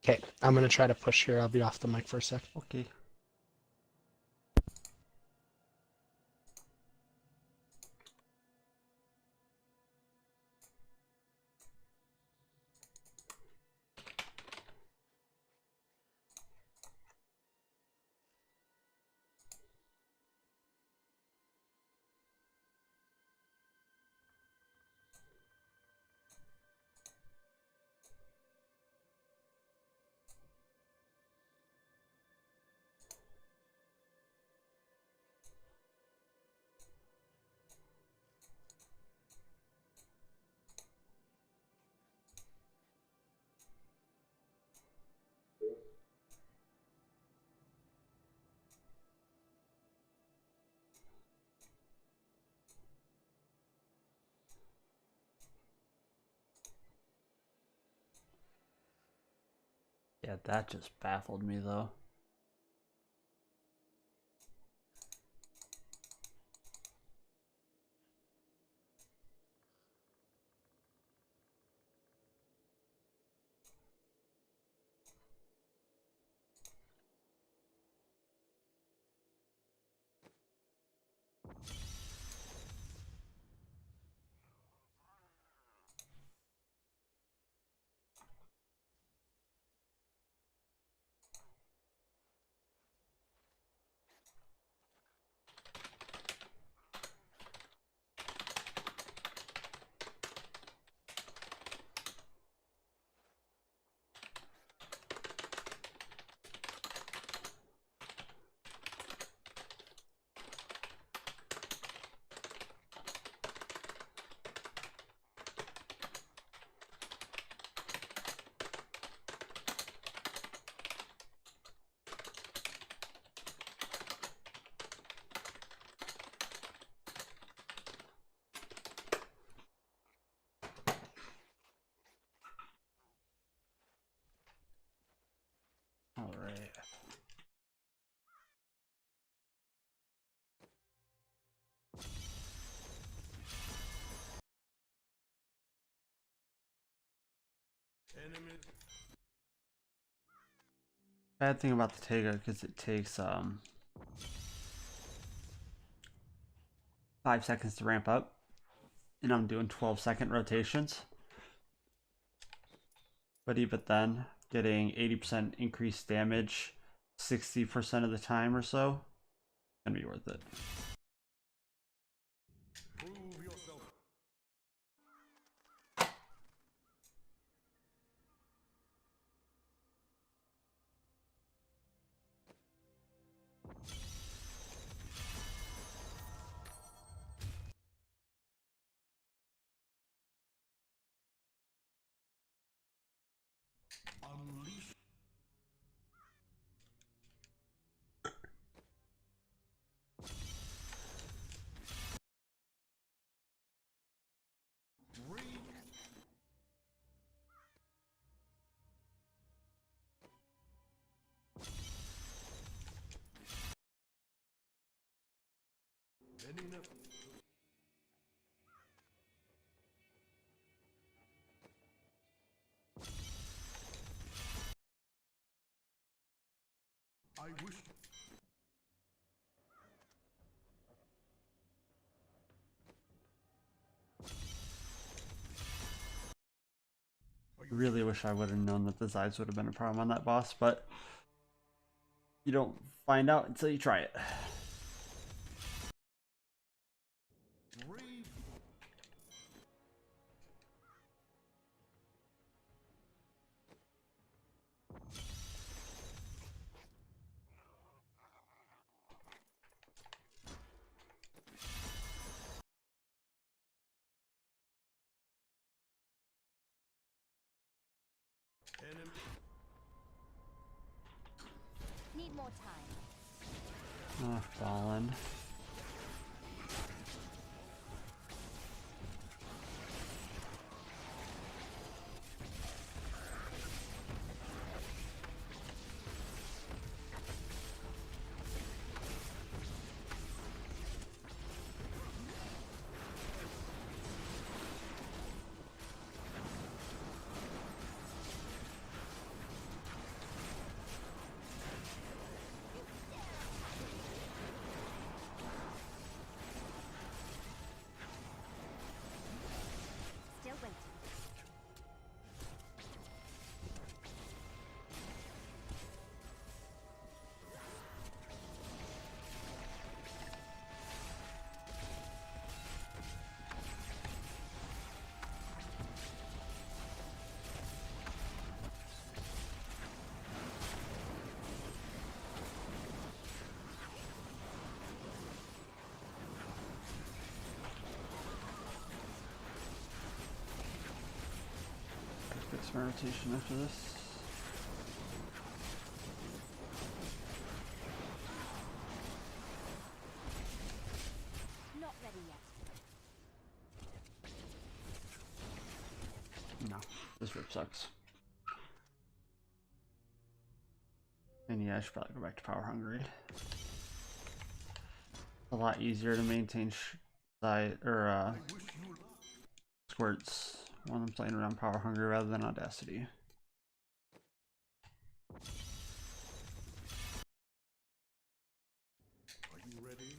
Okay, I'm gonna try to push here. I'll be off the mic for a sec. Okay. Yeah, that just baffled me though. All right. Bad thing about the Tega because it takes 5 seconds to ramp up, and I'm doing 12-second rotations. But even then, getting 80% increased damage 60% of the time or so, gonna be worth it. Prove yourself. Unleash. Break. Enough. I wish. Really wish I would have known that the Zives would have been a problem on that boss, but you don't find out until you try it. Brave. Enemy. Need more time. Fallen. my rotation after this. Not ready yet. No, this rip sucks. And yeah, I should probably go back to Power Hungry. A lot easier to maintain squirts when I'm playing around Power Hungry rather than Audacity. Are you ready?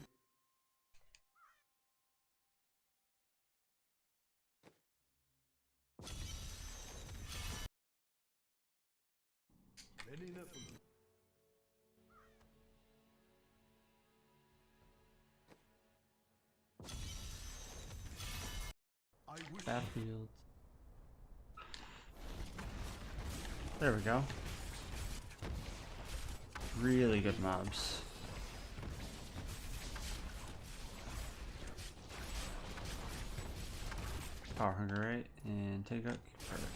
Many Nephilim. I wish Battlefield. There we go. Really good mobs. Power Hunger, right? And take up. Perfect.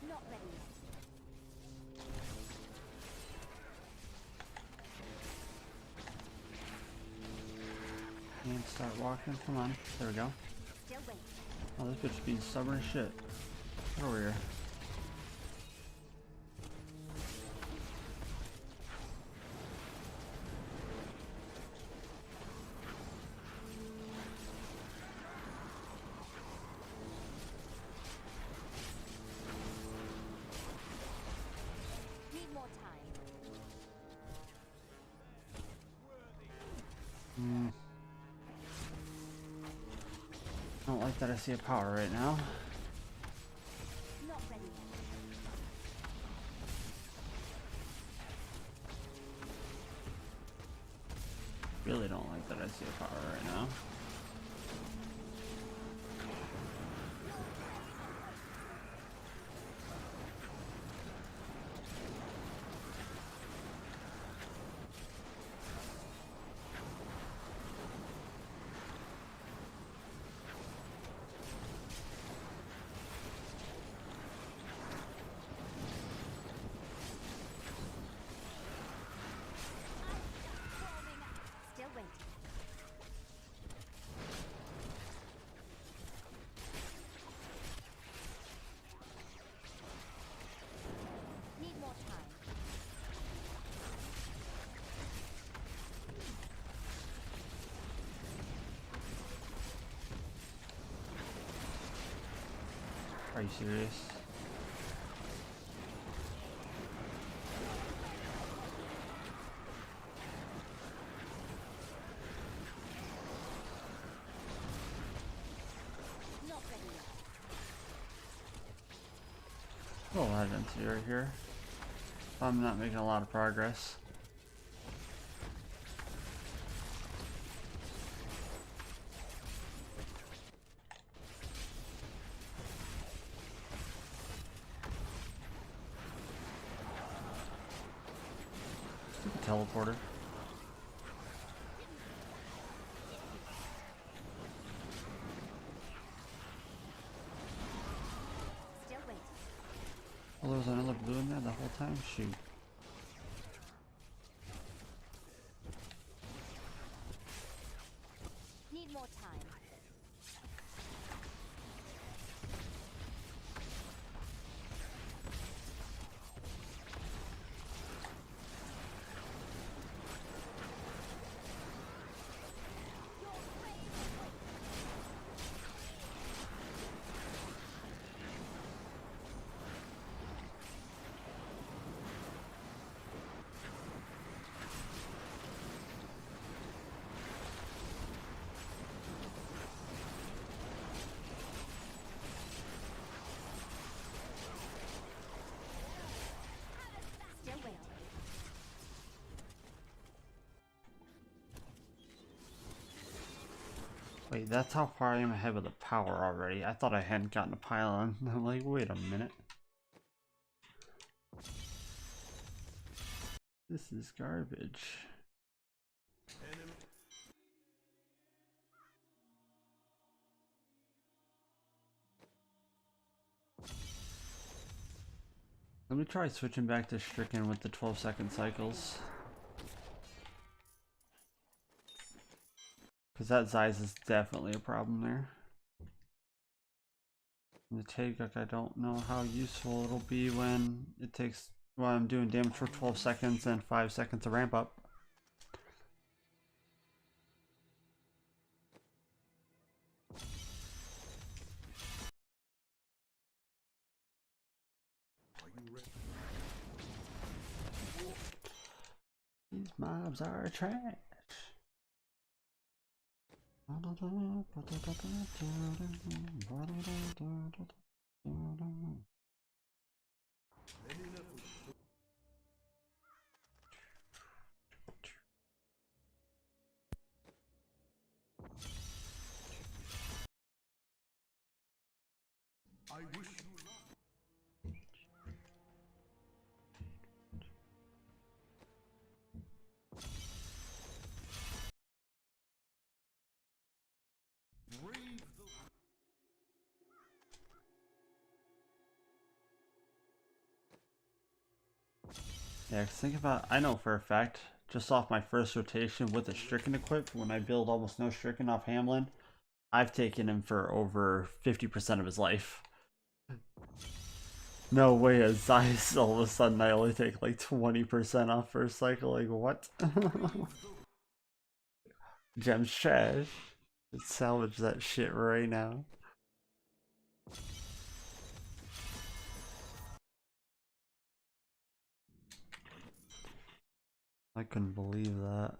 Not ready yet. And start walking. Come on. There we go. Still wait. Oh, this bitch being stubborn as shit. Get over here. Need more time. I don't like that I see a power right now. Not ready yet. Really don't like that I see a power right now. Still wait. Need more time. Are you serious? Not ready yet. A lot of density right here. I'm not making a lot of progress. Stupid teleporter. Still wait. Oh, there was another blue in there the whole time? Shoot. Need more time. Wait, that's how far I am ahead of the power already. I thought I hadn't gotten a pylon. I'm like, wait a minute. This is garbage. Enemy. Let me try switching back to stricken with the 12-second cycles. Because that Zeiss is definitely a problem there. And the Taeguk, I don't know how useful it'll be when it takes, when I'm doing damage for 12 seconds and 5 seconds to ramp up. Are you ready? These mobs are trash. Many levels. I wish you luck. Brave the Yeah, 'cause think about, I know for a fact, just off my first rotation with the stricken equipped, when I build almost no stricken off Hamlin, I've taken him for over 50% of his life. No way, as Zeiss, all of a sudden I only take like 20% off first cycle, like what? Gem's trash. Let's salvage that shit right now. I couldn't believe that.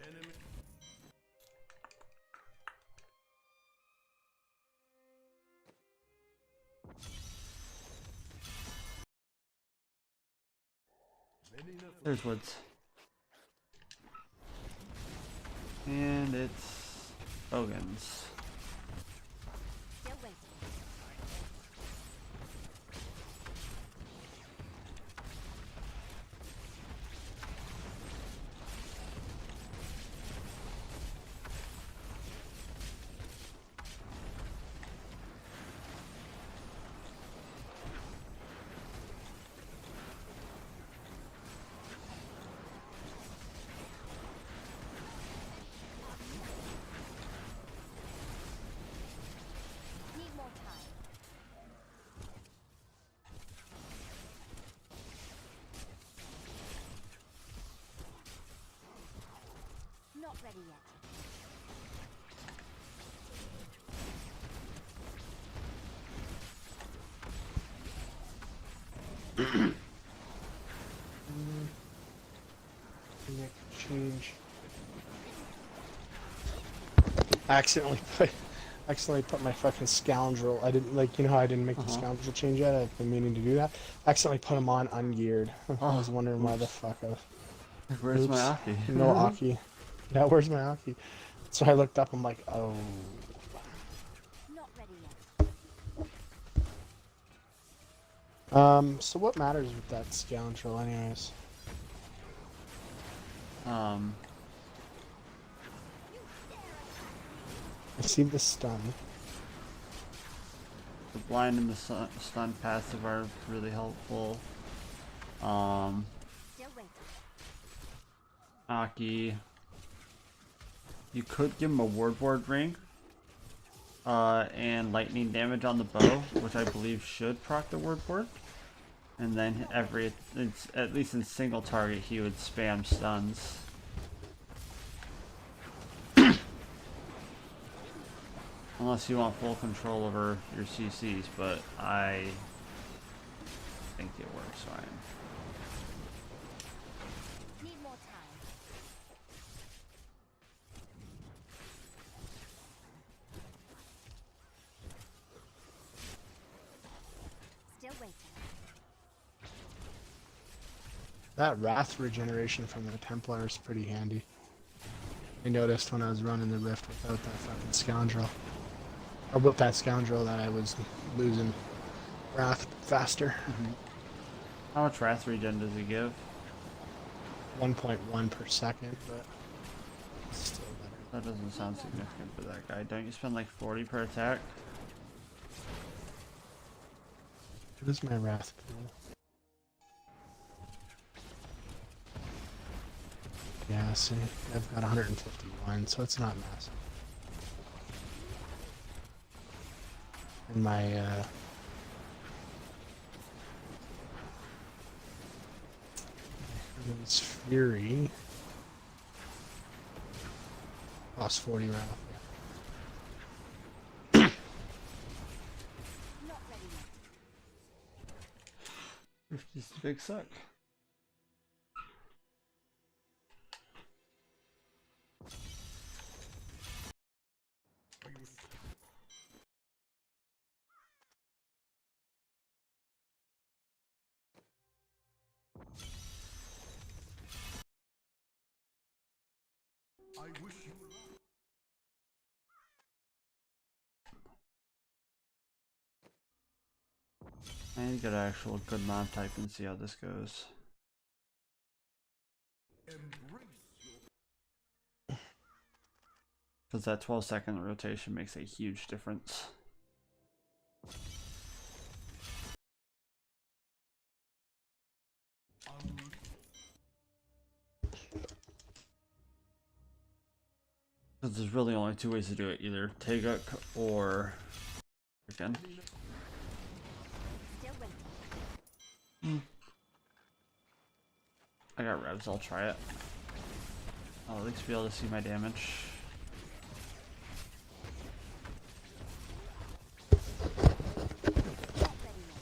enemy. Many levels. There's woods. And it's Bogans. Still waiting. Need more time. Not ready yet. Change. I accidentally put my fucking scoundrel. I didn't like, you know how I didn't make the scoundrel change yet. I've been meaning to do that. I accidentally put him on ungeared. I was wondering why the fuck. Where's my Oops. Aki? No Aki. Yeah, where's my Aki? So I looked up. I'm like, oh. Not ready yet. So what matters with that scoundrel, anyways? I see the stun. The blind and the stun passive are really helpful. Still waiting. Aki. You could give him a ward ring. And lightning damage on the bow, which I believe should proc the ward. And then at least in single target, he would spam stuns. Unless you want full control over your CCs, but I think it works fine. Need more time. That wrath regeneration from the Templar is pretty handy. I noticed when I was running the rift without that fucking scoundrel. Or with that scoundrel that I was losing wrath faster. How much wrath regen does he give? 1.1 per second, but still better. That doesn't sound significant for that guy. Don't you spend like 40 per attack? What is my wrath pool? Yeah, see, I've got 151, so it's not massive. And my, Heaven's Fury lost 40 wrath. Not ready yet. Just a big suck. I wish you luck. I need to get an actual good mod type and see how this goes. Embrace your Because that 12-second rotation makes a huge difference. Because there's really only two ways to do it, either Teguk or again. Still waiting. I got revs, I'll try it. I'll at least be able to see my damage. Not ready yet.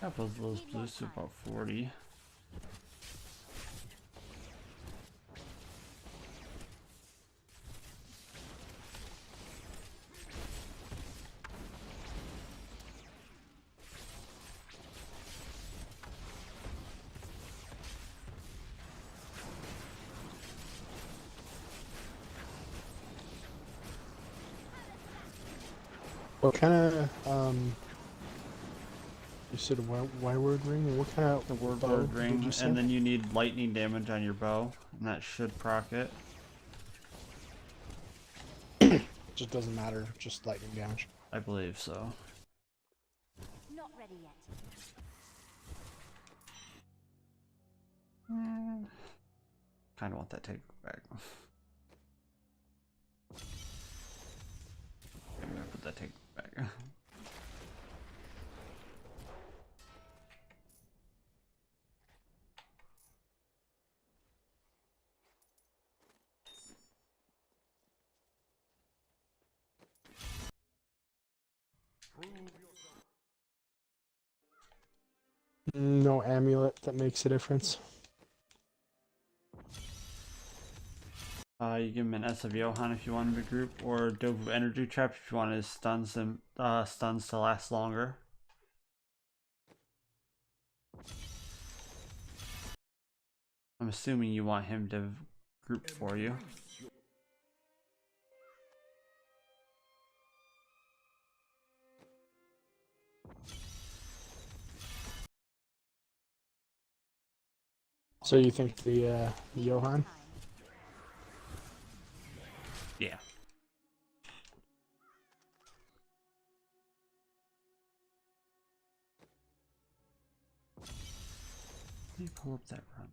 I both of those blues to about 40. What kind of, you said Y-word ring? And what kind of The word bow word did ring, you say? and then you need lightning damage on your bow, and that should proc it. Just doesn't matter, just lightning damage. I believe so. Not ready yet. Kind of want that take back. I'm gonna put that take back. prove yourself. No amulet that makes a difference. You give him an S of Johan if you want him to group, or Dove Energy Trap if you want his stuns to last longer. I'm assuming you want him to group for you. So you think the Johan? Yeah. Let me pull up that run.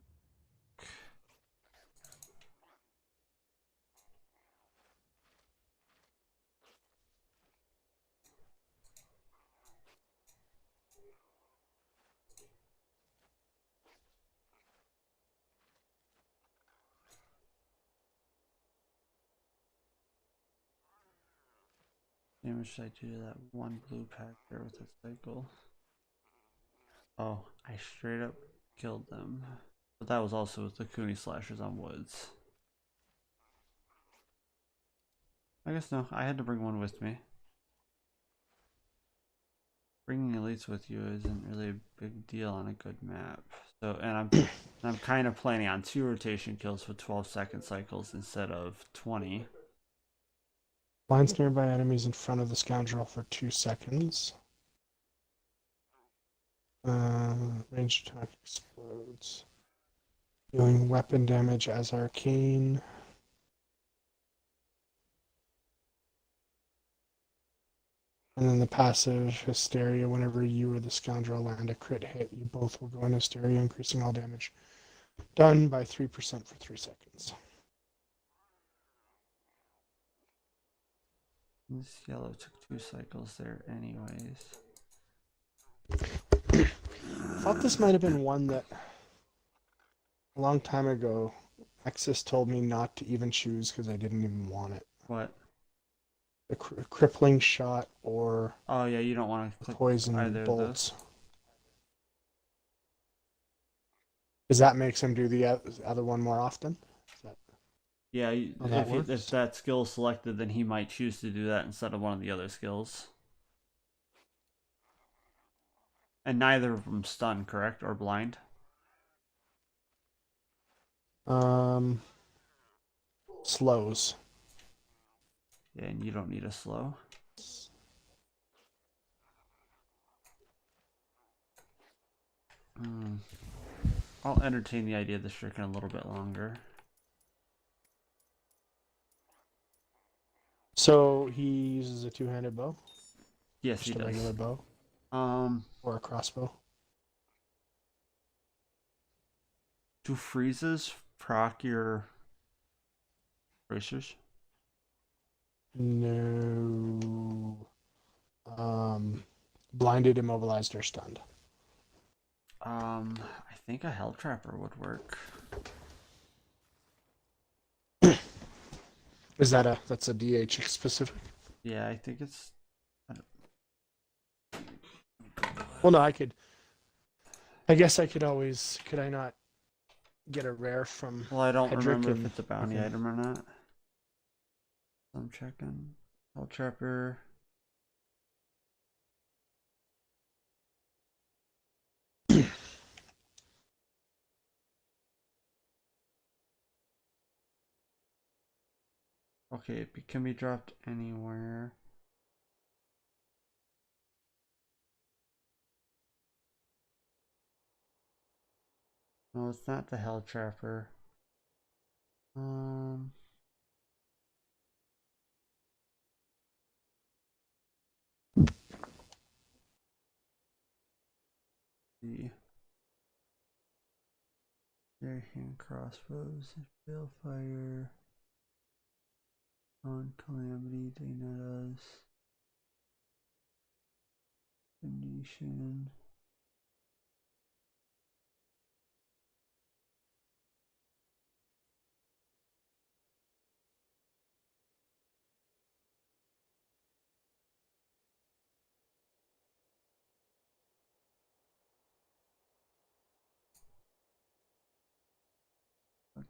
damage did I do to that one blue pack there with a cycle? Oh, I straight up killed them. But that was also with the Kuni slashers on woods. I guess no, I had to bring one with me. Bringing elites with you isn't really a big deal on a good map. So, and I'm kind of planning on 2 rotation kills with 12-second cycles instead of 20. Blinds nearby enemies in front of the scoundrel for 2 seconds. Ranged attack explodes. Dealing weapon damage as arcane. And then the passive hysteria, whenever you or the scoundrel land a crit hit, you both will go in hysteria, increasing all damage done by 3% for 3 seconds. This yellow took 2 cycles there anyways. I thought this might have been one that a long time ago Exis told me not to even choose because I didn't even want it. What? The crippling shot or Oh yeah, you don't want to click poison either bolts. of those. Does that makes him do the other one more often? Yeah, That if that skill is selected, then he might choose to do that instead of one of the other skills. And neither of them stun, correct? Or blind? Slows. Yeah, and you don't need a slow. I'll entertain the idea of the stricken a little bit longer. So he uses a 2-handed bow? Yes, Just he a does. regular bow? Or a crossbow? Do freezes proc your bracers? No. Blinded, immobilized, or stunned. I think a hell trapper would work. Is that that's a DH specific? Yeah, I think it's. Well, no, I guess I could always. Could I not get a rare from? Well, I don't Hedrick remember if and- it's a bounty okay. item or not. I'm checking. Hell trapper. Okay, it can be dropped anywhere. No, it's not the hell trapper. The their hand crossbows, balefire, on calamity, Daenerys, Venetian.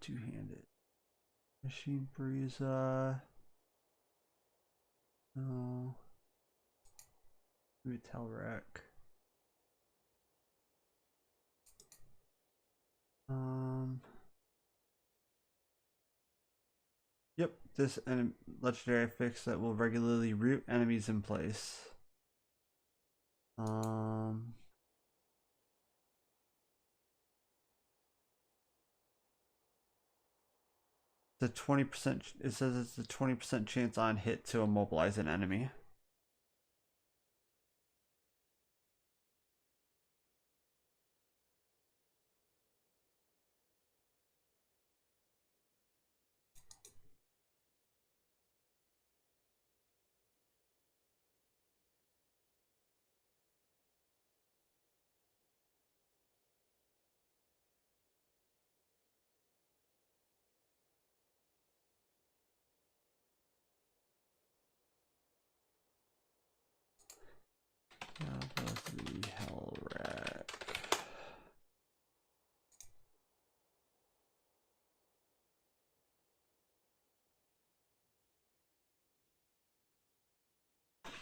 Two-handed. Machine Breeza. No. Maybe Telrac. Yep, this legendary fix that will regularly root enemies in place. The 20%. It says it's a 20% chance on hit to immobilize an enemy.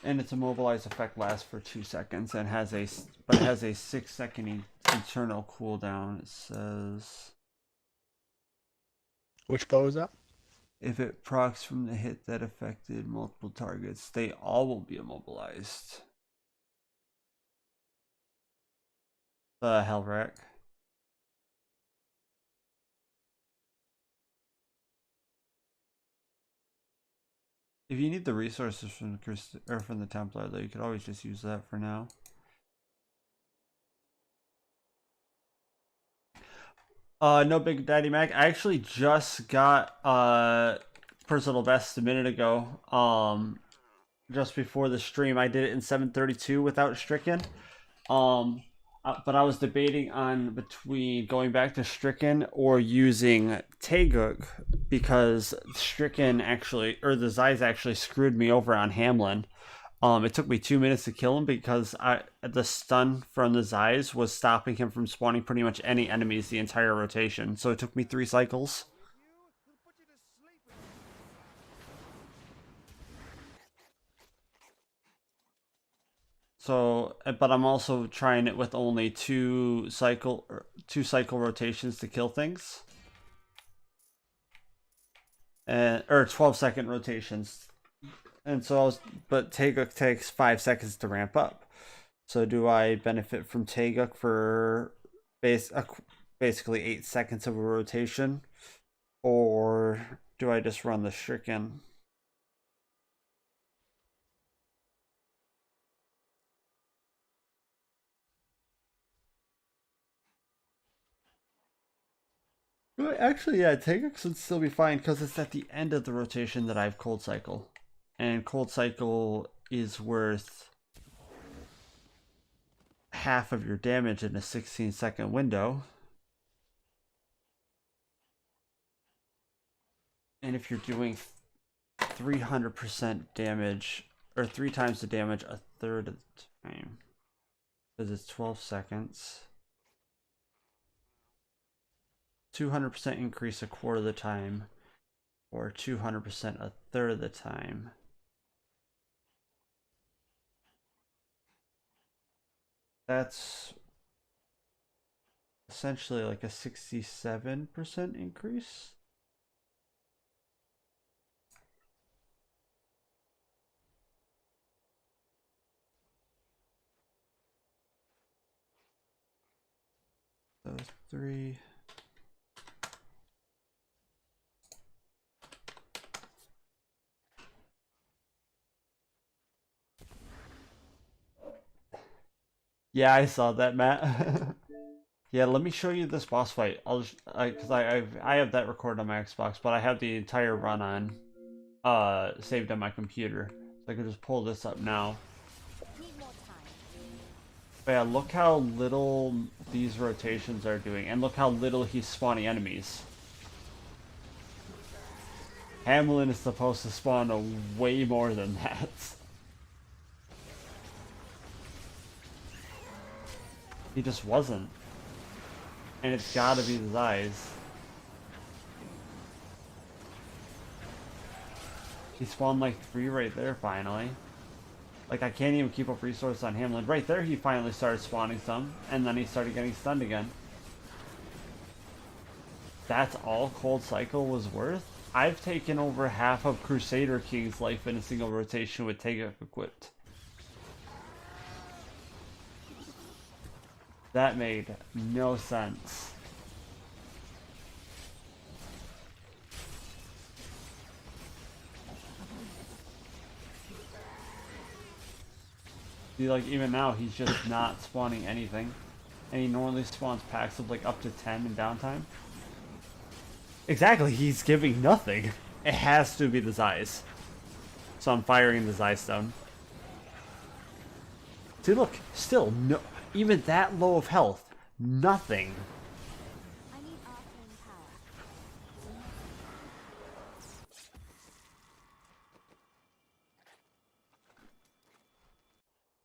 And its immobilize effect lasts for 2 seconds and has a 6-second internal cooldown. It says Which bow is that? if it procs from the hit that affected multiple targets, they all will be immobilized. The Hellrack. If you need the resources from the Templar, though, you could always just use that for now. No, Big Daddy Mac. I actually just got personal best a minute ago. Just before the stream, I did it in 732 without stricken. But I was debating on between going back to stricken or using Taeguk because stricken actually, or the Zeiss actually screwed me over on Hamlin. It took me 2 minutes to kill him because the stun from the Zeiss was stopping him from spawning pretty much any enemies the entire rotation. So it took me 3 cycles. So, but I'm also trying it with only two cycle rotations to kill things, and or 12-second rotations. And so, but Taeguk takes 5 seconds to ramp up. So, do I benefit from Taeguk for basically 8 seconds of a rotation, or do I just run the stricken? Well, actually, yeah, Taeguk would still be fine because it's at the end of the rotation that I have Cold Cycle. And Cold Cycle is worth half of your damage in a 16-second window. And if you're doing 300% damage, or 3 times the damage a third of the time, because it's 12 seconds. 200% increase a quarter of the time, or 200% a third of the time. That's essentially like a 67% increase. So 3. Yeah, I saw that, Matt. Yeah, let me show you this boss fight. I'll just, because I have that recorded on my Xbox, but I have the entire run on saved on my computer. So I could just pull this up now. Need more time. But yeah, look how little these rotations are doing, and look how little he's spawning enemies. Hamlin is supposed to spawn a way more than that. He just wasn't. And it's gotta be the eyes. He spawned like 3 right there finally. Like I can't even keep up resources on Hamlin. Right there he finally started spawning some, and then he started getting stunned again. That's all Cold Cycle was worth? I've taken over half of Crusader King's life in a single rotation with Taeguk equipped. That made no sense. See, like even now he's just not spawning anything. And he normally spawns packs of like up to 10 in downtime. Exactly, he's giving nothing. It has to be the Zeiss. So I'm firing the Zeiss stone. See, look, still no, even that low of health, nothing. I need arcane power.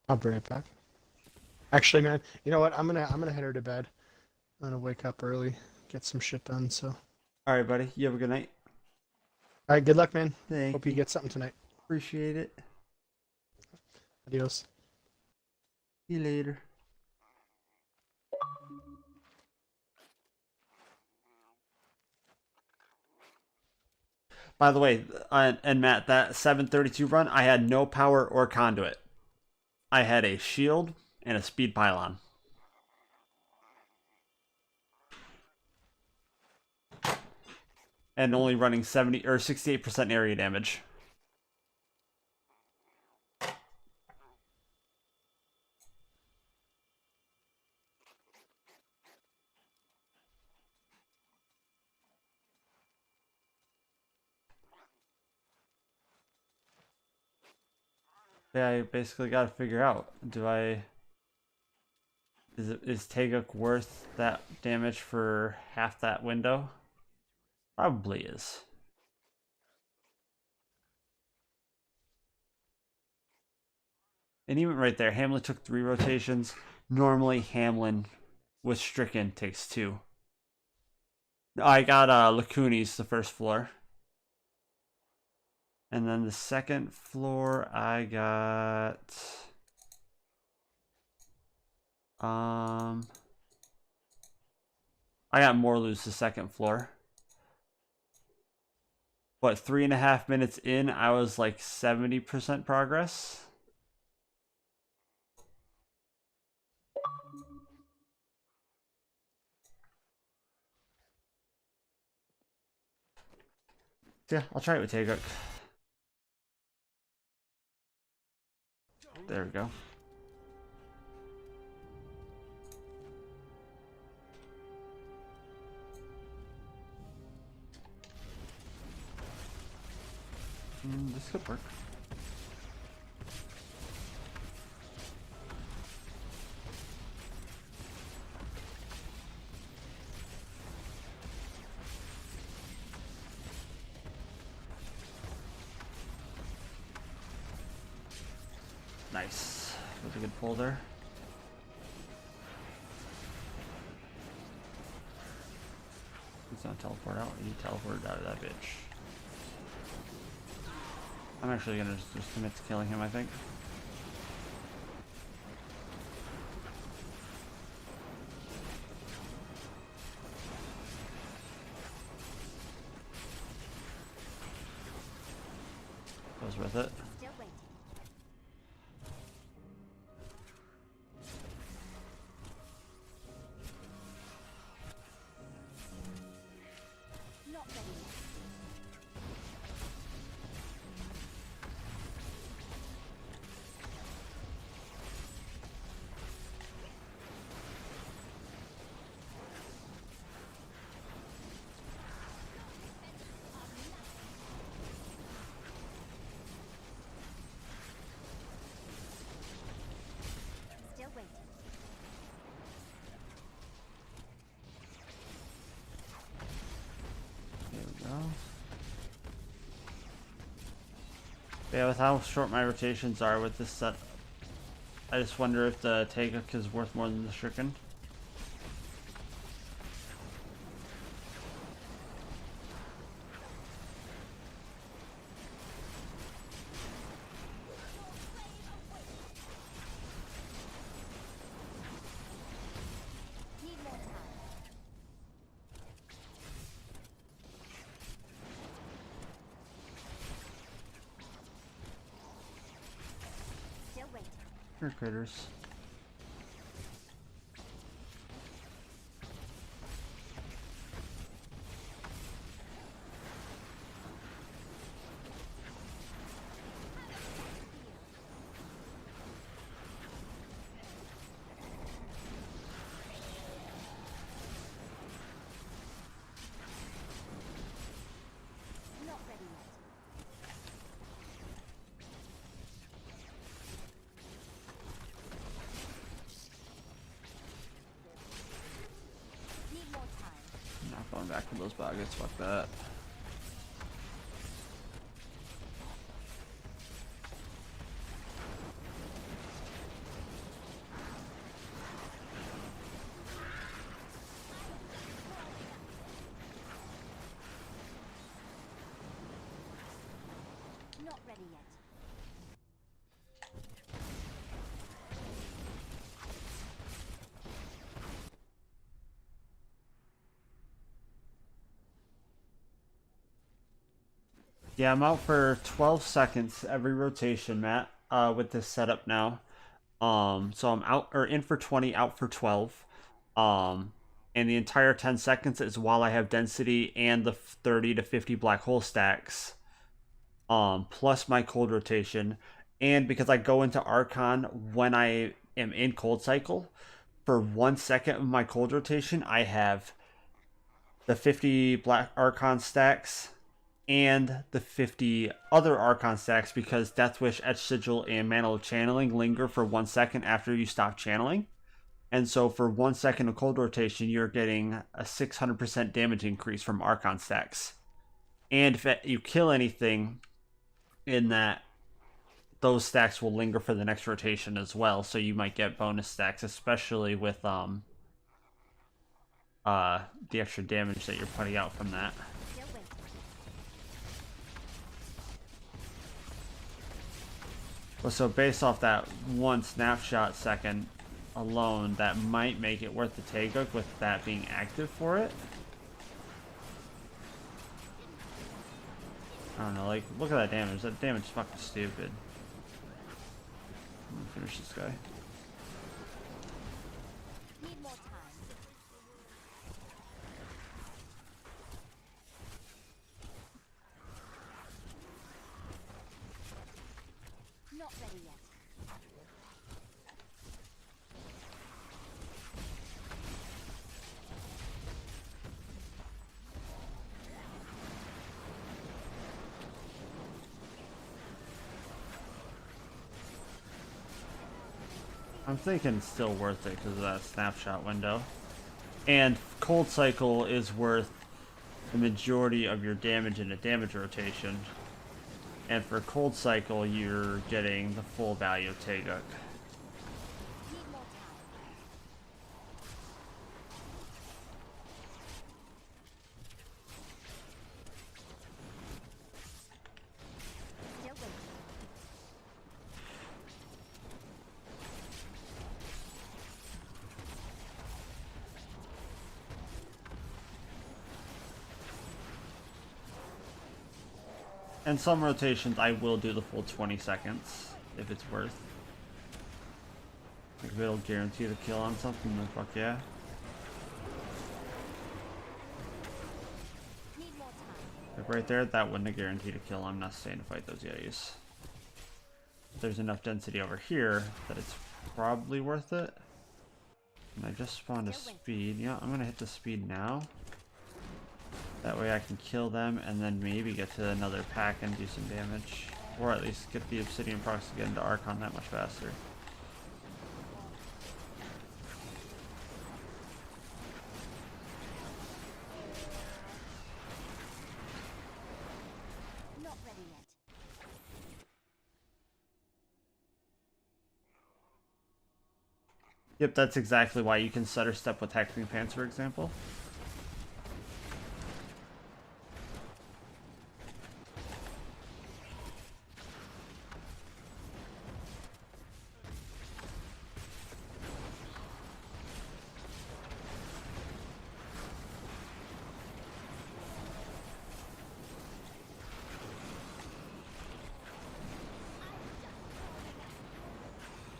I'll bring it back. Actually, man, you know what? I'm gonna head her to bed. I'm gonna wake up early, get some shit done. So, all Alright, buddy, you have a good night. right, good luck, man. Thank Hope you you. get something tonight. Appreciate it. Adios. See you later. By the way, and Matt, that 732 run, I had no power or conduit. I had a shield and a speed pylon. And only running 70 or 68% area damage. Yeah, I basically got to figure out, is Taguk worth that damage for half that window? Probably is. And even right there, Hamlin took 3 rotations. Normally, Hamlin with stricken takes 2. I got Lacunis the first floor. And then the second floor, I got... I got Morluz the second floor. What, 3.5 minutes in, I was like 70% progress? Yeah, I'll try it with Taguk. There we go. This could work. Nice. That was a good pull there. He's gonna teleport out. He teleported out of that bitch. I'm actually gonna just commit to killing him, I think. Goes with it. Still waiting. Not ready yet. Still waiting. There we go. Yeah, with how short my rotations are with this set, I just wonder if the Taguk is worth more than the Stricken. Need more time. Still waiting. Or critters. Not ready yet. Need more time. Not going back to those buggets, fuck that. Not ready yet. Yeah, I'm out for 12 seconds every rotation, Matt, with this setup now. So I'm out or in for 20, out for 12. And the entire 10 seconds is while I have density and the 30 to 50 black hole stacks. Plus my cold rotation. And because I go into Archon when I am in cold cycle, for 1 second of my cold rotation, I have the 50 black Archon stacks and the 50 other Archon stacks because Death Wish, Etch Sigil, and Mantle of Channeling linger for 1 second after you stop channeling. And so for 1 second of cold rotation, you're getting a 600% damage increase from Archon stacks. And if you kill anything in that, those stacks will linger for the next rotation as well. So you might get bonus stacks, especially with the extra damage that you're putting out from that. Still waiting. Well, so based off that one snapshot second alone, that might make it worth the Taeguk with that being active for it. I don't know, like, look at that damage. That damage is fucking stupid. I'm gonna finish this guy. Need more time. Not ready yet. I'm thinking it's still worth it because of that snapshot window. And Cold Cycle is worth the majority of your damage in a damage rotation. And for Cold Cycle, you're getting the full value of Taeguk. Need more time. Still waiting. And some rotations, I will do the full 20 seconds if it's worth. Like if it'll guarantee the kill on something, then fuck yeah. Need more time. Like right there, that wouldn't have guaranteed a kill. I'm not staying to fight those Yetis. There's enough density over here that it's probably worth it. And I just spawned a speed. Yeah, I'm gonna hit the speed now. That way I can kill them and then maybe get to another pack and do some damage. Or at least get the Obsidian procs to get into Archon that much faster. Not ready yet. Yep, that's exactly why you can stutter step with Hexing Pants, for example.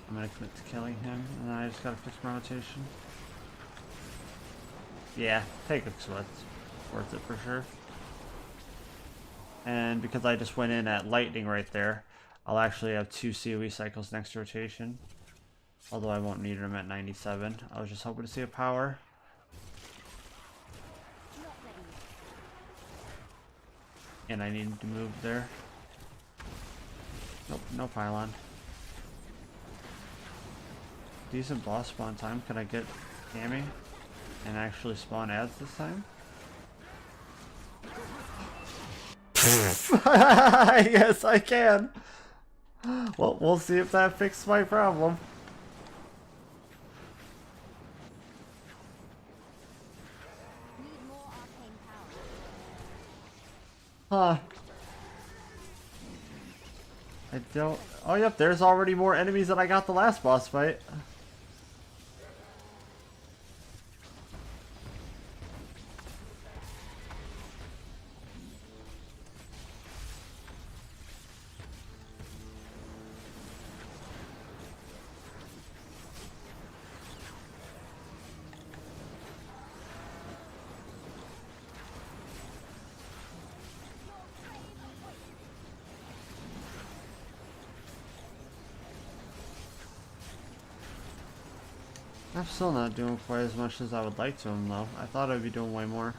I'm gonna commit to killing him, and then I just gotta fix my rotation. Yeah, take a sweat. Worth it for sure. And because I just went in at lightning right there, I'll actually have 2 COE cycles next rotation. Although I won't need them at 97. I was just hoping to see a power. Not ready yet. And I needed to move there. Nope, no pylon. Decent boss spawn time. Could I get Cammy and actually spawn ads this time? Yes, I can. Well, we'll see if that fixes my problem. Need more arcane Huh. power. I don't... Oh, yep, there's already more enemies than I got the last boss fight. I'm still not doing quite as much as I would like to him though. I thought I'd be doing way more.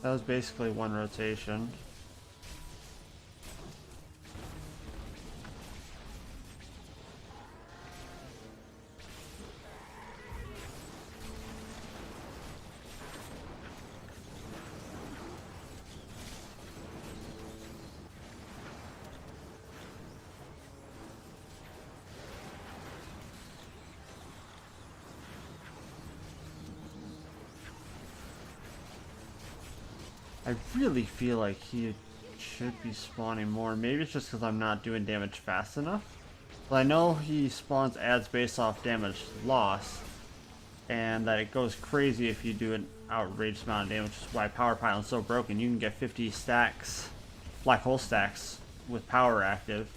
That was basically one rotation. I really feel like he should be spawning more. Maybe it's just because I'm not doing damage fast enough. But I know he spawns adds based off damage loss, and that it goes crazy if you do an outrageous amount of damage, which is why Power Pylon's so broken. You can get 50 stacks, black hole stacks, with power active.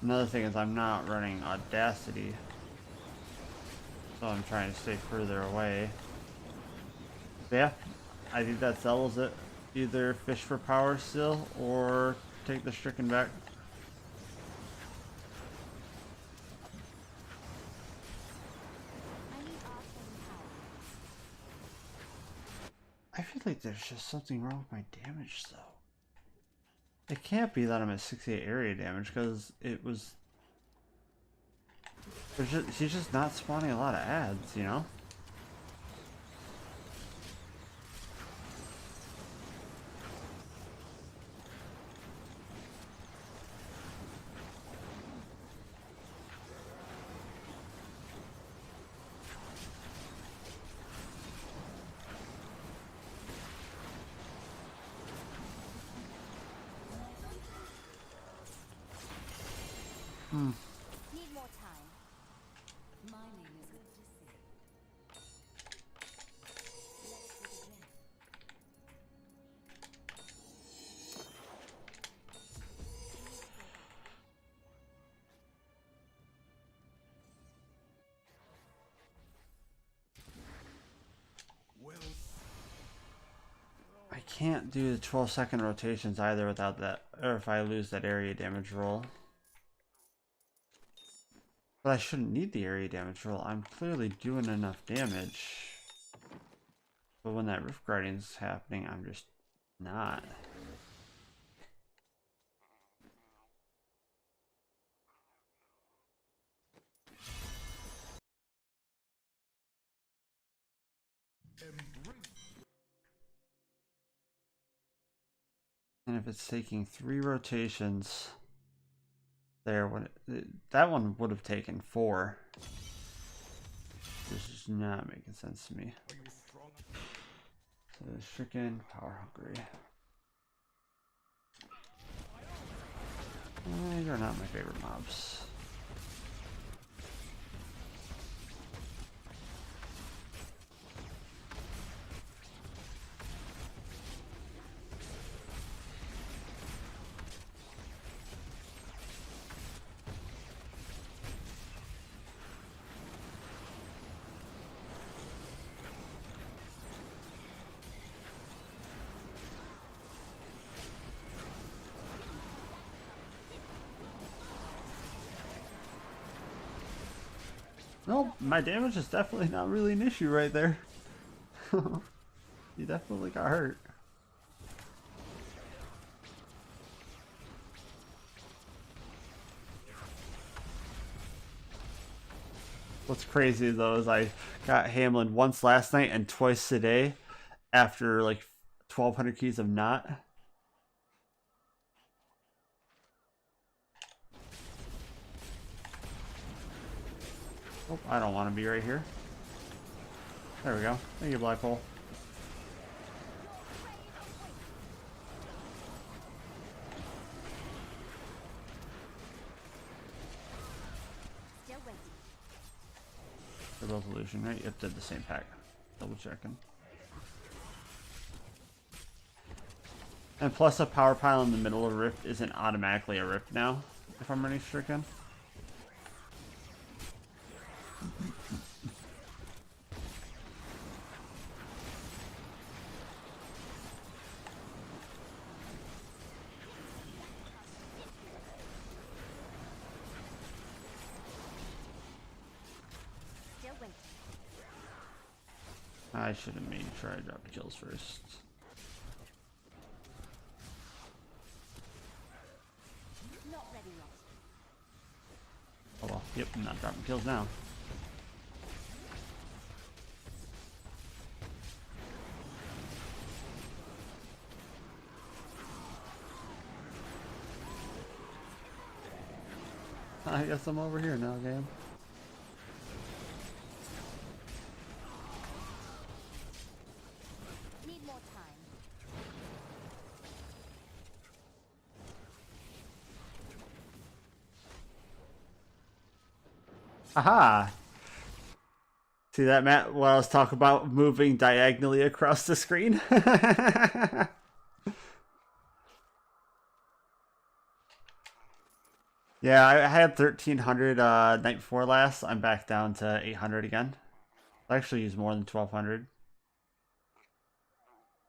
Another thing is I'm not running Audacity, so I'm trying to stay further away. But yeah, I think that settles it. Either fish for power still, or take the stricken back. I need arcane power. I feel like there's just something wrong with my damage though. It can't be that I'm at 68 area damage, because it was... he's just not spawning a lot of ads, you know? Need more time. Mining is good to see. Let's do it again. Well, I can't do the 12-second rotations either without that, or if I lose that area damage roll. But I shouldn't need the area damage roll. I'm clearly doing enough damage. But when that rift grinding's happening, I'm just not. And if it's taking 3 rotations there, when that one would have taken 4. This is not making sense to me. are you strong? So stricken, power hungry. You're not my favorite mobs. No, my damage is definitely not really an issue right there. You definitely got hurt. What's crazy though is I got Hamlin once last night and twice today after like 1200 keys of not. Oh, I don't want to be right here. There we go. Thank you, black hole. Still waiting. The resolution, right? Yep, did the same pack. Double checking. And plus a power pile in the middle of a rift isn't automatically a rift now, if I'm running stricken. I should have made sure I dropped kills first. Not ready yet. Oh well, yep, I'm not dropping kills now. I guess I'm over here now, game. Need more time. Aha! See that, Matt? What I was talking about moving diagonally across the screen? Yeah, I had 1300 night before last. I'm back down to 800 again. I actually used more than 1200. I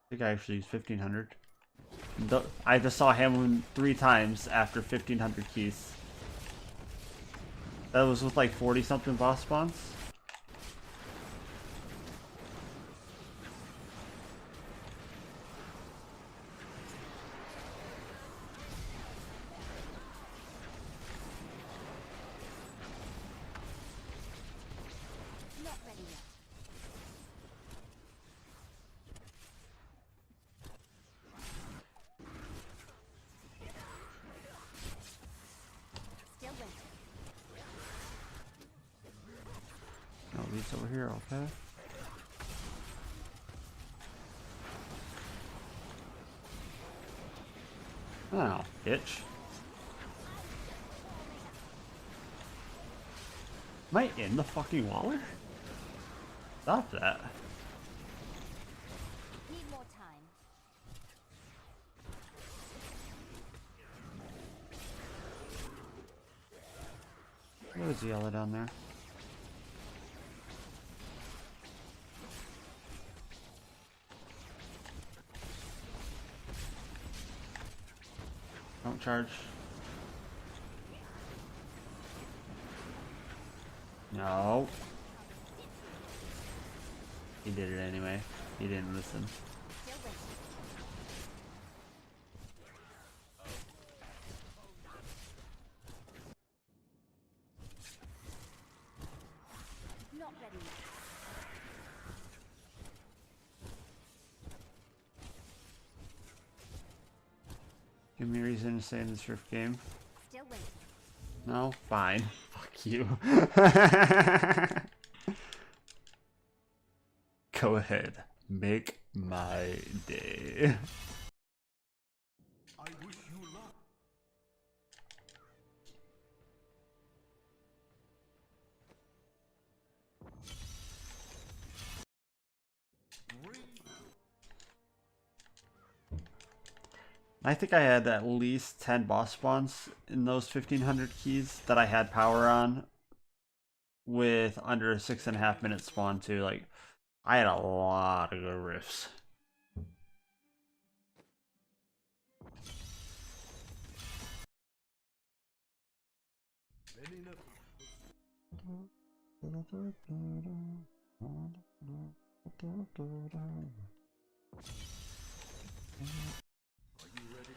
think I actually used 1500. I just saw Hamlin 3 times after 1500 keys. That was with like 40 something boss spawns. Not ready yet. Still waiting. No, these over here, okay. Oh, bitch. Am I in the fucking waller? Stop that. Need more time. What is the yellow down there? Don't charge. No. He did it anyway. He didn't listen. Still waiting. Not ready yet. Give me a reason to stay in this rift game. Still waiting. No? Fine. Fuck you. Go ahead. Make my day. I wish you luck. Great. I think I had at least 10 boss spawns in those 1500 keys that I had power on with under a 6.5 minute spawn too. Like, I had a lot of good riffs. Many enough. Are you ready?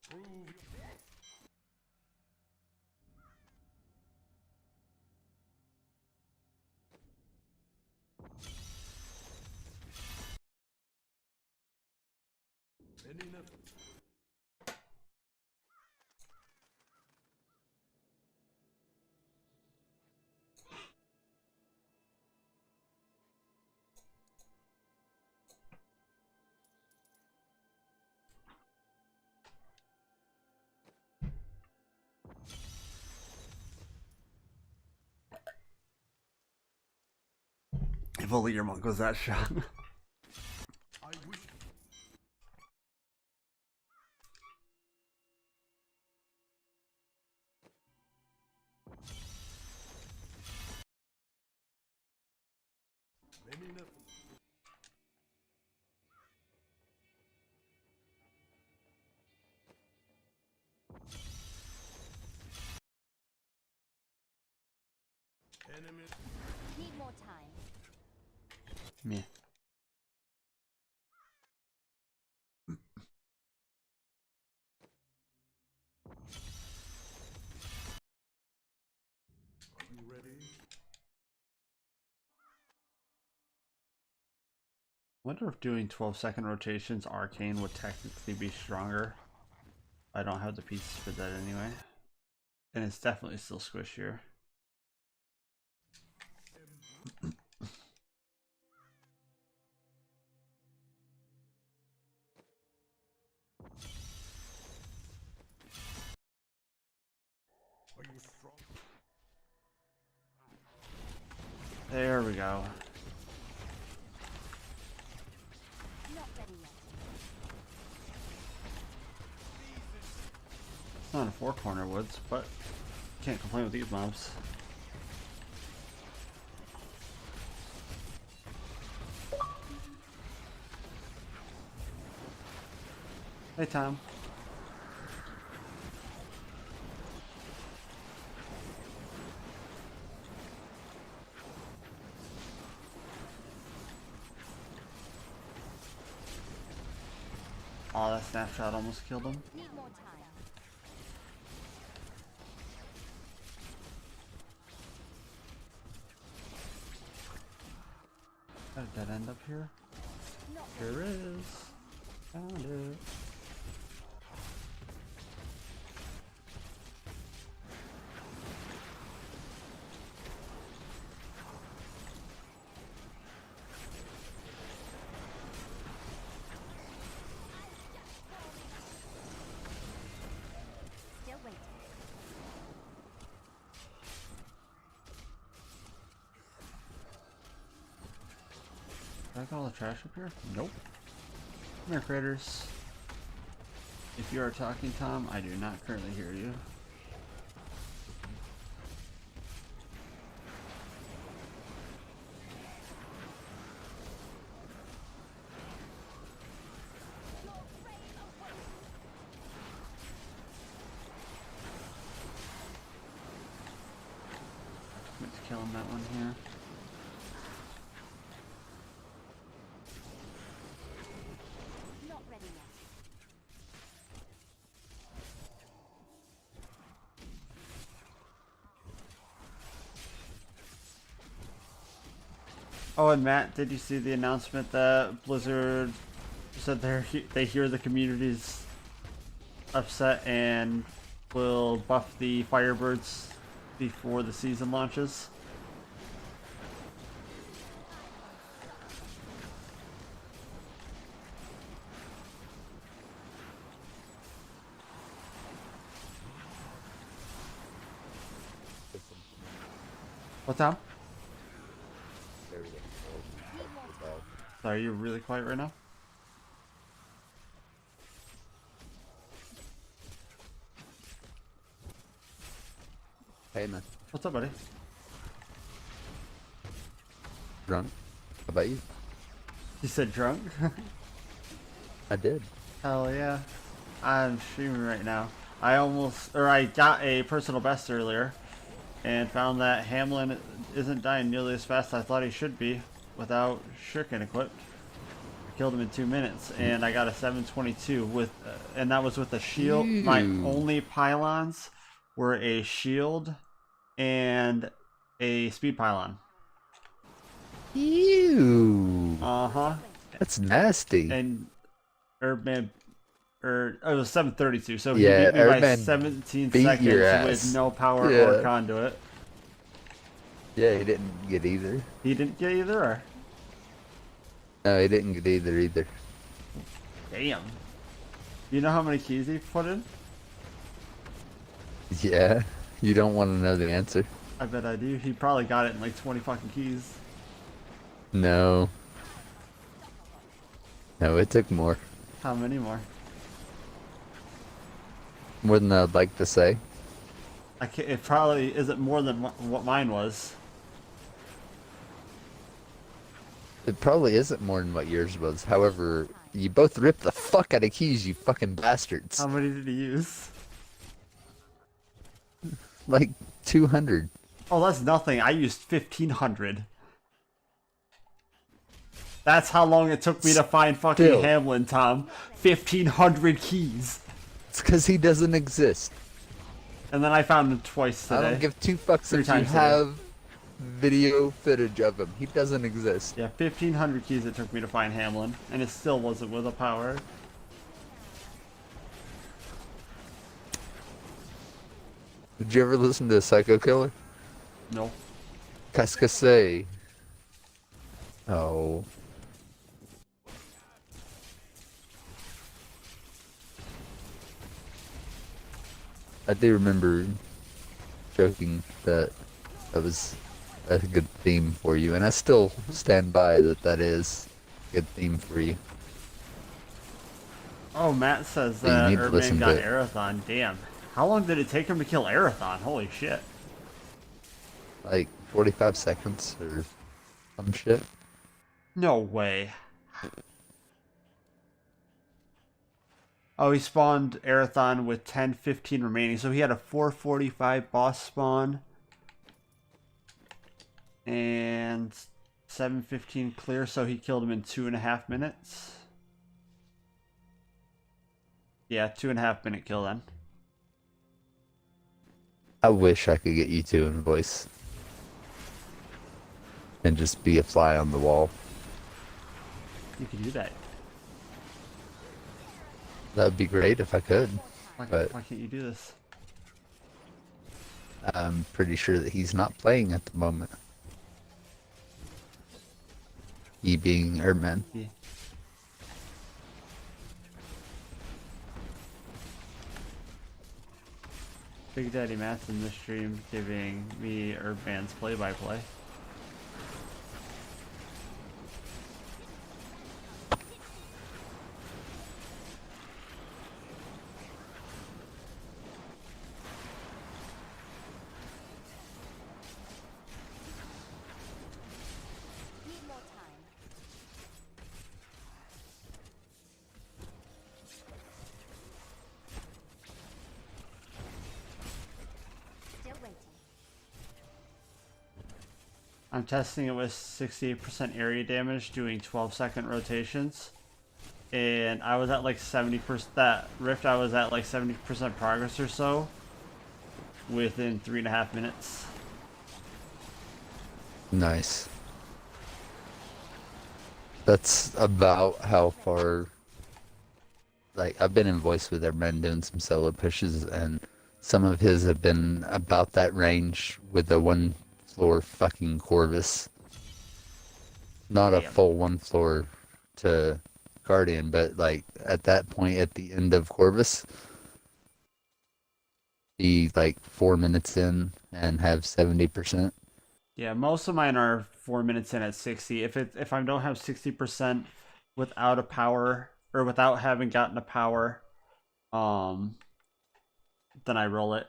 Prove your many enough. If only your monk was that strong. I wish. Many enough. Enemies. Need more time. Me. Are you ready? Wonder if doing 12-second rotations arcane would technically be stronger. I don't have the pieces for that anyway. And it's definitely still squishier. Are you strong? There we go. Not ready yet. It's not a four-corner woods, but can't complain with these mobs. Hey, Tom. Oh, that snapshot almost killed him. Need more time. Got a dead end up here? Not ready. There is. Found it. Still waiting. Did I got all the trash up here? Nope. Come here, critters. If you are talking, Tom, I do not currently hear you. Meant to kill him that one here. Not ready yet. Oh, and Matt, did you see the announcement that Blizzard said they hear the community's upset and will buff the Firebirds before the season launches? What's up? Sorry, you're really quiet right now? Hey man, What's up, buddy? drunk? How about you? You said drunk? I did. Hell yeah. I'm streaming right now. I got a personal best earlier and found that Hamlin isn't dying nearly as fast as I thought he should be without shuriken equipped. I killed him in 2 minutes and I got a 722 with, and that was with a shield. My Ew. only pylons were a shield and a speed pylon. Ew. Uh-huh. That's nasty. And Erbman, it was 732, so he Yeah, beat me by Erbman 17 beat seconds your with ass. no power Yeah. or conduit. Yeah, he didn't get either. He didn't get either, or? No, he didn't get either. Damn. You know how many keys he put in? Yeah, you don't want to know the answer. I bet I do. He probably got it in like 20 fucking keys. No. No, it took more. How many more? More than I'd like to say. I can't, it probably isn't more than what mine was. It probably isn't more than what yours was. However, you both ripped the fuck out of keys, you fucking bastards. How many did he use? Like 200. Oh, that's nothing. I used 1500. That's how long it took me to find fucking Still. Hamlin, Tom. 1500 keys. It's because he doesn't exist. And then I found him twice today. I don't give two fucks 3 if you times today. have video footage of him. He doesn't exist. Yeah, 1500 keys it took me to find Hamlin, and it still wasn't with a power. Did you ever listen to Psycho Killer? No. Cascase. Oh. I do remember joking that that was a good theme for you, and I still stand by that that is a good theme for you. Oh, Matt says So you that need to listen Erdman got to it. Arathon. Damn. How long did it take him to kill Arathon? Holy shit. Like 45 seconds or some shit. No way. Oh, he spawned Arathon with 10:15 remaining, so he had a 4:45 boss spawn. And 7:15 clear, so he killed him in 2.5 minutes. Yeah, 2.5 minute kill then. I wish I could get you two in voice. And just be a fly on the wall. You can do that. That would be great if I could. Why But can't you do this? I'm pretty sure that he's not playing at the moment. He being Erdman. Yeah. Big Daddy Matt's in the stream giving me Erdman's play-by-play. Need more time. Still waiting. I'm testing it with 68% area damage, doing 12-second rotations. And I was at like 70%, that rift I was at like 70% progress or so within 3.5 minutes. Nice. That's about how far. Like, I've been in voice with Erdman doing some solo pushes, and some of his have been about that range with the one floor fucking Corvus. Not a Damn. full one floor to Guardian, but like at that point at the end of Corvus, be like 4 minutes in and have 70%. Yeah, most of mine are 4 minutes in at 60. If I don't have 60% without a power or without having gotten a power, then I roll it.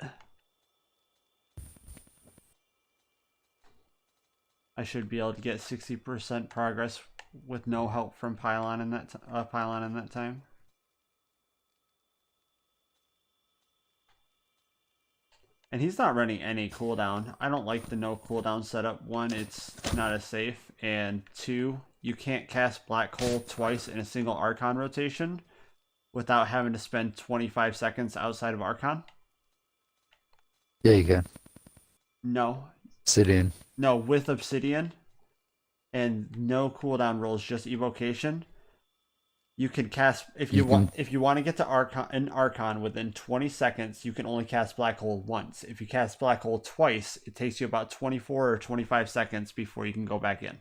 I should be able to get 60% progress with no help from pylon in that time. And he's not running any cooldown. I don't like the no cooldown setup. One, it's not as safe, and two, you can't cast Black Hole twice in a single Archon rotation without having to spend 25 seconds outside of Archon. Yeah, you can. No. Sit in. No, with Obsidian and no cooldown rolls, just evocation. You can cast if you want to get to Archon within 20 seconds, you can only cast Black Hole once. If you cast Black Hole twice, it takes you about 24 or 25 seconds before you can go back in.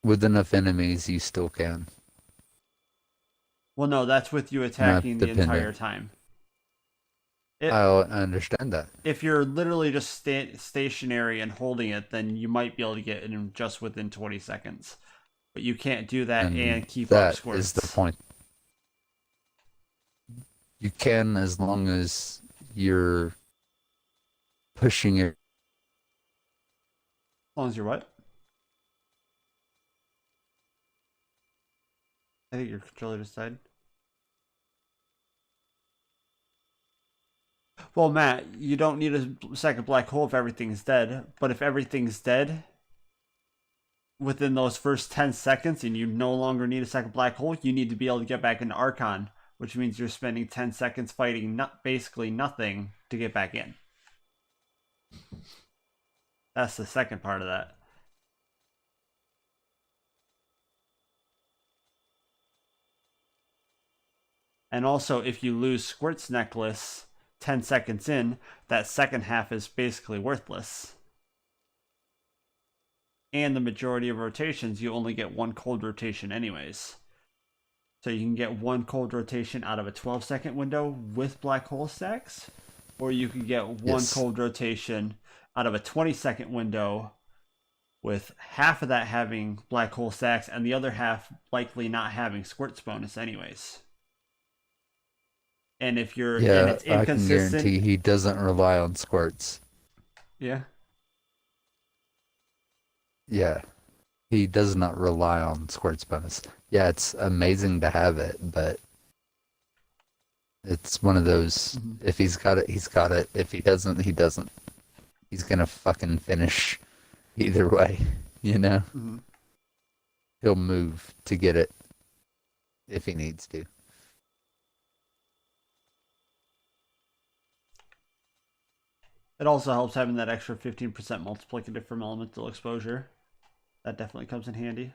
With enough enemies, you still can. Well, no, that's with you attacking the dependent. entire time. I understand that. If you're literally just stationary and holding it, then you might be able to get in just within 20 seconds. But you can't do that and keep up squirts. That is the point. You can, as long as you're pushing it. As long as you're what? I think your controller just died. Well, Matt, you don't need a second black hole if everything's dead. But if everything's dead within those first 10 seconds and you no longer need a second black hole, you need to be able to get back into Archon, which means you're spending 10 seconds fighting basically nothing to get back in. That's the second part of that. And also, if you lose Squirt's necklace 10 seconds in, that second half is basically worthless. And the majority of rotations, you only get one cold rotation anyways. So you can get one cold rotation out of a 12-second window with black hole stacks, or you can get one cold rotation out of a 20-second window with half of that having black hole stacks and the other half likely not having Squirt's bonus anyways. And if you're and it's I can inconsistent, guarantee he doesn't rely on squirts. yeah. Yeah, he does not rely on squirts bonus. Yeah, it's amazing to have it, but it's one of those, if he's got it, he's got it. If he doesn't, he doesn't. He's gonna fucking finish either way, you know? Mm-hmm. He'll move to get it if he needs to. It also helps having that extra 15% multiplicative from elemental exposure. That definitely comes in handy.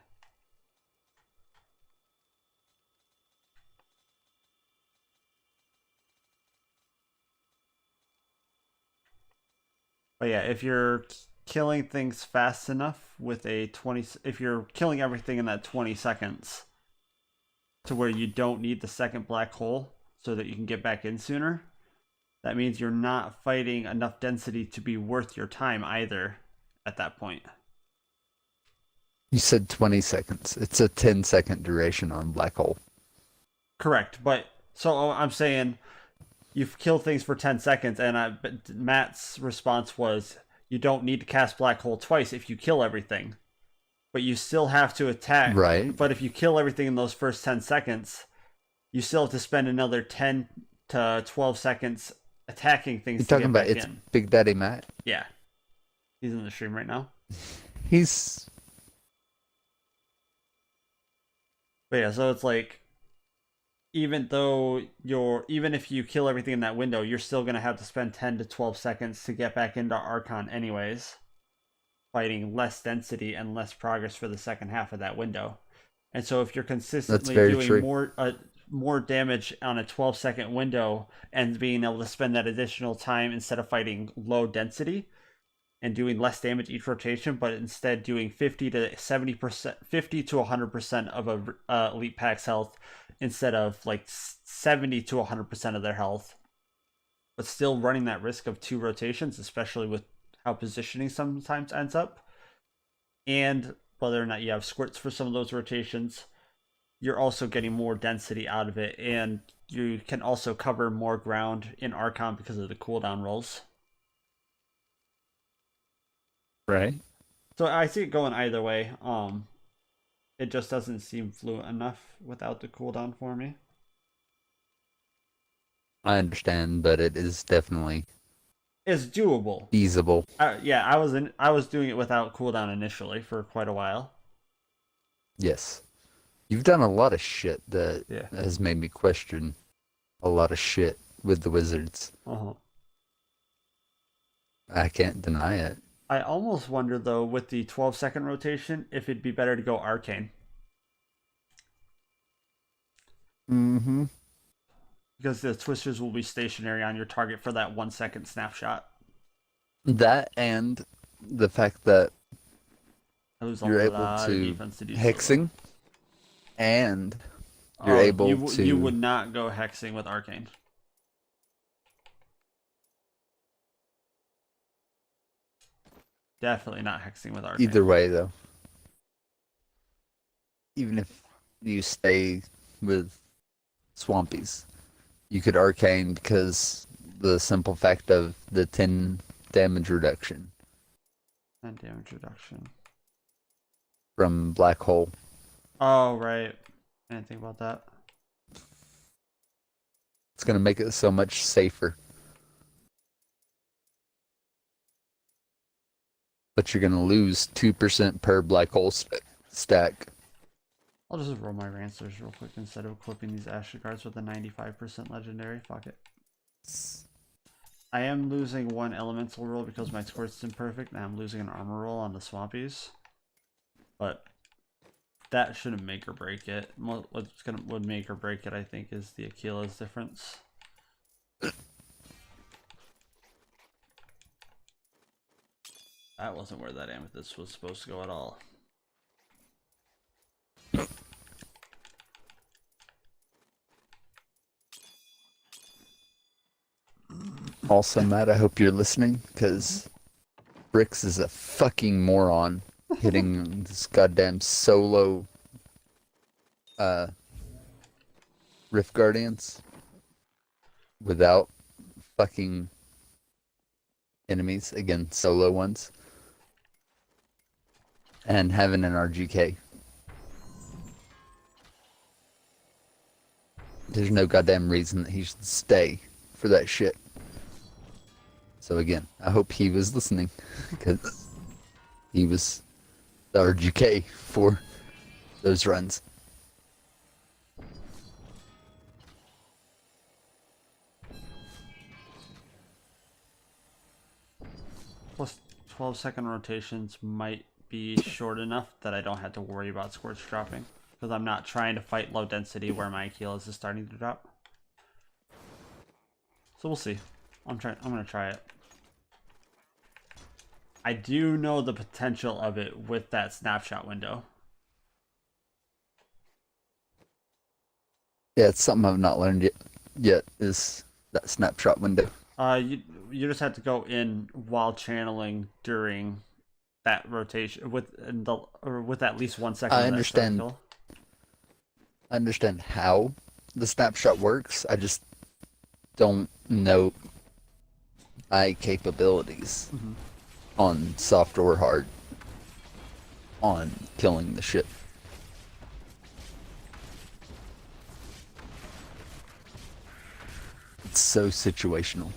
But yeah, if you're killing things fast enough with a 20, if you're killing everything in that 20 seconds to where you don't need the second black hole so that you can get back in sooner, that means you're not fighting enough density to be worth your time either at that point. You said 20 seconds. It's a 10-second duration on black hole. Correct, but so I'm saying you've killed things for 10 seconds, and but Matt's response was you don't need to cast black hole twice if you kill everything, but you still have to attack. Right. But if you kill everything in those first 10 seconds, you still have to spend another 10 to 12 seconds attacking things. You're to talking get about back it's in. Big Daddy Matt? Yeah, he's in the stream right now. He's... But yeah, so it's like, even if you kill everything in that window, you're still going to have to spend 10 to 12 seconds to get back into Archon anyways, fighting less density and less progress for the second half of that window. And so if you're consistently doing more damage on a 12-second window and being able to spend that additional time instead of fighting low density and doing less damage each rotation, but instead doing 50 to 70%, 50 to 100% of a elite pack's health instead of like 70 to 100% of their health, but still running that risk of 2 rotations, especially with how positioning sometimes ends up, and whether or not you have squirts for some of those rotations, you're also getting more density out of it, and you can also cover more ground in Archon because of the cooldown rolls. Right. So I see it going either way. It just doesn't seem fluent enough without the cooldown for me. I understand, but it is definitely It's doable. feasible. Yeah, I was doing it without cooldown initially for quite a while. Yes. You've done a lot of shit that Yeah. has made me question a lot of shit with the wizards. Uh-huh. I can't deny it. I almost wonder though, with the 12-second rotation, if it'd be better to go Arcane. Mm-hmm. Because the twisters will be stationary on your target for that 1-second snapshot. That and the fact that I lose you're a able lot of to defense to do hexing, and you're able to... You would not go hexing with Arcane. Definitely not hexing with Arcane. Either way, though. Even if you stay with Swampies, you could Arcane because the simple fact of the 10 damage reduction. And damage reduction. From Black Hole. Oh, right. I didn't think about that. It's going to make it so much safer. but you're gonna lose 2% per black hole stack. I'll just roll my Rancers real quick instead of equipping these Asher cards with a 95% legendary. Fuck it. I am losing one elemental roll because my squirt's imperfect, and I'm losing an armor roll on the swampies. But that shouldn't make or break it. Would make or break it, I think, is the Achilles difference. That wasn't where that amethyst was supposed to go at all. Also, Matt, I hope you're listening, because Brix is a fucking moron hitting this goddamn solo Rift Guardians without fucking enemies, again, solo ones, and having an RGK. There's no goddamn reason that he should stay for that shit. So again, I hope he was listening, because he was the RGK for those runs. Plus 12-second rotations might be short enough that I don't have to worry about squirts dropping, because I'm not trying to fight low density where my Achilles is starting to drop. So we'll see. I'm gonna try it. I do know the potential of it with that snapshot window. Yeah, it's something I've not learned yet is that snapshot window. You just have to go in while channeling during that rotation with at least 1 second. I understand. I understand how the snapshot works. I just don't know my capabilities on soft or hard on killing the shit. It's so situational.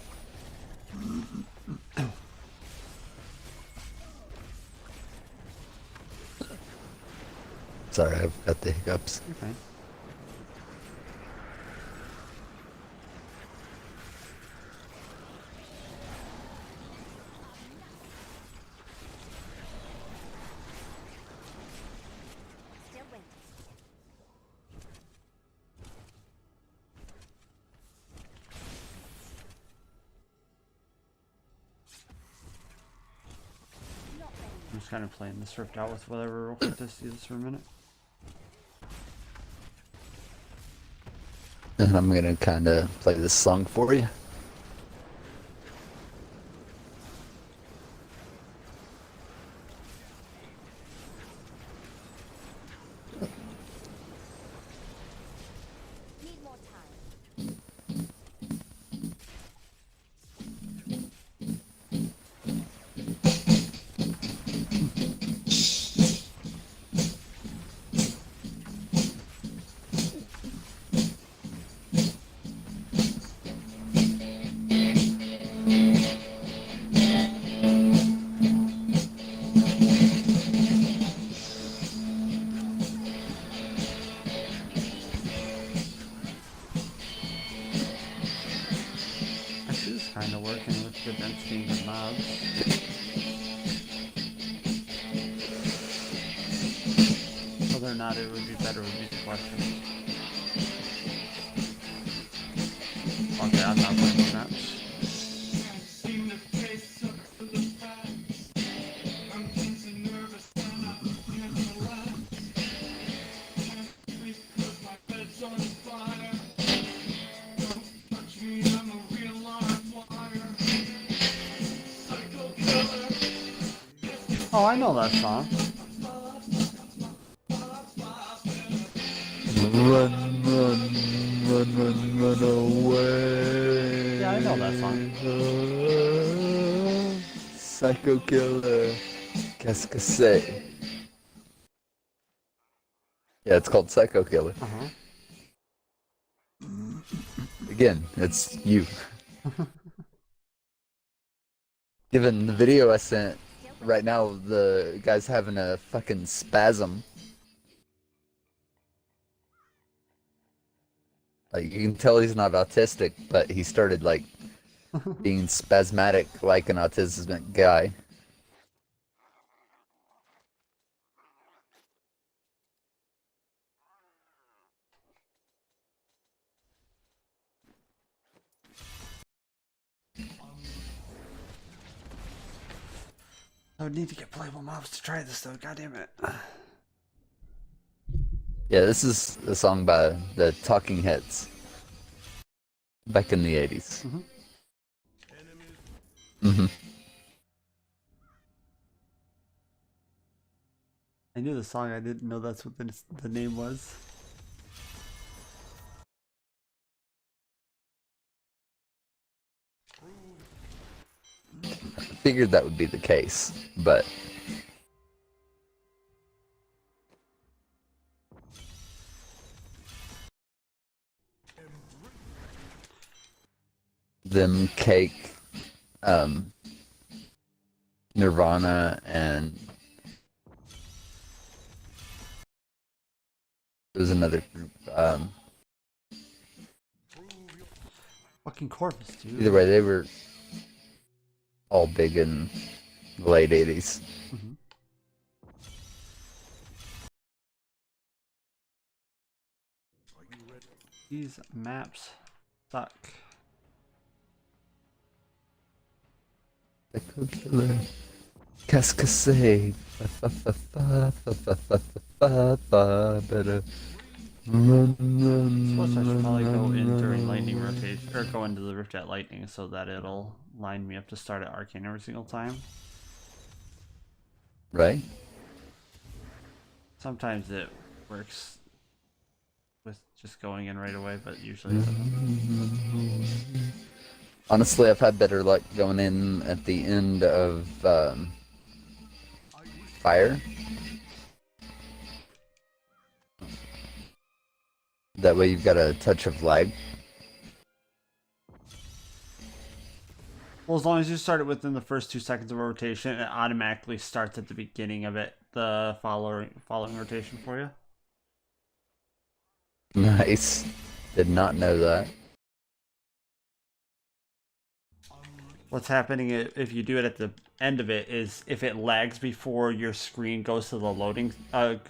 Sorry, I've got the hiccups. Okay. Still waiting. Not ready. I'm just kind of playing this rift out with whatever real quick to see this for a minute. And I'm gonna kind of play this song for you. Need more time. Actually, it's kind of working with good density and mobs. Whether or not it would be better would be the question. Okay, I'm not playing this match. Oh, I know that song. Run, run, run, run, run away. Yeah, I know that song. Psycho Killer. Qu'est-ce que c'est? Yeah, it's called Psycho Killer. Uh-huh. Again, it's you. Given the video I sent right now the guy's having a fucking spasm. Like, you can tell he's not autistic, but he started, like, being spasmatic like an autistic guy. I would need to get playable mobs to try this though. God damn it. Yeah, this is a song by the Talking Heads back in the 80s. Mm-hmm. I knew the song. I didn't know that's what the name was. Figured that would be the case, but them Cake, Nirvana, and there was another group. Fucking Corvus, dude. Either way, they were all big in the late 80s. These maps suck. Echo Killer, Cascade, better run, Suppose I should probably go in during lightning run. rotation, or go into the rift at lightning so that it'll line me up to start at arcane every single time. Right? Sometimes it works with just going in right away, but usually it doesn't. Honestly, I've had better luck going in at the end of Fire. That way you've got a touch of lag. Well, as long as you start it within the first 2 seconds of a rotation, it automatically starts at the beginning of it, the following rotation for you. Nice. Did not know that. What's happening if you do it at the end of it is if it lags before your screen goes to the loading,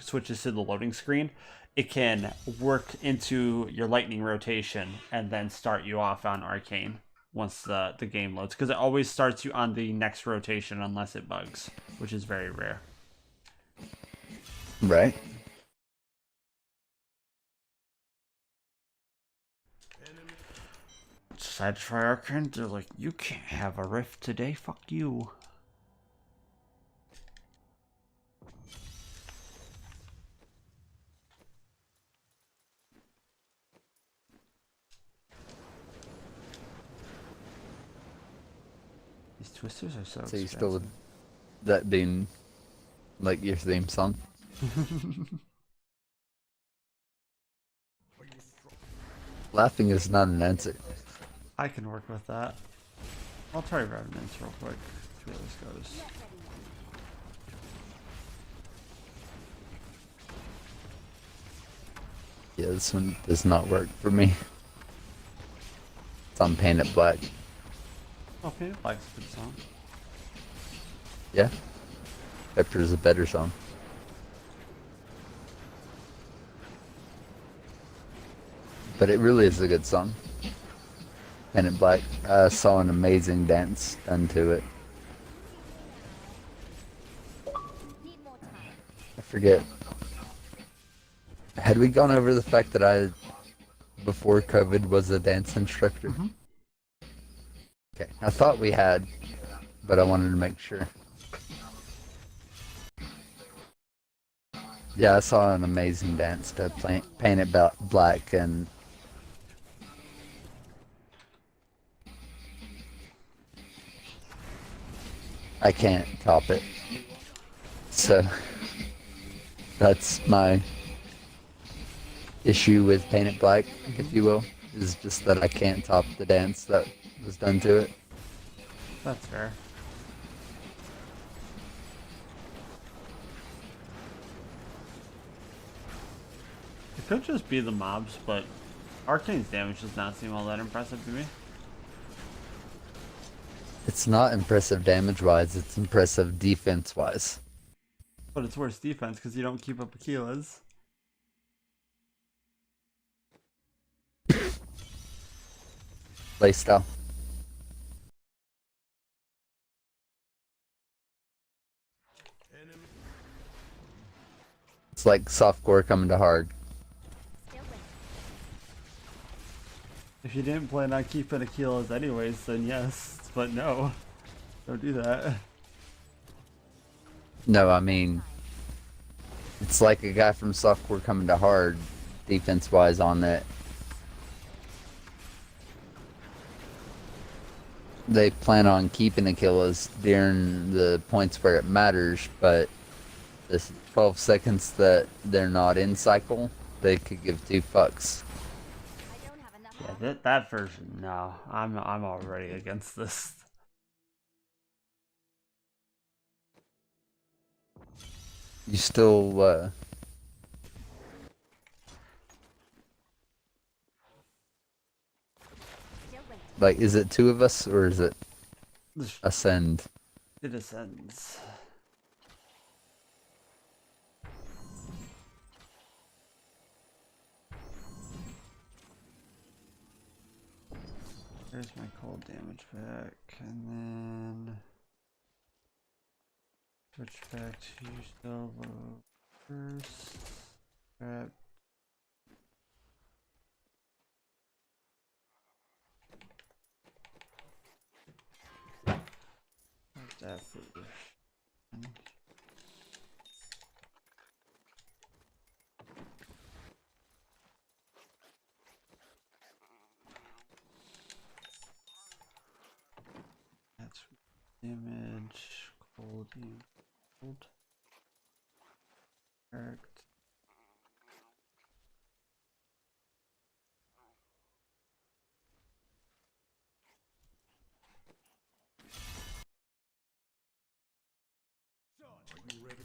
switches to the loading screen, it can work into your lightning rotation and then start you off on arcane once the game loads, because it always starts you on the next rotation unless it bugs, which is very rare. Right? Decided to try arcane. They're like, you can't have a rift today. Fuck you. These twisters are so So you expensive. still with that being like your theme song? Laughing is not an answer. I can work with that. I'll try Revenants real quick. See where this goes. Not ready yet. Yeah, this one does not work for me. It's on Painted Black. Oh, Painted Black's a good song. Yeah. Pepper is a better song. But it really is a good song. Painted Black. I saw an amazing dance done to it. Need more time. I forget. Had we gone over the fact that I, before COVID, was a dance instructor? Mhm. Okay, I thought we had, but I wanted to make sure. Yeah, I saw an amazing dance to Paint It Black, and I can't top it. So that's my issue with Paint It Black, if you will, is just that I can't top the dance that was done to it. That's fair. Could just be the mobs, but Arcane's damage does not seem all that impressive to me. It's not impressive damage-wise, it's impressive defense-wise. But it's worse defense because you don't keep up Aquila's. Playstyle. It's like softcore coming to hard. Still waiting. If you didn't plan on keeping Aquila's anyways, then yes. But no. Don't do that. No, I mean, it's like a guy from softcore coming to hard, defense-wise on that. They plan on keeping Achilles during the points where it matters, but this 12 seconds that they're not in cycle, they could give 2 fucks. I don't have enough. Yeah, that version, no. I'm already against this. You still, Still waiting. like, is it 2 of us, or is it Ascend? It ascends. There's my cold damage back, and then switch back to solo first. Grab. What's that for? That's damage, cold, cold. Correct. Are you ready?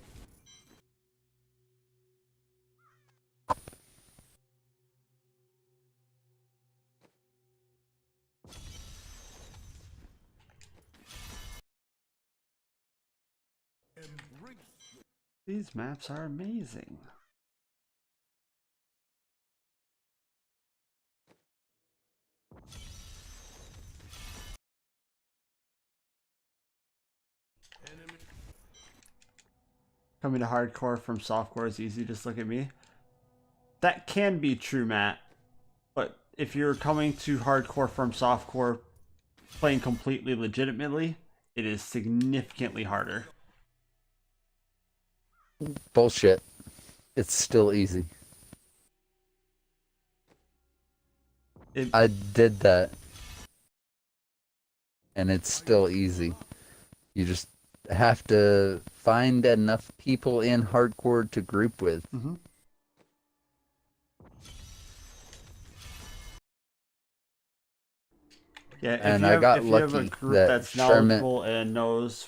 Embrace These maps are amazing. enemy. Coming to hardcore from softcore is easy, just look at me. That can be true, Matt. But if you're coming to hardcore from softcore playing completely legitimately, it is significantly harder. Bullshit. It's still easy. I did that. And it's still easy. You just have to find enough people in hardcore to group with. Mm-hmm. Yeah, And I got if you have a lucky group that that's Sherman- knowledgeable and knows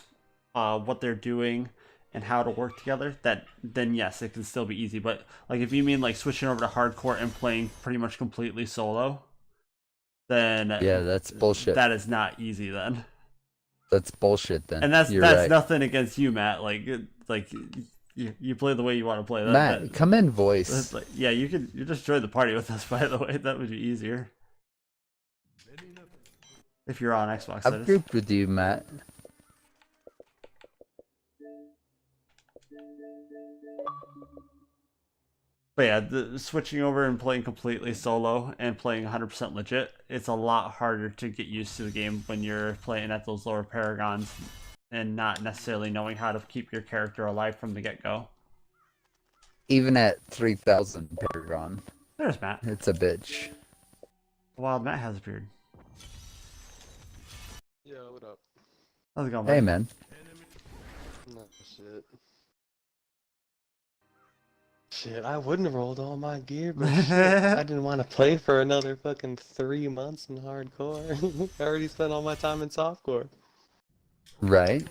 what they're doing and how to work together, then yes, it can still be easy. But like if you mean like switching over to hardcore and playing pretty much completely solo, then Yeah, that's bullshit. That is not easy then. That's bullshit then. And that's You're right. nothing against you, Matt. Like you play the way you want to play. Matt, come in voice. Like, yeah, you just join the party with us. By the way, that would be easier Many nothing. if you're on Xbox. That I've is. grouped with you, Matt. But yeah, switching over and playing completely solo and playing 100% legit, it's a lot harder to get used to the game when you're playing at those lower paragons and not necessarily knowing how to keep your character alive from the get-go. Even at 3,000 Paragon, There's Matt. it's a bitch. Wild Matt has a beard. Yeah, what up? How's it going, Hey, buddy? man. Nah, shit, I wouldn't have rolled all my gear, but shit, I didn't want to play for another fucking 3 months in hardcore. I already spent all my time in softcore. Right?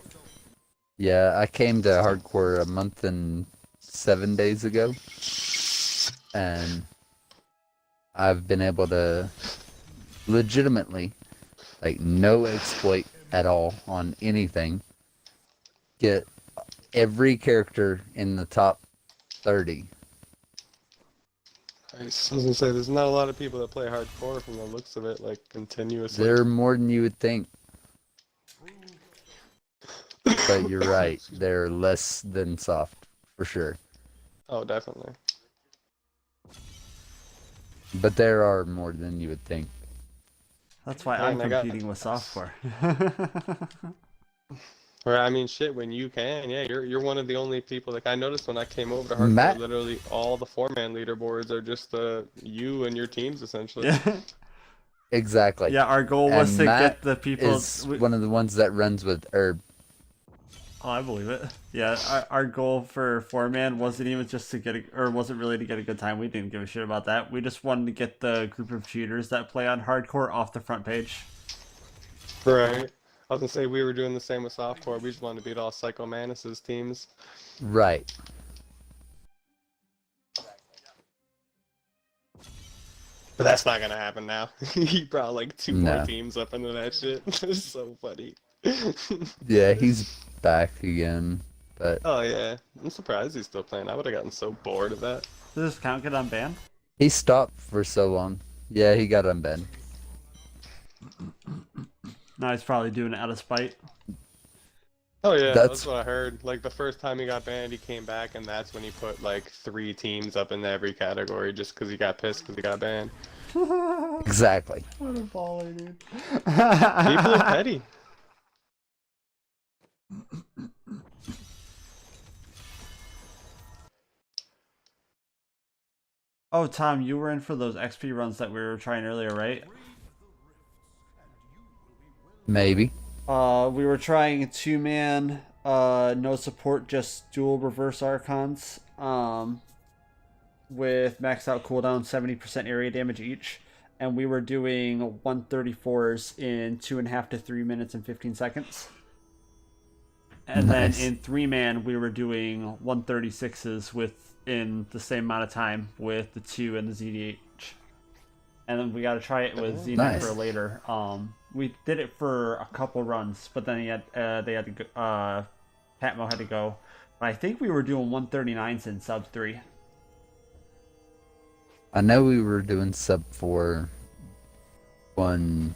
Yeah, I came to hardcore a month and 7 days ago. and I've been able to legitimately, like no exploit at all on anything, get every character in the top 30. I was gonna say, there's not a lot of people that play hardcore from the looks of it, like continuously. They're more than you would think. But you're right, they're less than soft, for sure. Oh, definitely. But there are more than you would think. That's why Yeah, I'm and I got- competing with software. Or I mean, shit, when you can, yeah, you're one of the only people. Like I noticed when I came over to hardcore, Matt- literally all the 4-man leaderboards are just you and your teams essentially. Yeah. Exactly. Yeah, our goal was And to Matt get the people. is one of the ones that runs with Herb. Oh, I believe it. Yeah, our goal for 4-man wasn't even just to wasn't really to get a good time. We didn't give a shit about that. We just wanted to get the group of cheaters that play on hardcore off the front page. Right. I was gonna say we were doing the same with softcore. We just wanted to beat all Psycho Manus's teams. Right. But that's not gonna happen now. He brought like 2 No. more teams up into that shit. It's so funny. Yeah, he's back again. But Oh yeah, I'm surprised he's still playing. I would have gotten so bored of that. Does this count get unbanned? he stopped for so long. Yeah, he got unbanned. No, he's probably doing it out of spite. Oh yeah, That's- that's what I heard. Like the first time he got banned, he came back, and that's when he put like 3 teams up in every category just because he got pissed because he got banned. Exactly. What a baller, dude. People are petty. Oh, Tom, you were in for those XP runs that we were trying earlier, right? Maybe. We were trying 2-man, no support, just dual reverse archons, with maxed out cooldown, 70% area damage each, and we were doing 134s in 2.5 to 3 minutes and 15 seconds. And Nice. then in 3-man, we were doing 136s in the same amount of time with the 2 and the ZDH. And then we got to try it with Z Nice. for later. We did it for a couple runs, but then they had to go, Patmo had to go. But I think we were doing 139s in sub 3. I know we were doing sub 4 when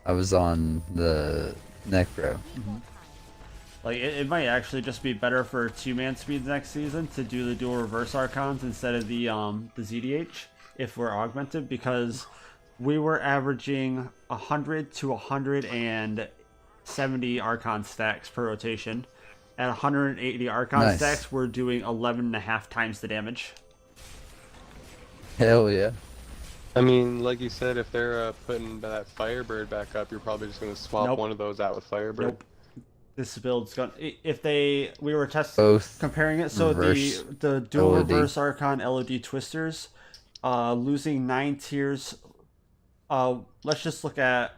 I was on the Necro. Like it might actually just be better for 2-man speeds next season to do the dual reverse archons instead of the ZDH if we're augmented, because we were averaging 100 to 170 archon stacks per rotation. At 180 archon Nice. stacks, we're doing 11.5 times the damage. Hell yeah. I mean, like you said, if they're putting that Firebird back up, you're probably just gonna swap Nope. one of those out with Firebird. Nope. This build's gonna. We were Both comparing it. So reverse the dual LOD. reverse archon LOD twisters, losing 9 tiers. Let's just look at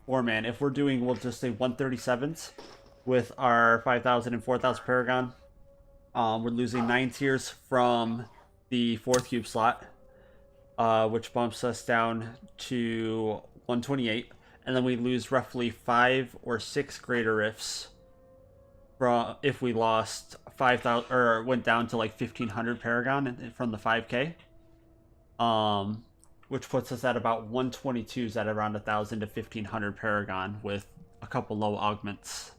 4-man. If we're doing, we'll just say 137s with our 5,000 and 4,000 Paragon. We're losing 9 tiers from the 4th cube slot, which bumps us down to 128, and then we lose roughly 5 or 6 greater rifts from if we lost 5,000 or went down to like 1,500 Paragon from the 5K. Which puts us at about 122s at around 1,000 to 1,500 Paragon with a couple low augments,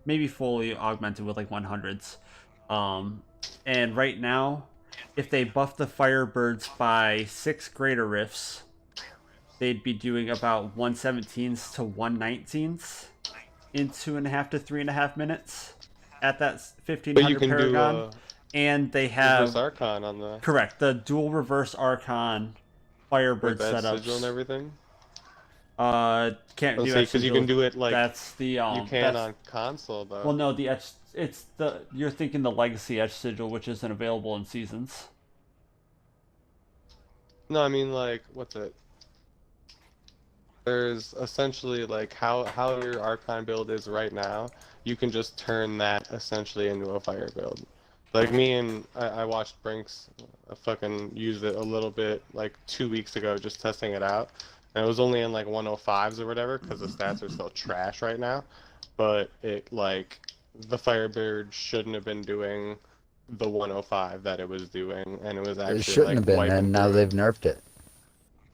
maybe fully augmented with like 100s. And right now, if they buff the Firebirds by 6 greater rifts, they'd be doing about 117s to 119s in 2.5 to 3.5 minutes at that But you 1,500 can Paragon. do And they reverse have Archon on the correct the dual reverse archon Firebird with that sigil and setups. everything. Can't do Let's say etch because you sigil. can do it like That's the you can that's- on console though. well, no, the etch. It's the you're thinking the legacy etch sigil, which isn't available in seasons. No, I mean like what's it? There's essentially like how your Archon build is right now. You can just turn that essentially into a fire build. Like me and I watched Brinks fucking use it a little bit like 2 weeks ago, just testing it out, and it was only in like 105s or whatever because the stats are still trash right now. But it like the Firebird shouldn't have been doing the 105 that it was doing, and it was actually It shouldn't like have been, wiping and now through they've it. nerfed it.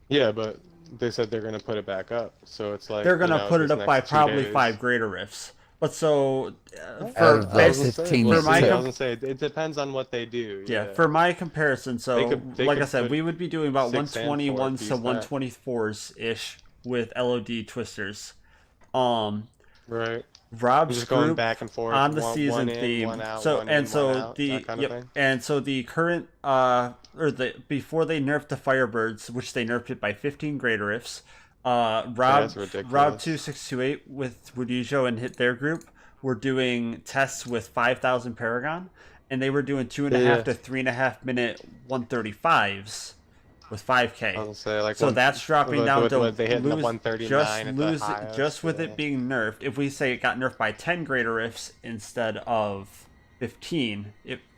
Yeah, but they said they're gonna put it back up, so it's like They're gonna put it this up by next 2 probably days. 5 greater rifts. But so Out for of the I was gonna say, 15 we'll for my see. I com- was gonna say it depends on what they do. yeah, for my comparison, so They like I could said, put we would be doing about 6 and 121s 4 to piece back. 124s ish with LOD twisters. Um, Right. Rob's Just going group back and forth on the one season in, theme. one out, So one and in, so one out, the that kind yep, of thing. and so the current or the before they nerfed the Firebirds, which they nerfed it by 15 greater rifts. Rob that's ridiculous. Rob 2628 with Rudijo and hit their group were doing tests with 5,000 Paragon, and they were doing 2.5 to 3.5 minute 135s with 5K. I was gonna say like So one- that's dropping down to what they hit the lose, 139 just at the lose highest, just with yeah. it being nerfed. If we say it got nerfed by 10 greater rifts instead of 15,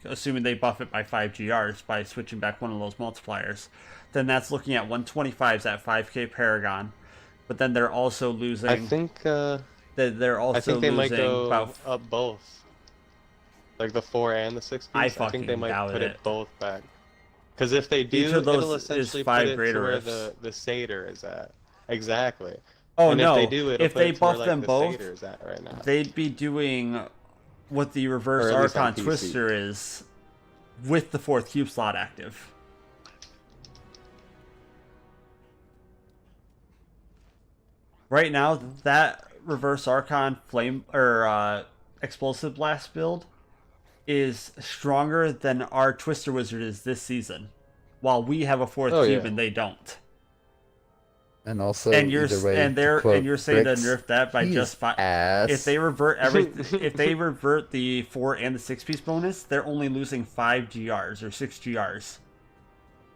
assuming they buff it by 5 GRs by switching back one of those multipliers, then that's looking at 125s at 5K Paragon. But then they're also losing. I think they're also I think they might losing go about. up both, like the 4 and the 6 piece. I think they fucking might doubt put it. it both back. Because if they do, Each of those it'll is essentially 5 put it greater to where rifts. the Satyr is at. Exactly. Oh and no! if they do, it'll If put they it to where, buff like, them the both, Satyr is at right now. they'd be doing what the reverse Or at least on Archon PC. Twister is with the 4th cube slot active. Right now, that reverse Archon flame or explosive blast build is stronger than our Twister Wizard is this season, while we have a 4th Oh, cube yeah. and they don't. And also, And you're either way, and to they're quote and you're saying to Bricks, nerf that by he's just 5. ass. If they revert if they revert the 4 and the 6 piece bonus, they're only losing 5 GRs or 6 GRs.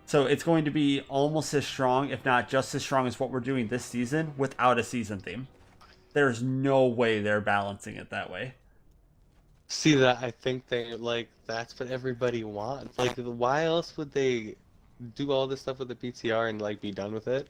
So it's going to be almost as strong, if not just as strong as what we're doing this season without a season theme. There's no way they're balancing it that way. See that? I think they like that's what everybody wants. Like, why else would they do all this stuff with the PTR and like be done with it,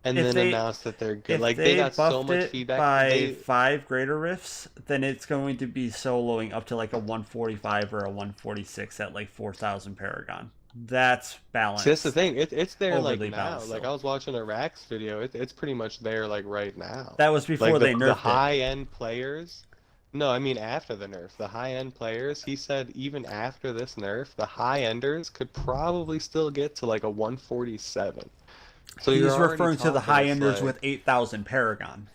and If then they- announce that they're good? If Like they they got so buffed much it feedback. by They, 5 greater rifts, then it's going to be soloing up to like a 145 or a 146 at like 4,000 Paragon. That's balanced. see, that's the thing. It's there like Overly now. balanced, Like though. I was watching a Rax video. It's pretty much there like right now. That was before Like they the nerfed it. high-end players. No, I mean after the nerf. The high-end players, he said even after this nerf, the high-enders could probably still get to like a 147. So He's you're already referring to the talking, high it's enders like- with 8,000 Paragon.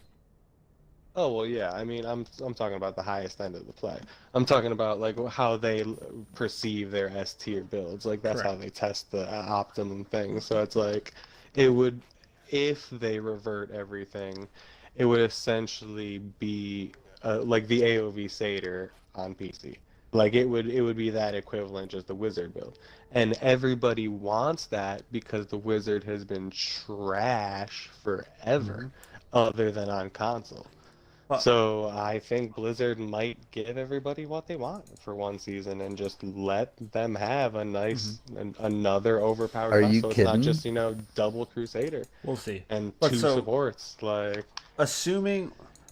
Oh well, yeah. I mean, I'm talking about the highest end of the play. I'm talking about like how they perceive their S tier builds. Like that's how Correct. they test the optimum thing. So it's like it would, if they revert everything, it would essentially be like the AOV Satyr on PC. Like it would be that equivalent, just the wizard build. And everybody wants that because the wizard has been trash forever, other than on console. Well- So I think Blizzard might give everybody what they want for one season and just let them have a nice another overpowered Are class. you So it's kidding? not just, double Crusader We'll see. and But two so- supports. Like Assuming,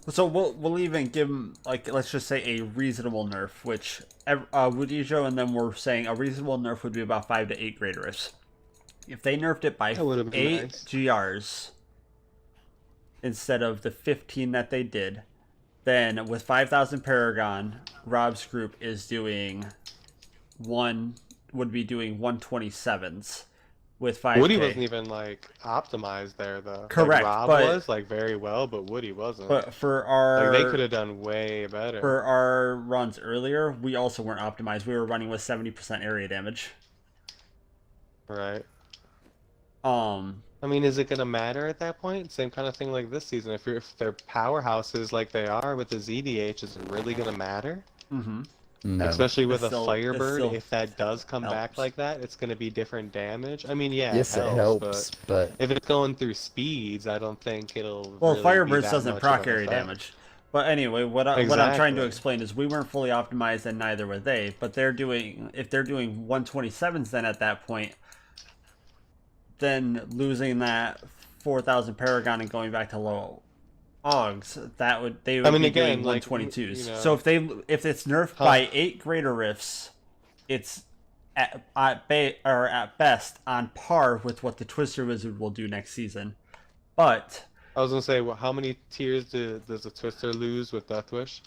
so we'll even give them, like, let's just say a reasonable nerf, which Wudijo, and then we're saying a reasonable nerf would be about 5 to 8 greater rifts. If they nerfed it by That would've been 8 nice. GRs instead of the 15 that they did, then with 5,000 Paragon, Rob's group is doing would be doing 127s with 5K. Woody wasn't even like optimized there though. Like, Correct, Rob but- was like very well, but Woody wasn't. But for our like they could have done way better. for our runs earlier, we also weren't optimized. We were running with 70% area damage. Right. Um, I mean, is it gonna matter at that point? Same kind of thing like this season. If they're powerhouses like they are with the ZDH, is it really gonna matter? mhm. No. Especially with It a still- it Firebird, still if that does come back helps. like that, it's gonna be different damage. I mean, yeah, Yes, it helps, but if it's going through speeds, I don't think it'll. Well, really be Firebirds that doesn't much proc of an area effect. damage. But anyway, what I'm trying to Exactly. explain is we weren't fully optimized, and neither were they. But if they're doing 127s, then at that point, then losing that 4,000 Paragon and going back to low Augs, they would I mean, be again, doing like, 122s. you know, So if it's nerfed by 8 greater rifts, it's at best on par with what the Twister Wizard will do next season. But I was gonna say, well, how many tiers does the Twister lose with Death Wish?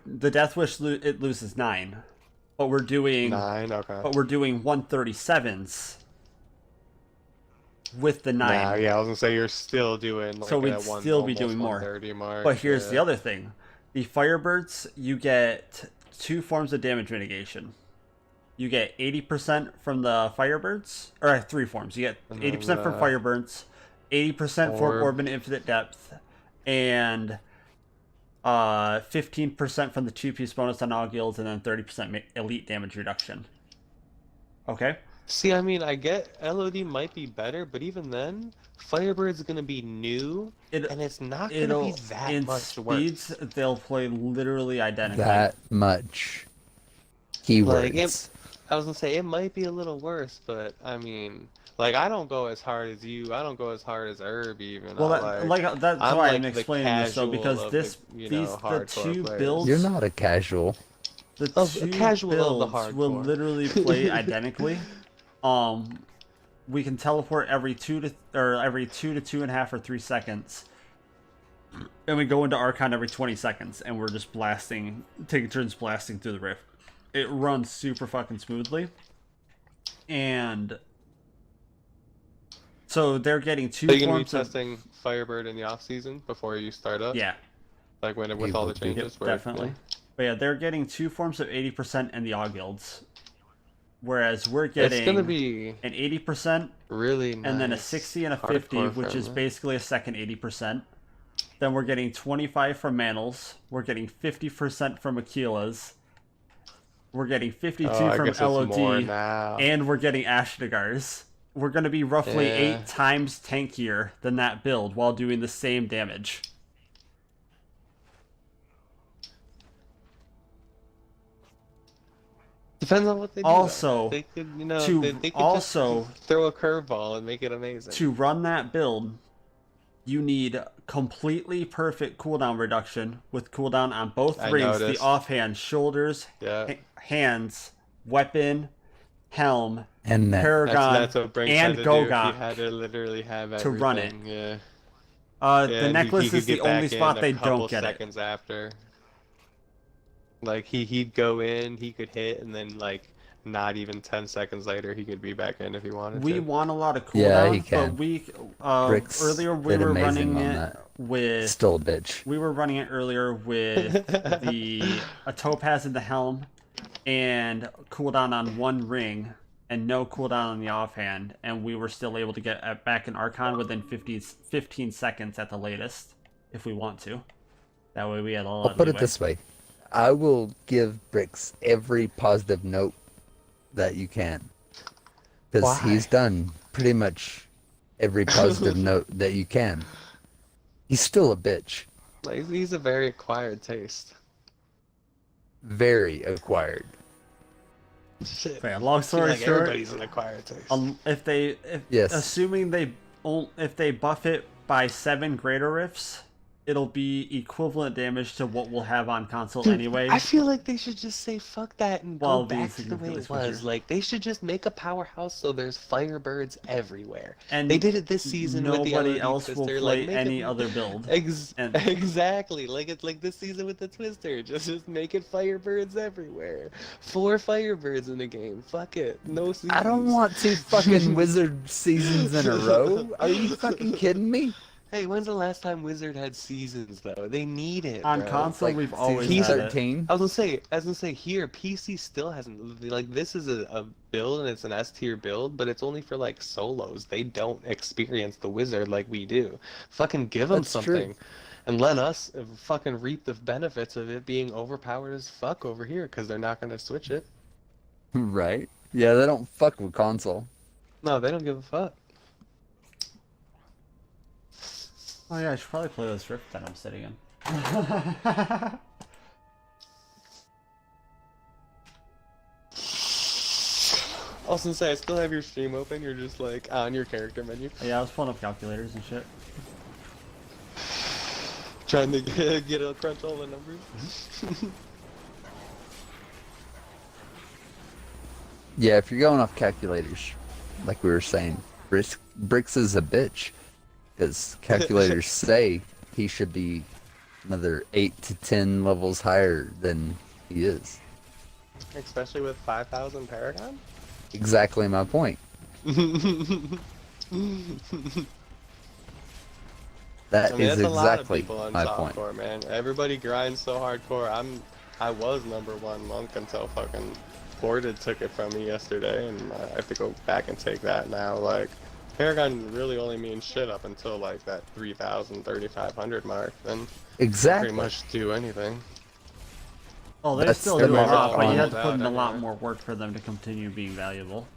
the Death Wish it loses 9, but we're doing 9. Okay. but we're doing 137s with the 9. Nah, yeah, I was gonna say you're still doing like So we'd that one, still be almost doing more. 130 mark. But here's the yeah. other thing: the Firebirds, you get 2 forms of damage mitigation. You get 80% from the Firebirds, or 3 forms. You get And 80% from then, Firebirds, 80% for Orb. Orb and Infinite Depth, and 15% from the 2-piece bonus on all guilds, and then 30% elite damage reduction. Okay? See, I mean, I get LOD might be better, but even then, Firebird's gonna be new, and it's not gonna be that in much speeds, worse. they'll play literally identically. That much. Like, Keywords. I was gonna say it might be a little worse, but I mean, like, I don't go as hard as you. I don't go as hard as Herb even. Well, that's I'm why like I'm the explaining this though, casual because of this the the hardcore 2 players. builds, You're not a casual. the Of- 2 casual of the builds will hardcore. literally play identically. We can teleport every 2 to 2.5 or 3 seconds, and we go into Archon every 20 seconds, and we're just taking turns blasting through the rift. It runs super fucking smoothly, and so they're getting 2 Are you gonna be forms of testing Firebird in the off season before you start up? yeah. Like with all the Yep, changes. Definitely. But yeah, they're getting 2 forms of 80% in the Aug guilds, whereas we're getting It's gonna be an 80% really nice. and then a 60 and a 50, hardcore which is friendly. basically a second 80%. Then we're getting 25 from Manals. We're getting 50% from Aquila's. We're getting 52 Oh, I from guess it's more LOD, now. and we're getting Ashdagars. We're going to be roughly Yeah. 8 times tankier than that build while doing the same damage. Depends on what they do. Also, they could, you know, to they could also- just throw a curveball and make it amazing. To run that build, you need completely perfect cooldown reduction with cooldown on both I rings, the noticed. offhand, shoulders, Yeah. hands, weapon, helm, And then Paragon, That's what Brink and had to do. He Gogok. had to literally have to run it. everything, Yeah. The Yeah, and necklace he could is the get back only in spot a they couple don't get it. seconds after. Like he'd go in, he could hit, and then like not even 10 seconds later, he could be back in if he wanted We to. want a lot of cooldown, Yeah, he but can. we Bricks earlier we did were amazing running on it that. with still a bitch. we were running it earlier with a topaz in the helm and cooldown on one ring and no cooldown on the offhand, and we were still able to get back an Archon within 15 seconds at the latest if we want to. That way we had a lot I'll of put it leeway. this way. I will give Bricks every positive note that you can. Because Why? he's done pretty much every positive note that you can. He's still a bitch. Like he's a very acquired taste. Very acquired. Shit. Okay, long story like short, everybody's an acquired taste. Yes. assuming if they buff it by 7 greater rifts, it'll be equivalent damage to what we'll have on console Dude, anyway. I feel like they should just say fuck that and While go being back to the way significantly it was. switcher. Like they should just make a powerhouse so there's Firebirds everywhere. And they did it this season with the nobody LED else will Twister. play Like, make any it... other build. And- Exactly. Like it's like this season with the Twister. Just make it Firebirds everywhere. 4 Firebirds in the game. Fuck it. No seasons. I don't want 2 fucking Wizard seasons in a row. Are you fucking kidding me? Hey, when's the last time Wizard had seasons though? They need it. On bro. console, Like we've always season had it. 13? I was gonna say here, PC still hasn't like this is a build and it's an S tier build, but it's only for like solos. They don't experience the wizard like we do. Fucking give them That's true. something, and let us fucking reap the benefits of it being overpowered as fuck over here because they're not gonna switch it. Right? Yeah, they don't fuck with console. No, they don't give a fuck. Oh yeah, I should probably play this rift that I'm sitting in. I was gonna say, I still have your stream open. You're just like on your character menu, Yeah, I was pulling up calculators and shit. trying to get a crunch all the numbers. Yeah, if you're going off calculators, like we were saying, Bricks is a bitch. Because calculators say he should be another 8 to 10 levels higher than he is. Especially with 5,000 Paragon. Exactly my point. That I mean, is that's a lot of exactly people on my point. softcore, man. Everybody grinds so hardcore. I was #1 monk until fucking Boarded took it from me yesterday, and I have to go back and take that now. Like, Paragon really only means shit up until like that 3,000, 3,500 mark. Then you Exactly. pretty much do anything. Oh, they That's still the do a most lot, but you fun. have to put in a lot Anyway. more work for them to continue being valuable.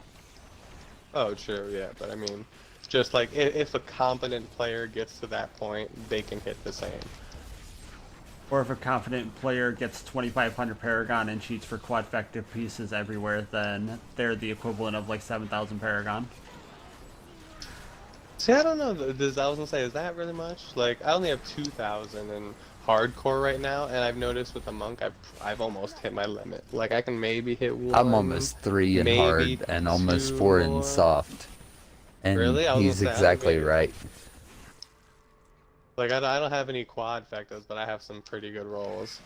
Oh, true, yeah, but I mean, just like if a competent player gets to that point, they can hit the same. Or if a confident player gets 2,500 Paragon and cheats for quadfecta pieces everywhere, then they're the equivalent of like 7,000 Paragon. See, I don't know. I was gonna say, is that really much? Like, I only have 2,000 in hardcore right now, and I've noticed with the monk, I've almost hit my limit. Like, I can maybe hit one. I'm almost 3 in maybe hard and almost 2 4 in more. soft. And Really? I was he's gonna say, I don't exactly maybe- right. Like, I don't have any quad factors, but I have some pretty good rolls.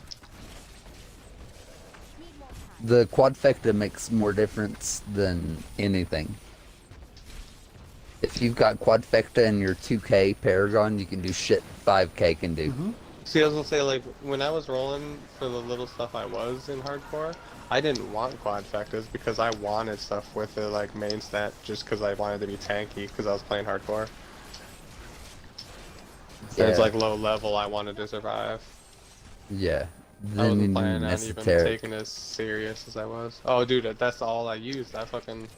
Need more time. The quadfecta makes more difference than anything. If you've got quadfecta and your 2k Paragon, you can do shit 5k can do. See, I was gonna say, like, when I was rolling for the little stuff I was in hardcore, I didn't want quad factors because I wanted stuff with the, like, main stat just because I wanted to be tanky because I was playing hardcore. And it's Yeah. like low level, I wanted to survive. Yeah. I Then you wasn't need planning an on even esoteric. taking as serious as I was. Oh, dude, that's all I used. I fucking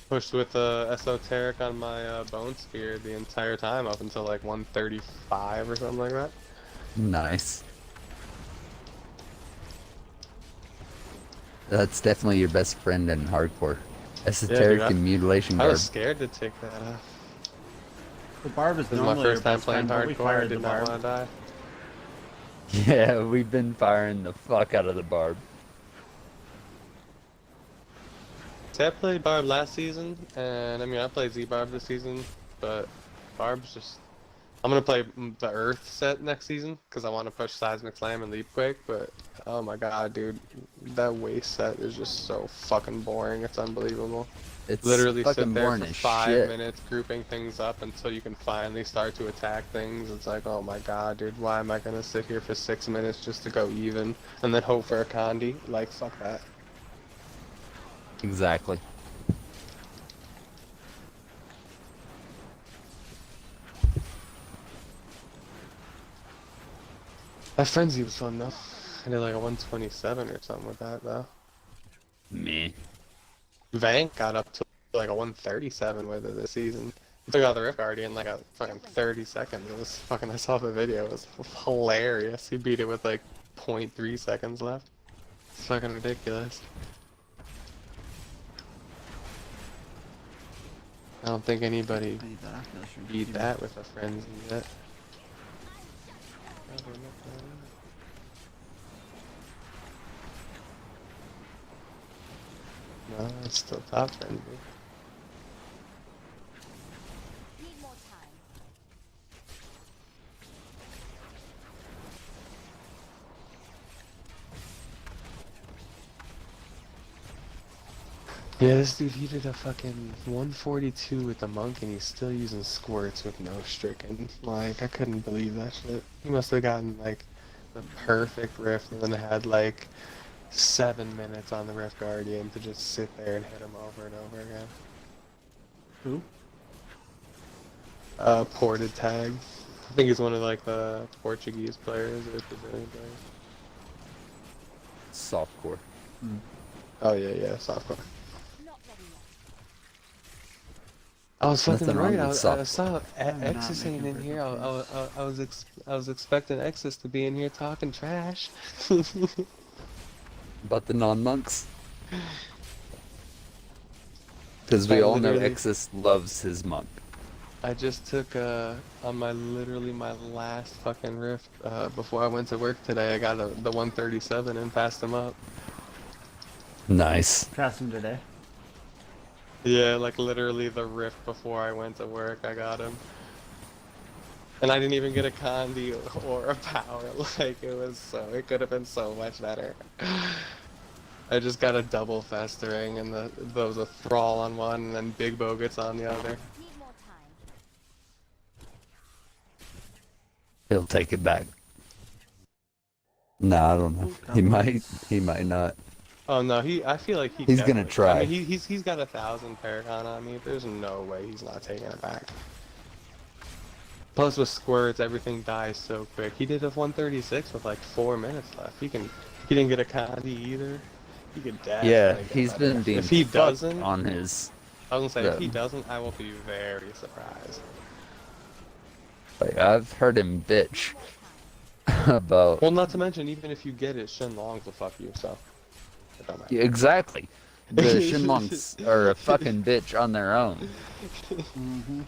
pushed with the esoteric on my bone spear the entire time up until like 135 or something like that. Nice. That's definitely your best friend in hardcore. Esoteric I- and mutilation I guard. was scared to take that off. The barb is This is my normally your first time best playing friend, but we hardcore. I fired the did not barb. want to die. Yeah, we've been firing the fuck out of the barb. See, I played Barb last season, and I mean, I played Z-Barb this season, but Barb's just... I'm gonna play the Earth set next season, because I want to push Seismic Slam and Leap Quake, but oh my god, dude, that Waste set is just so fucking boring, it's unbelievable. It's Literally sit fucking there boring for as 5 shit. minutes grouping things up until you can finally start to attack things. It's like, oh my god, dude, why am I gonna sit here for 6 minutes just to go even, and then hope for a Condi? Like, fuck that. Exactly. That Frenzy was fun though. I did like a 127 or something with that though. Meh. Vank got up to like a 137 with it this season. He took out the Rift Guardian in like a fucking 30 seconds. It was fucking, I saw the video, it was hilarious. He beat it with like 0.3 seconds left. It's fucking ridiculous. I don't think anybody I need that after this room. beat that with a Frenzy yet. No, it's still top Frenzy. Need more time. Yeah, this dude, he did a fucking 142 with the monk and he's still using squirts with no stricken. Like, I couldn't believe that shit. He must have gotten, like, the perfect rift and then had, like, 7 minutes on the Rift Guardian to just sit there and hit him over and over again. Who? Ported tag. I think he's one of, like, the Portuguese players or Brazilian players. Softcore. Oh, yeah, softcore. Not ready I was fucking Nothing wrong right. with I soft. saw I'm not Exus ain't making in here. perfect peace. I was expecting Exus to be in here talking trash. About the non-monks? Because I we all know literally, Exus loves his monk. I just took on my literally my last fucking rift before I went to work today. I got the 137 and passed him up. Nice. Passed him today. Yeah, like literally the rift before I went to work, I got him. And I didn't even get a condi or a power. Like it could have been so much better. I just got a double festering and there was a thrall on one and then Big Bo gets on the other. Need more time. He'll take it back. No, I don't know. He might. He might not. Oh no, I feel like He's gonna definitely- try. I mean, he's got 1,000 Paragon on me. There's no way he's not taking it back. Plus with squirts, everything dies so quick. He did a 136 with like 4 minutes left. He didn't get a condi either. He could definitely Yeah, get he's that been back. being If he fucked doesn't, on his. I was gonna say if he Yeah. doesn't, I will be very surprised. Like I've heard him bitch about. Well, not to mention even if you get it, Shenlongs will fuck you. So it don't matter. Yeah, exactly. The Shinmonks are a fucking bitch on their own. Mm-hmm.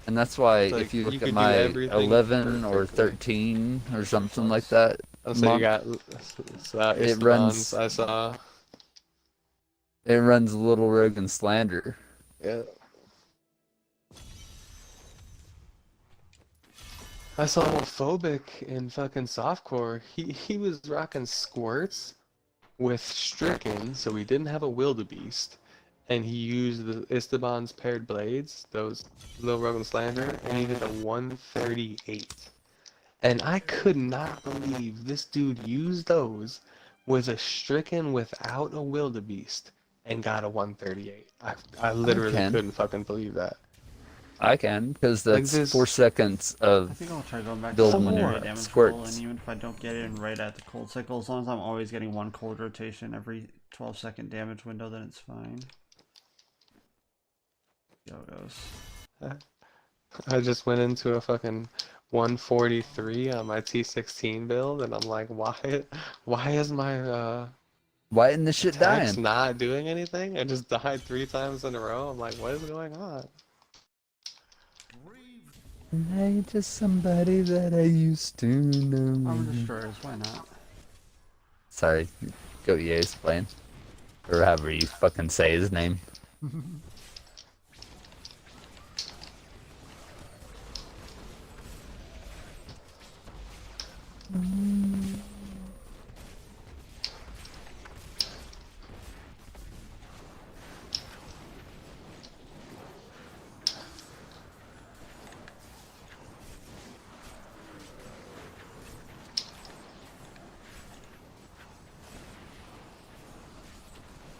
And that's why It's like, if you you look could at do my everything 11 or perfectly. 13 or something like that, So you monk, got it Istebans, runs. I saw. It runs Little Rogue and Slander. Yeah. I saw Phobic in fucking softcore. He was rocking squirts with stricken, so he didn't have a wildebeest, and he used the Esteban's paired blades, those Lil Rogan Slander, and he did a 138. And I could not believe this dude used those with a stricken without a wildebeest and got a 138. I literally can. couldn't fucking believe that. I can, because Like that's this- 4 seconds I of. think I'll try going back to Build secondary more damage squirts. roll, and even if I don't get it in right at the cold cycle, as long as I'm always getting one cold rotation every 12-second damage window, then it's fine. See how it goes. I just went into a fucking 143 on my T16 build, and I'm like, why is my Why isn't this shit text dying? not doing anything? I just died 3 times in a row. I'm like, what is going on? Hey, just somebody that I used to know. Armor destroyers, why not? Sorry, Go EA's playing. Or however you fucking say his name.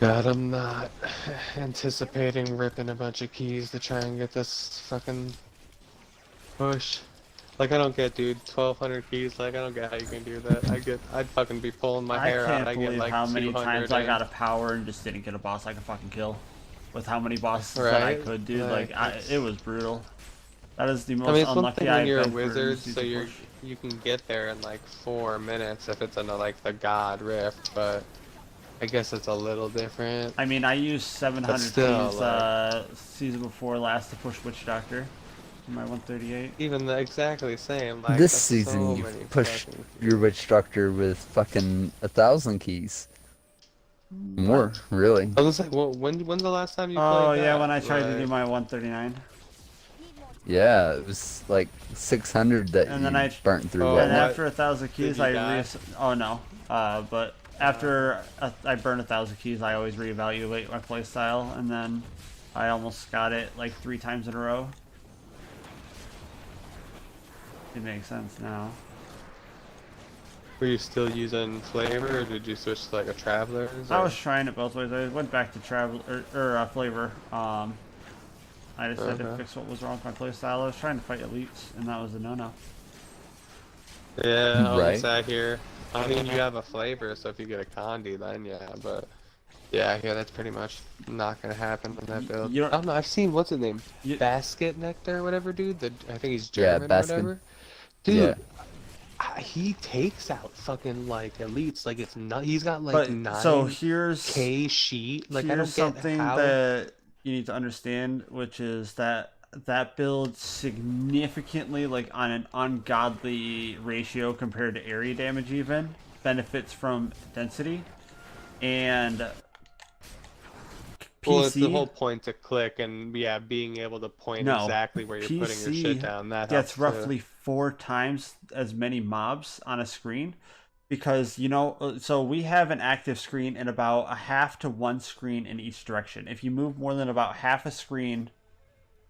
God, I'm not anticipating ripping a bunch of keys to try and get this fucking push. Like, I don't get, dude, 1,200 keys, like, I don't get how you can do that. I'd fucking be pulling my I hair can't out. I get, believe like, how many 200 times I in. got a power and just didn't get a boss I could fucking kill. With how many bosses that I Right? could, dude. Like, It was brutal. That is the most I mean, it's one unlucky thing when I've you're a been for wizard, season so push. you can get there in, like, 4 minutes if it's in, like, the God Rift, but I guess it's a little different. I mean, I used 700 still, keys like- season before last to push Witch Doctor in my 138. Even the exactly same, like, This that's season so you many pushed fucking your witch doctor with fucking 1,000 keys. More, really. I was gonna say, well, when's the last time you Oh played yeah, that? when I tried to do Like- my 139. Need more time. Yeah, it was like 600 that And you then I- burnt through. Oh, what, And what? after 1,000 keys, Did you I die? oh no. But after I burn 1,000 keys, I always reevaluate my playstyle, and then I almost got it like 3 times in a row. It makes sense now. Were you still using flavor, or did you switch to like a traveler's? I or- was trying it both ways. I went back to travel or flavor. I just had to Okay. fix what was wrong with my playstyle. I was trying to fight elites, and that was a no-no. Yeah, I was Right. sat here. I mean, you have a flavor, so if you get a condi, then yeah, but Yeah, that's pretty much not gonna happen in that build. you I don't- don't know. I've seen what's his name, You- Basket Nectar or whatever, dude. I think he's Yeah, German or Basket. whatever. Yeah. Dude, he takes out fucking like elites. Like it's not. He's got like But 9 so here's sheet. Like I don't here's get something how. that you need to understand, which is that build significantly, like on an ungodly ratio compared to area damage, even benefits from density and PC. Well, it's the whole point to click and yeah, being able to point No, exactly where you're putting your PC shit down. That gets helps too. roughly 4 times as many mobs on a screen because so we have an active screen and about a half to 1 screen in each direction. If you move more than about half a screen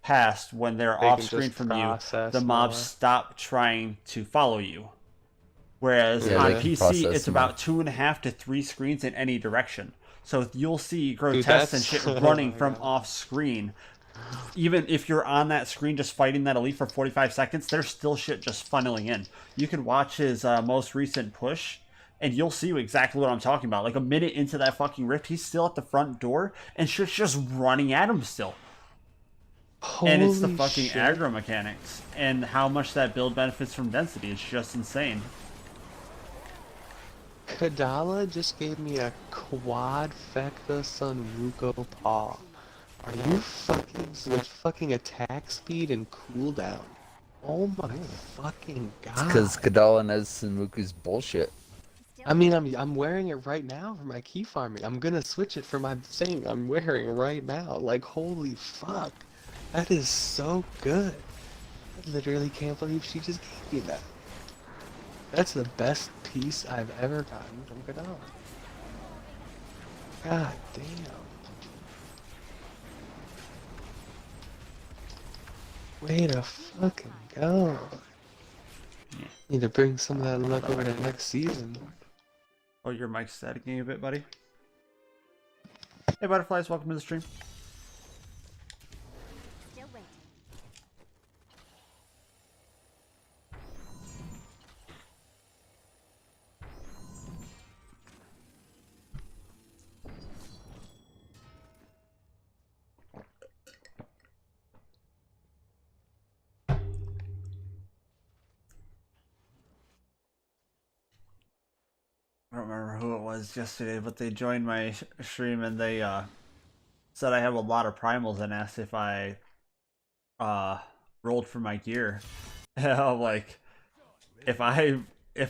past when they're They off can screen just from you, process the mobs more. stop trying to follow you. Whereas Yeah, on they can PC, process it's more. about 2.5 to 3 screens in any direction. So you'll see Dude, grotesques and that's- shit running oh my from God. off screen. Even if you're on that screen just fighting that elite for 45 seconds, there's still shit just funneling in. You can watch his most recent push, and you'll see exactly what I'm talking about. Like a minute into that fucking rift, he's still at the front door, and shit's just running at him still. And it's the Holy fucking shit. aggro mechanics, and how much that build benefits from density. It's just insane. Kadala just gave me a quadfecta Sunruko paw. Are you fucking with fucking attack speed and cooldown? Oh my fucking god! Because Kadala knows Sunmuku's bullshit. I mean, I'm wearing it right now for my key farming. I'm gonna switch it for my thing. I'm wearing it right now. Like holy fuck, that is so good. I literally can't believe she just gave me that. That's the best piece I've ever gotten from Kadala. God damn. Way to fucking go. Need to bring some of that luck over to next season. Oh, your mic's staticking a bit, buddy. Hey, butterflies, welcome to the stream. Still waiting. I don't remember who it was yesterday, but they joined my stream and they said I have a lot of primals and asked if I rolled for my gear. And I'm like, if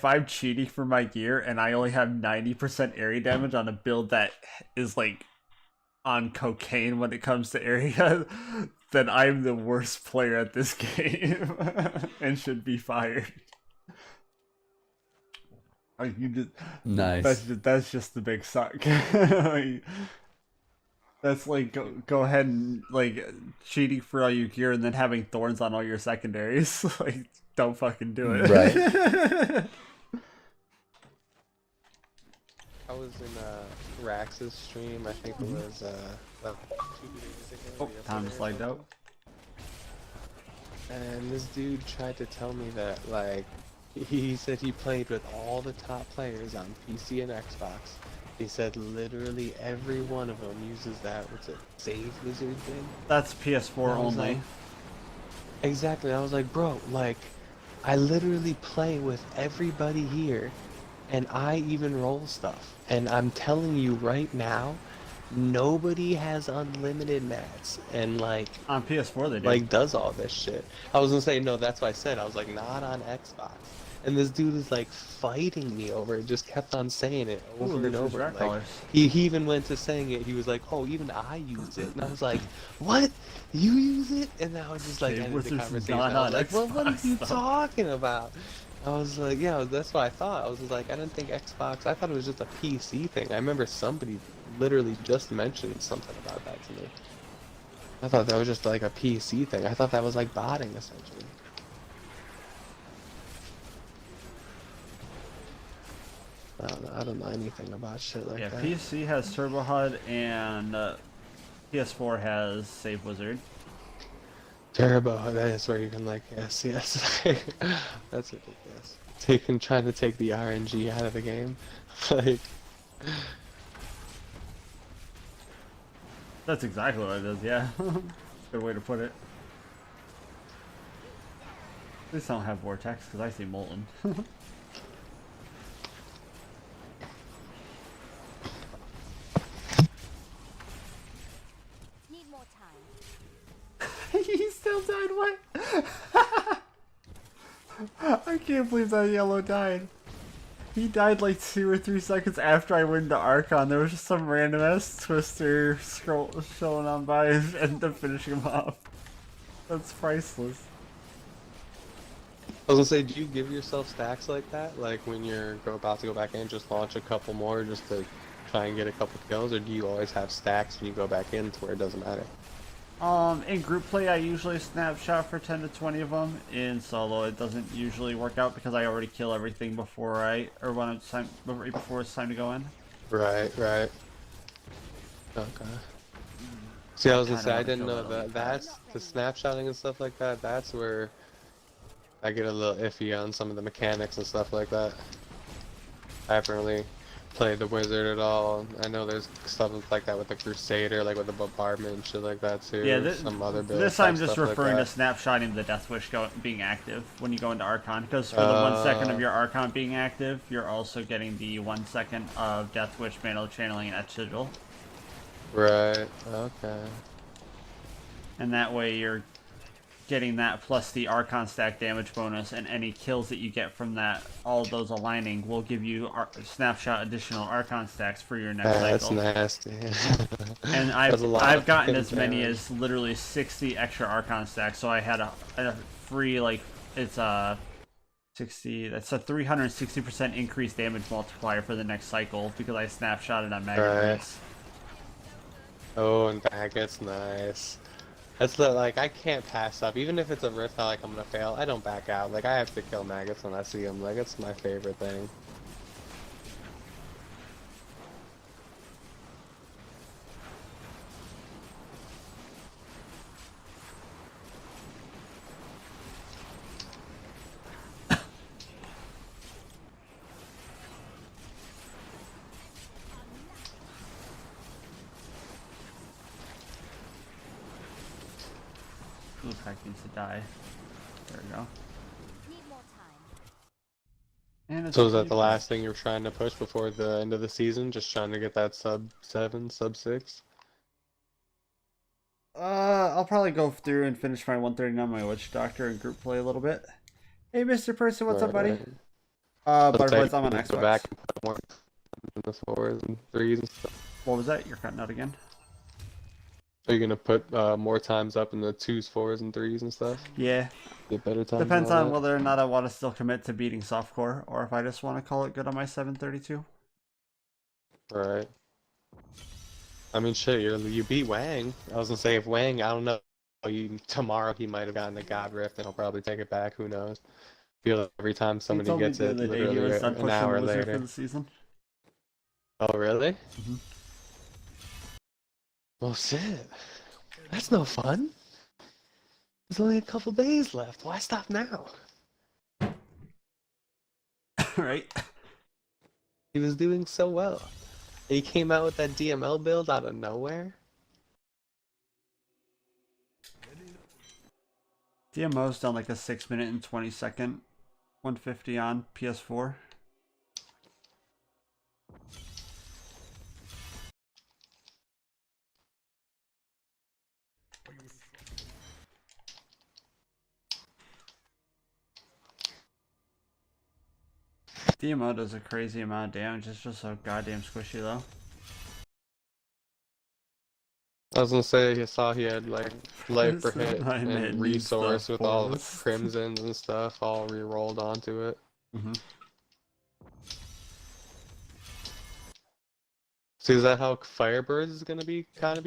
I'm cheating for my gear and I only have 90% area damage on a build that is like on cocaine when it comes to area, then I'm the worst player at this game and should be fired. Like you just Nice. that's just the big suck. Like, that's like go ahead and like cheating for all your gear and then having thorns on all your secondaries. Like don't fucking do it. Right. I was in Rax's stream, I think it was well, 2 days ago. Oh, time yesterday to or slide out. something. And this dude tried to tell me that like he said he played with all the top players on PC and Xbox. He said literally every one of them uses that what's it, save wizard thing? That's PS4 I was only. like- Exactly. I was like, bro, like, I literally play with everybody here, and I even roll stuff. And I'm telling you right now, nobody has unlimited mats, and like, On PS4 they do. like does all this shit. I was gonna say no. That's why I said I was like not on Xbox. And this dude is like fighting me over it. Just kept on saying it over Ooh, and there's over. rare Like, colors. he even went to saying it. He was like, "Oh, even I use it," and I was like, "What? You use it?" And I was just like, Okay, ended what's the this conversation. not I was on like, "Well, what are Xbox, you though?" talking about?" I was like, "Yeah, that's what I thought." I was like, "I didn't think Xbox. I thought it was just a PC thing." I remember somebody literally just mentioned something about that to me. I thought that was just like a PC thing. I thought that was like botting essentially. I don't know anything about shit like Yeah, that. PC has Turbo HUD and PS4 has Save Wizard. Turbo, that is where you can like, yes. That's ridiculous. Trying to take the RNG out of the game. Like, That's exactly what it is, yeah. Good way to put it. At least I don't have Vortex, because I see Molten. Need more time. He still died, what? I can't believe that yellow died. He died like 2 or 3 seconds after I went into Archon. There was just some random ass twister showing on by and ended up finishing him off. That's priceless. I was gonna say, do you give yourself stacks like that? Like when you're about to go back in, just launch a couple more just to try and get a couple kills, or do you always have stacks when you go back in to where it doesn't matter? In group play, I usually snapshot for 10 to 20 of them. In solo, it doesn't usually work out because I already kill everything before right before it's time to go in. Right, right. Okay. See, I was gonna Kinda say, I wanna didn't kill know that that. elite That's the snapshotting and stuff like that. That's where I get a little iffy on some of the mechanics and stuff like that. I haven't really played the wizard at all. I know there's stuff like that with the crusader, like with the bombardment and shit like that too. Yeah, Some other builds. this I'm type just stuff referring like to that. snapshotting the Death Wish being active when you go into Archon. Because for the 1 second of your Archon being active, you're also getting the 1 second of Death Wish mana channeling at Sigil. Right. Okay. And that way you're getting that plus the Archon stack damage bonus, and any kills that you get from that, all of those aligning, will give you snapshot additional Archon stacks for your next That's cycle. nasty. And That's a lot I've of gotten fucking as many damage. as literally 60 extra Archon stacks, so I had a free, like, it's a 60, that's a 360% increased damage multiplier for the next cycle because I snapshotted on Maggot Right. Ranks. Oh, and Baggett's nice. That's the, like, I can't pass up. Even if it's a rift I like I'm gonna fail, I don't back out. Like, I have to kill maggots when I see them. Like, it's my favorite thing. Blue pack needs to die. There we go. Need more time. And it's So is that the pretty last thing you're trying to push before the end of the season? Just trying to get that sub 7, sub 6? I'll probably go through and finish my 139 my Witch Doctor and group play a little bit. Hey, Mr. Person, what's up, buddy? Right. Butterflies, I'm on Go Xbox. back and put more in the 4s and 3s and stuff. What was that? You're cutting out again. Are you gonna put more times up in the 2s, 4s, and 3s and stuff? Yeah, Get better times. depends and all on that? whether or not I want to still commit to beating softcore, or if I just want to call it good on my 732. Right. I mean, shit, you beat Wang. I was gonna say, if Wang, I don't know, tomorrow he might have gotten the God Rift and he'll probably take it back. Who knows? Feel like every time He somebody told me gets the it, other day he literally was done an pushing hour the wizard for later. the season. Oh, really? Mhm. Well, shit. That's no fun. There's only a couple days left. Why stop now? Right? He was doing so well. He came out with that DML build out of nowhere. DMO's done like a 6 minute and 20-second 150 on PS4. DMO does a crazy amount of damage. It's just so goddamn squishy though. I was gonna say, I saw he had like life per hit I mean, it and needs the resource with all the force. crimsons and stuff all re-rolled onto it. Mhm. So is that how Firebirds is gonna be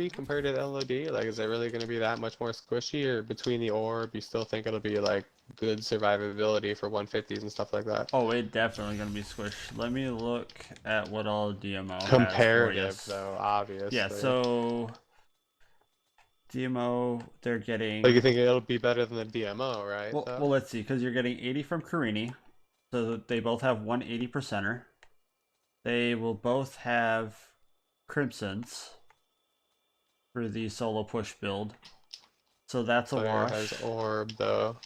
compared to the LOD? Like, is it really gonna be that much more squishy, or between the orb, you still think it'll be like good survivability for 150s and stuff like that? Oh, it definitely gonna be squished. Let me look at what all DMO Comparative, has for you. though, obviously. Yeah, so DMO, they're getting. Like, you think it'll be better than the DMO, right? Well, let's see, because you're getting 80 from Karini, so they both have 180 percenter. They will both have Crimsons for the solo push build. So that's a Fire wash. has orb though.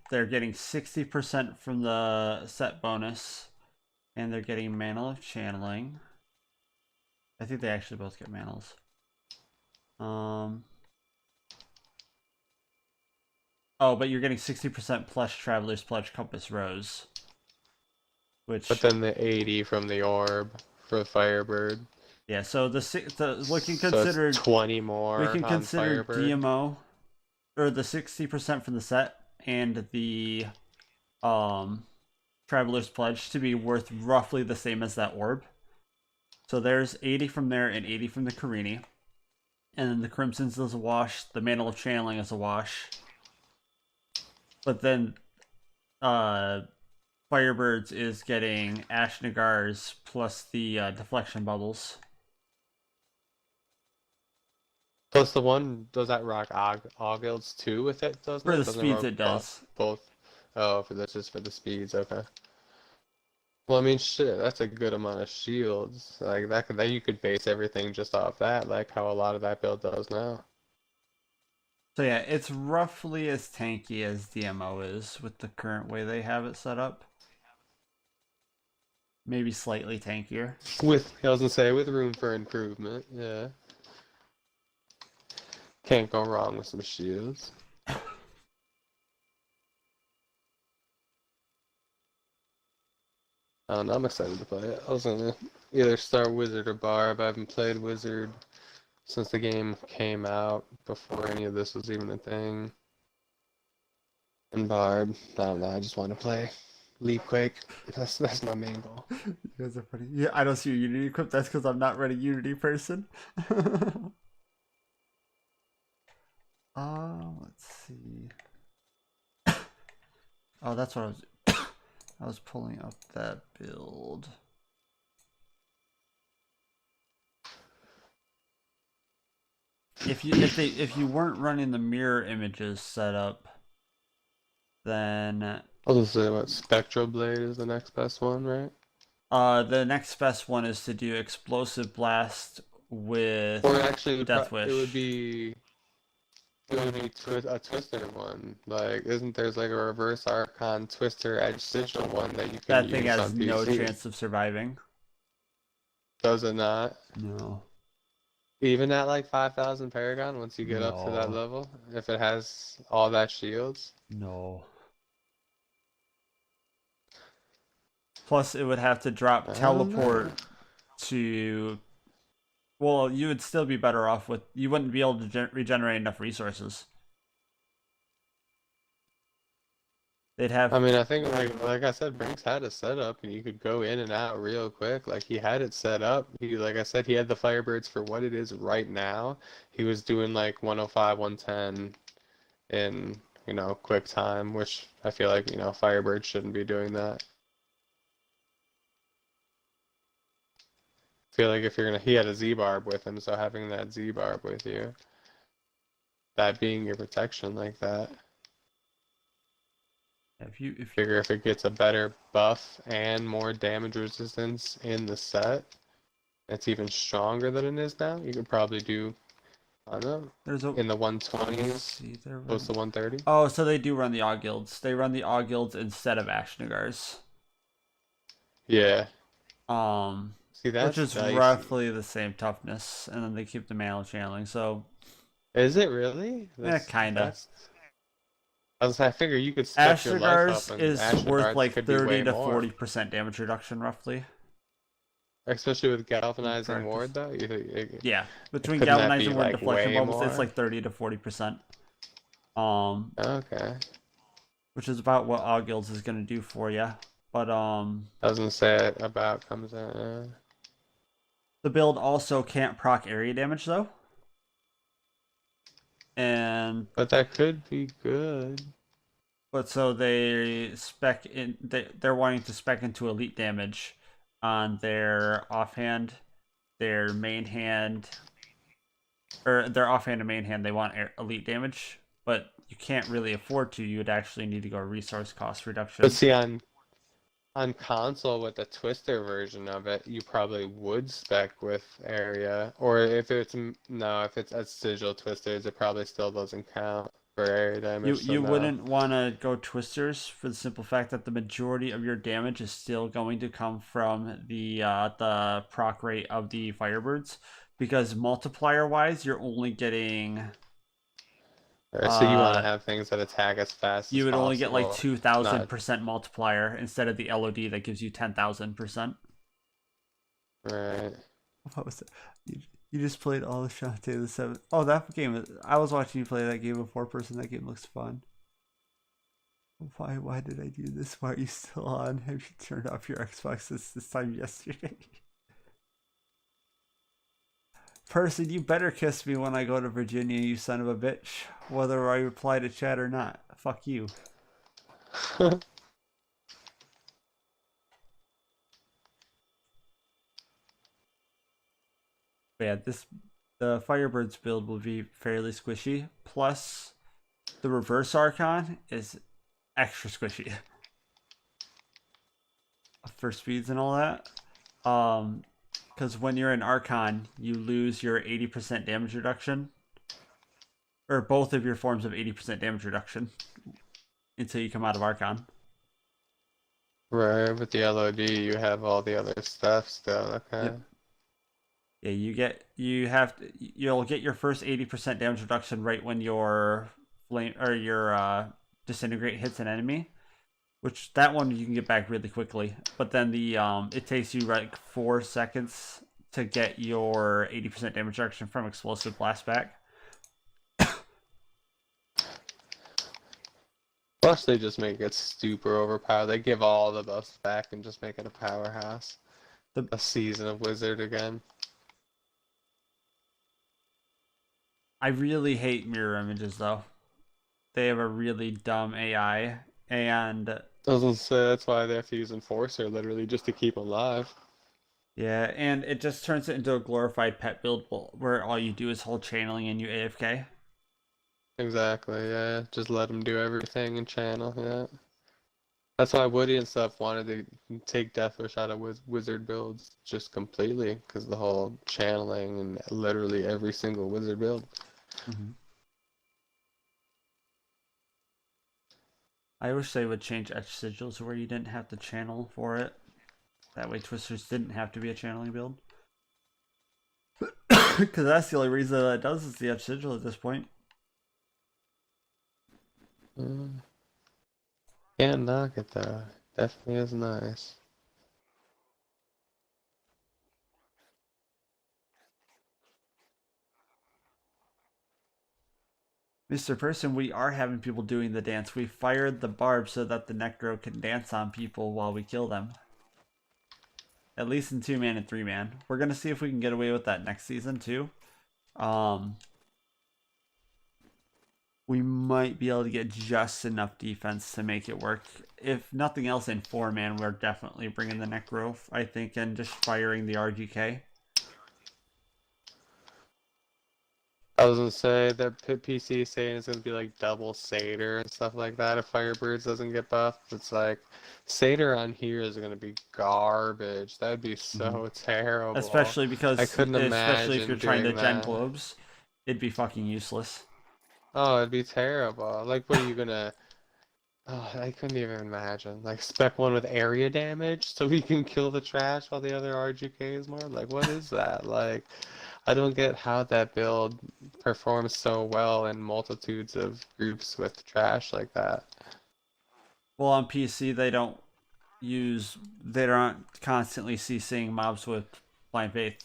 They're getting 60% from the set bonus, and they're getting Mantle of Channeling. I think they actually both get mantles. Oh, but you're getting 60% plus Traveler's Pledge Compass Rose. Which, But then the 80 from the orb for Firebird. yeah, so we can So it's consider 20 more we can on consider Firebird. DMO, or the 60% from the set and the Traveler's Pledge to be worth roughly the same as that orb. So there's 80 from there and 80 from the Carini. And then the Crimson's is a wash, the Mantle of Channeling is a wash. But then Firebirds is getting Ashnagars plus the deflection bubbles. Plus the one, does that rock Augilds too with it, doesn't For it? the Doesn't speeds rock it does. Both. Oh, that's just for the speeds, okay. Well, I mean, shit, that's a good amount of shields. Like, that you could base everything just off that, like how a lot of that build does now. So yeah, it's roughly as tanky as DMO is with the current way they have it set up. Maybe slightly tankier. I was gonna say, with room for improvement, yeah. Can't go wrong with some shields. I don't know, I'm excited to play it. I was gonna either start Wizard or Barb. I haven't played Wizard since the game came out, before any of this was even a thing. And Barb, I don't know, I just want to play Leap Quake. That's my main goal. You guys are funny. Yeah, I don't see a Unity equip. That's because I'm not really a Unity person. Let's see. Oh, that's what I was. I was pulling up that build. If you weren't running the mirror images set up, then I was gonna say, what, Spectral Blade is the next best one, right? the next best one is to do Explosive Blast with Or actually, Death Wish. it would be a Twister one. Like, isn't there's like a reverse Archon Twister Edge Sigil one that you can That use thing has on no PC? chance of surviving. Does it not? No. Even at like 5,000 Paragon, once you get up to that No. level, if it has all that shields? No. Plus, it would have to drop I don't teleport know. to. Well, you would still be better off with. You wouldn't be able to regenerate enough resources. They'd have. I mean, I think like I said, Brinks had a setup, and you could go in and out real quick. Like, he had it set up. Like I said, he had the Firebirds for what it is right now. He was doing like 105, 110 in, quick time, which I feel like, Firebird shouldn't be doing that. I feel like if he had a Z-Barb with him, so having that Z-Barb with you, that being your protection like that. Figure if it gets a better buff and more damage resistance in the set, it's even stronger than it is now. You could probably do, I don't know, in the 120s, close to 130. Oh, so they do run the Augilds. They run the Augilds instead of Ashnagars. Yeah. See, Which is dicey. roughly the same toughness, and then they keep the Mantle Channeling. So. Is it really? Yeah, kinda. I figure you could step your life up, Ashnagars and is Ashnagars worth like could be 30 way to more. 40% damage reduction, roughly. Especially with Galvanizing Correct. Ward, though? Yeah, between couldn't that Galvanizing be, Ward and like, Deflection way Bubbles, it's more? like 30 to 40%. Okay. Which is about what Augilds is going to do for you. But, I was gonna say it about comes out, the build also can't proc area damage, though. But that could be good. But so they spec in, they're wanting to spec into elite damage on their offhand, their main hand, or their offhand and main hand. They want elite damage, but you can't really afford to. You would actually need to go resource cost reduction. But see, on On console with the Twister version of it, you probably would spec with area, or if it's no, if it's as sigil twisters, it probably still doesn't count for area damage. So You no. wouldn't want to go twisters for the simple fact that the majority of your damage is still going to come from the proc rate of the Firebirds, because multiplier wise, you're only getting So you want to uh have things that attack as fast you as would only get like possible, not 2,000% multiplier instead of the LOD that gives you 10,000%. right. What was it? You just played all of Shantae the 7th. Oh, that game. I was watching you play that game of 4-person. That game looks fun. Why did I do this? Why are you still on? Have you turned off your Xbox this time yesterday? Person, you better kiss me when I go to Virginia, you son of a bitch. Whether I reply to chat or not. Fuck you. But yeah, the Firebirds build will be fairly squishy. Plus, the reverse Archon is extra squishy for speeds and all that. Because when you're in Archon, you lose your 80% damage reduction, or both of your forms of 80% damage reduction until you come out of Archon. Right, with the LOD, you have all the other stuff still. Okay. Yep. Yeah, you'll get your first 80% damage reduction right when your flame or your disintegrate hits an enemy, which that one you can get back really quickly. But then it takes you like 4 seconds to get your 80% damage reduction from explosive blast back. Plus, they just make it super overpowered. They give all the buffs back and just make it a powerhouse. A season of Wizard again. I really hate mirror images though. They have a really dumb AI, and Doesn't say that's why they have to use Enforcer, literally, just to keep them alive. yeah, and it just turns it into a glorified pet build where all you do is hold channeling and you AFK. Exactly, yeah. Just let them do everything and channel, yeah. That's why Woody and stuff wanted to take Deathwish out of Wizard builds just completely, because the whole channeling and literally every single Wizard build. Mm-hmm. I wish they would change etch sigils where you didn't have to channel for it. That way twisters didn't have to be a channeling build. Because that's the only reason that it does is the etch sigil at this point. Can't knock it though. Definitely is nice. Mr. Person, we are having people doing the dance. We fired the barb so that the Necro can dance on people while we kill them. At least in 2-man and 3-man. We're going to see if we can get away with that next season too. We might be able to get just enough defense to make it work. If nothing else, in 4-man, we're definitely bringing the Necro, I think, and just firing the RGK. I was gonna say that PC is saying it's gonna be like double Satyr and stuff like that if Firebirds doesn't get buffed. It's like Satyr on here is gonna be garbage. That'd be so terrible. Especially because, I couldn't especially if you're imagine trying to doing gen that. globes, it'd be fucking useless. Oh, it'd be terrible. Like, what are you gonna? Oh, I couldn't even imagine. Like, spec one with area damage so we can kill the trash while the other RGK is more. Like, what is that? Like, I don't get how that build performs so well in multitudes of groups with trash like that. Well, on PC, they don't constantly CCing mobs with blind faith.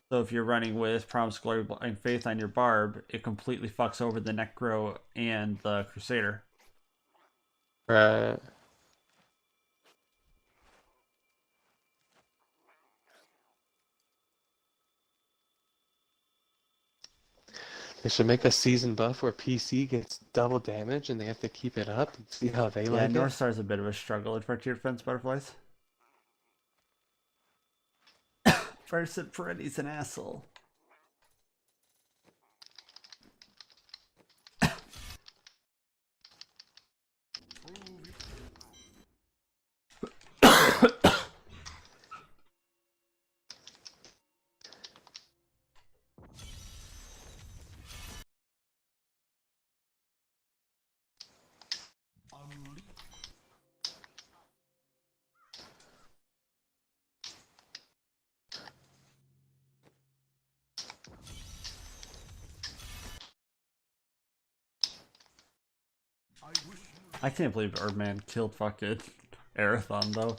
So if you're running with Promise, Glory, Blind Faith on your barb, it completely fucks over the Necro and the Crusader. Right. They should make a season buff where PC gets double damage and they have to keep it up and see how they Yeah, like North it. Star's a bit of a struggle at Frontier Defense Butterflies. Person Peretti's an asshole. I can't believe Erdman killed fucking Arathon though.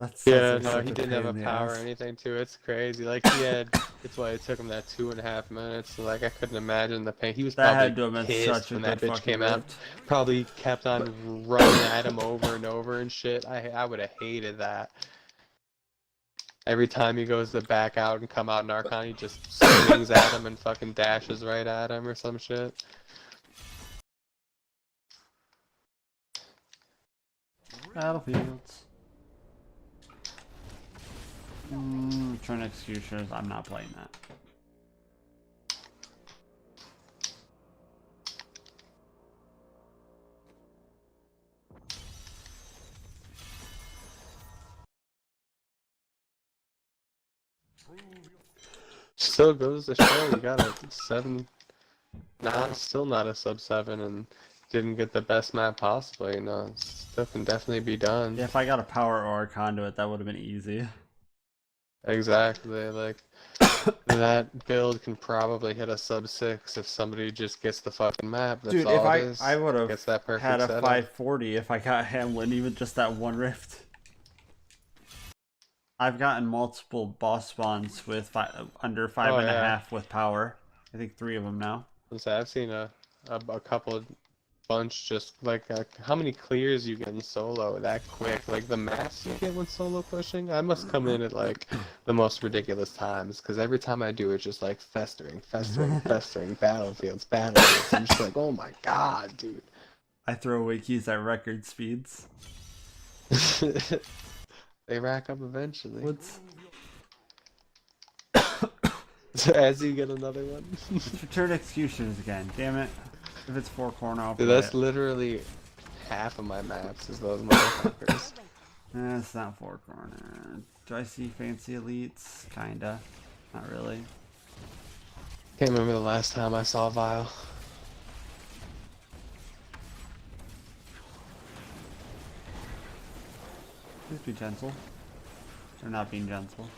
That's Yeah, like no, such he a didn't pain have a in the power or ass. anything to it. It's crazy. Like he had, it's why it took him that 2.5 minutes. So, like I couldn't imagine the pain. He was That probably had to have been pissed such a when good that bitch fucking came out. rift. Probably kept on running at him over and over and shit. I would have hated that. Every time he goes to back out and come out in Archon, he just swings at him and fucking dashes right at him or some shit. Battlefields. Turn executioners. I'm not playing that. Still goes to show you got a 7. Nah, still not a sub 7 and didn't get the best map possible, you know. Stuff can definitely be done. Yeah, if I got a power or a conduit, that would have been easy. Exactly, like that build can probably hit a sub 6 if somebody just gets the fucking map. That's Dude, if all it is. I would have Gets that perfect had a setup. 540 if I got Hamlin, even just that one rift. I've gotten multiple boss spawns with under 5.5 with power. I think 3 of them now. I've seen a couple of bunch just like how many clears you get in solo that quick, like the maps you get when solo pushing. I must come in at like the most ridiculous times because every time I do it's just like festering battlefields. I'm just like, oh my god, dude. I throw away keys at record speeds. They rack up eventually. What's So as you get another one. Let's return executions again, damn it. If it's 4 corner, I'll Dude, play that's it. literally half of my maps is those motherfuckers. It's not 4 corner. Do I see fancy elites? Kinda. Not really. Can't remember the last time I saw Vile. Please be gentle. They're not being gentle.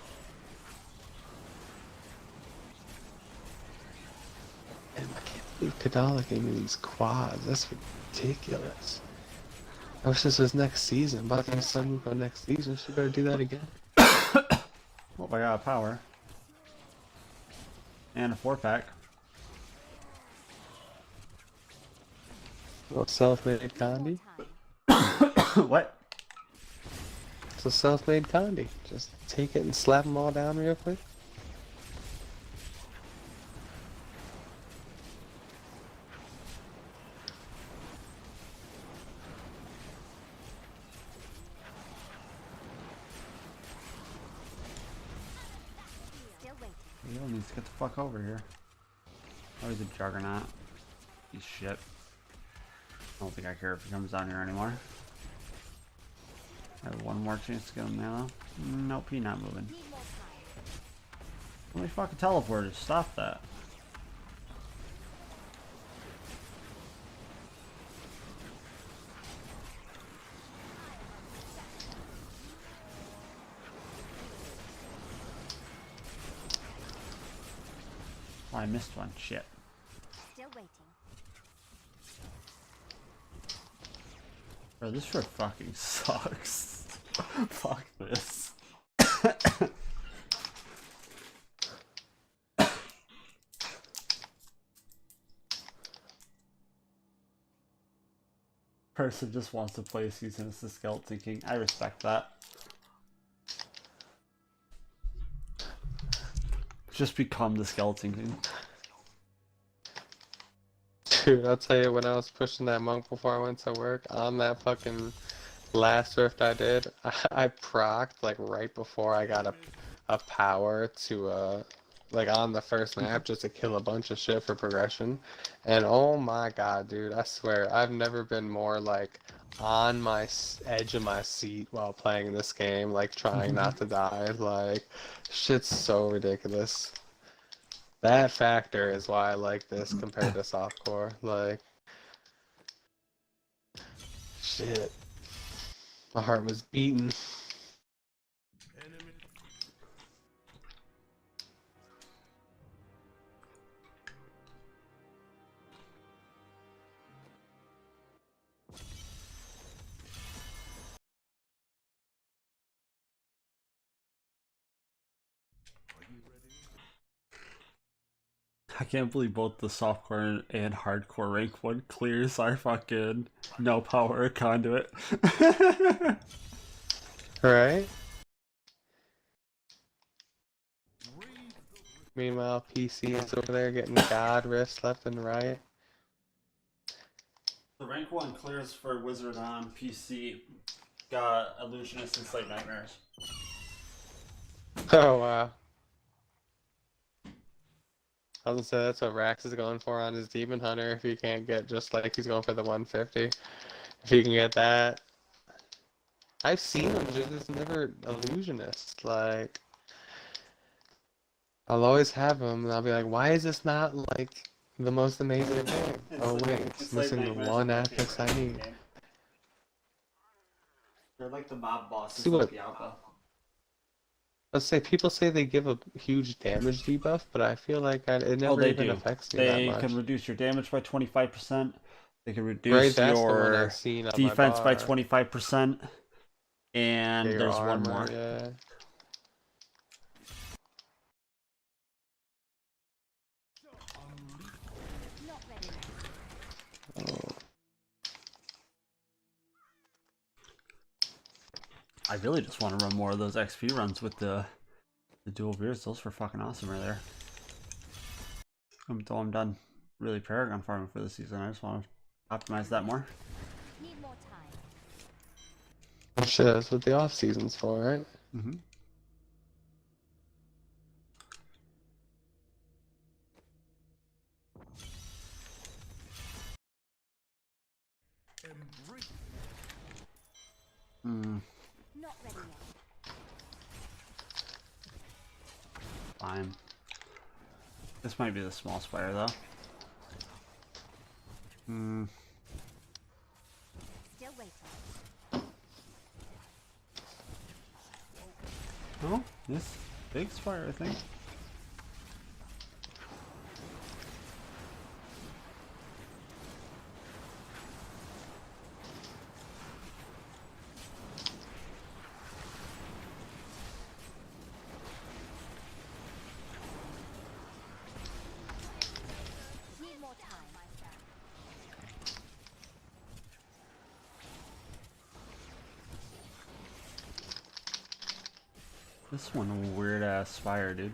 Damn, I can't believe Kadala gave me these quads. That's ridiculous. I wish this was next season. But if Sun move on next season, she better do that again. Oh, I got a power. And a 4-pack. Well, self-made Condi. What? It's a self-made Condi. Just take it and slap them all down real quick. Still waiting. Leo needs to get the fuck over here. Oh, he's a juggernaut. He's shit. I don't think I care if he comes down here anymore. I have one more chance to get him now. Nope, he's not moving. Need more time. How many fucking teleporters? Stop that. Oh, I missed one. Shit. Still waiting. Bro, this shit fucking sucks. Fuck this. Person just wants to play a season as the Skeleton King. I respect that. Just become the Skeleton King. Dude, I'll tell you, when I was pushing that monk before I went to work, on that fucking last rift I did, I procced like right before I got a power to like on the first map just to kill a bunch of shit for progression. And oh my god, dude, I swear, I've never been more like on my edge of my seat while playing this game, like trying not to die. Like, shit's so ridiculous. That factor is why I like this compared to softcore. Like, shit. My heart was beating. Enemy. I can't believe both the softcore and hardcore rank 1 clears are fucking no power conduit. Right? Meanwhile, PC is over there getting god rifts left and right. The rank 1 clears for Wizard on PC got Illusionist and Slate Nightmares. Oh wow. I was gonna say that's what Rax is going for on his Demon Hunter if he can't get just like he's going for the 150. If he can get that. I've seen him just never Illusionist. Like I'll always have him and I'll be like, why is this not like the most amazing thing? Oh wait, it's missing the one affix I need. They're like the mob bosses See of what- Diablo. Let's say people say they give a huge damage debuff, but I feel like it never They even do. affects me They that much. can reduce your damage by 25%. They can reduce Right, that's the one your I've seen on my defense by bar. 25%. And Yeah, your there's one armor, more. Yeah. Not ready yet. Oh. I really just want to run more of those XP runs with the dual beards. Those were fucking awesome right there. Until I'm done really Paragon farming for the season, I just want to optimize that more. Need more time. Oh, shit, that's what the off season's for, right? Mm-hmm. Hmm. Not ready yet. Fine. This might be the small spire though. Hmm. Still waiting. Oh, this big spire, I think. Need more time. This one weird ass spire, dude.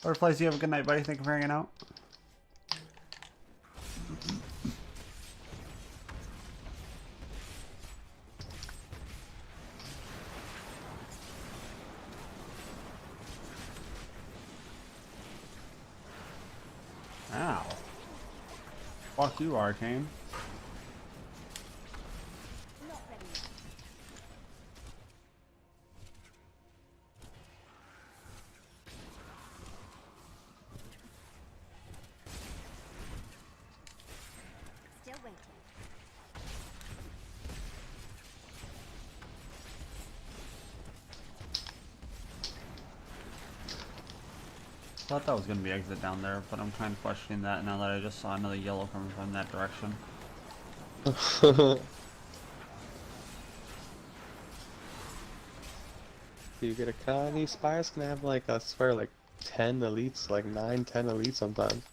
Butterflies, you have a good night, buddy. Thank you for hanging out. Ow. Fuck you, Arcane. Not ready yet. Still waiting. Thought that was gonna be exit down there, but I'm kind of questioning that now that I just saw another yellow coming from that direction. You get a con, these spires can have like, I swear, like 10 elites, like 9, 10 elites sometimes.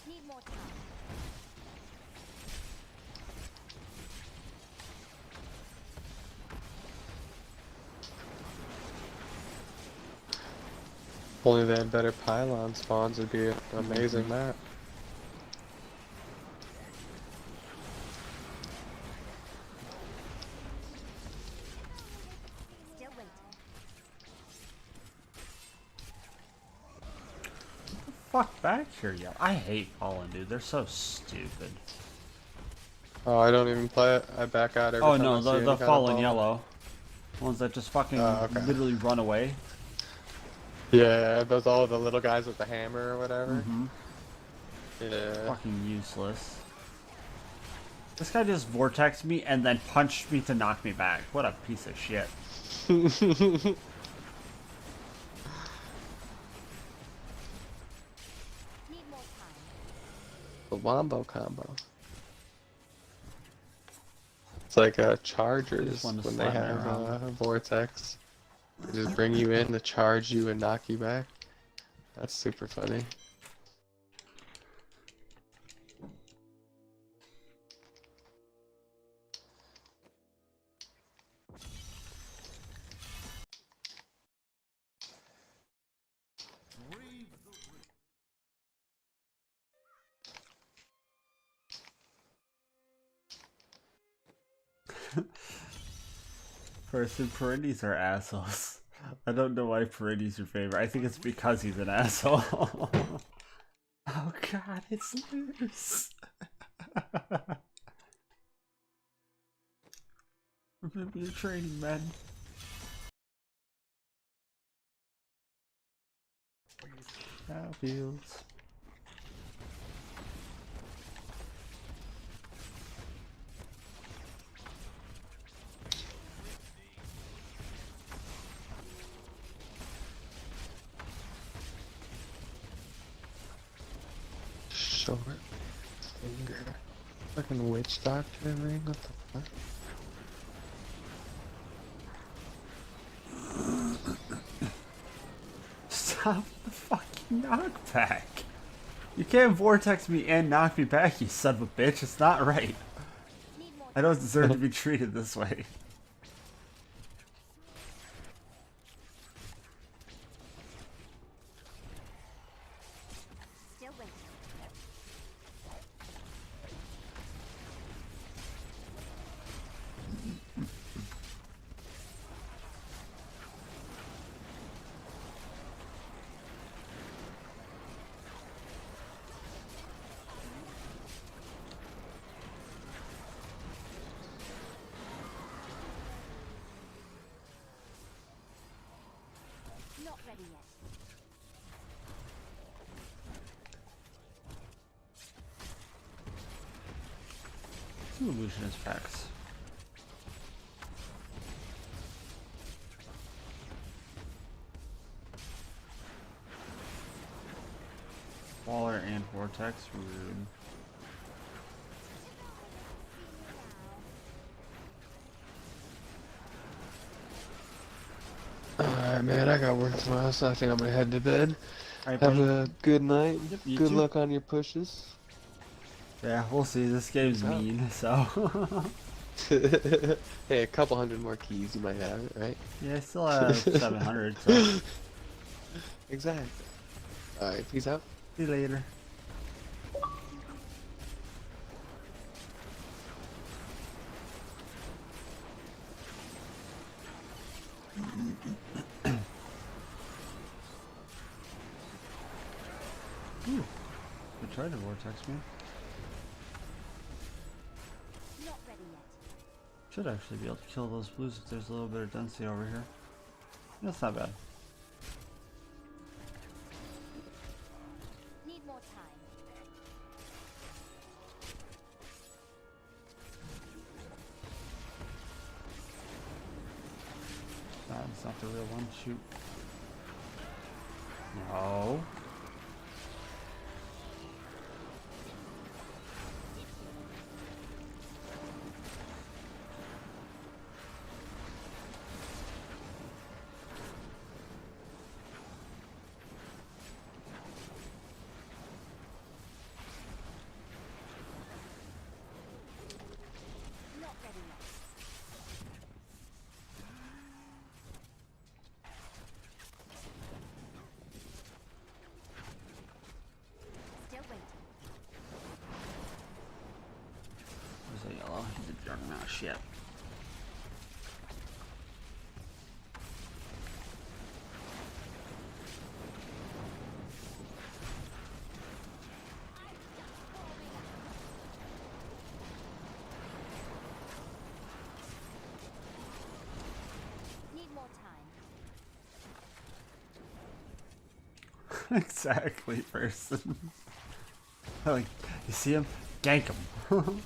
Need more time. If only they had better pylon spawns, it'd be an amazing map. Still waiting. Fuck back here, yo. I hate Fallen, dude. They're so stupid. Oh, I don't even play it. I back out every Oh time no, I see the any kind of Fallen ball. yellow. Ones that just fucking Okay. literally run away. Yeah, those all the little guys with the hammer or whatever. Mm-hmm. Yeah. Fucking useless. This guy just vortexed me and then punched me to knock me back. What a piece of shit. Need more time. The wombo combo. It's like I Chargers just wanted to when they slap me have around. Vortex. They just bring you in to charge you and knock you back. That's super funny. Person, Perennies are assholes. I don't know why Perennies your favorite. I think it's because he's an asshole. Oh god, it's loose. Remember your training, man. Battlefields. Short finger. Fucking witch doctor ring? What the fuck? Stop the fucking knockback. You can't vortex me and knock me back, you son of a bitch. It's not right. Need more I don't deserve to be treated this way. Still waiting. Not ready yet. Two illusionist packs. Waller and vortex, rude. Alright, man, I got work tomorrow, so I think I'm gonna head to bed. Alright, Have buddy. a good night. Yep, you Good too. luck on your pushes. Yeah, we'll see. This game's Peace out. mean, so. Hey, a couple hundred more keys, you might have it, right? Yeah, I still have 700, so. Exactly. Alright, peace out. See you later. Ooh, they tried to vortex me. Not ready yet. Should actually be able to kill those blues if there's a little bit of density over here. That's not bad. Need more time. It's not the real one. Shoot. No. Not ready yet. Still waiting. There's a yellow. He's a juggernaut. Shit. Need more time. Exactly, person. Like, you see him? Gank him.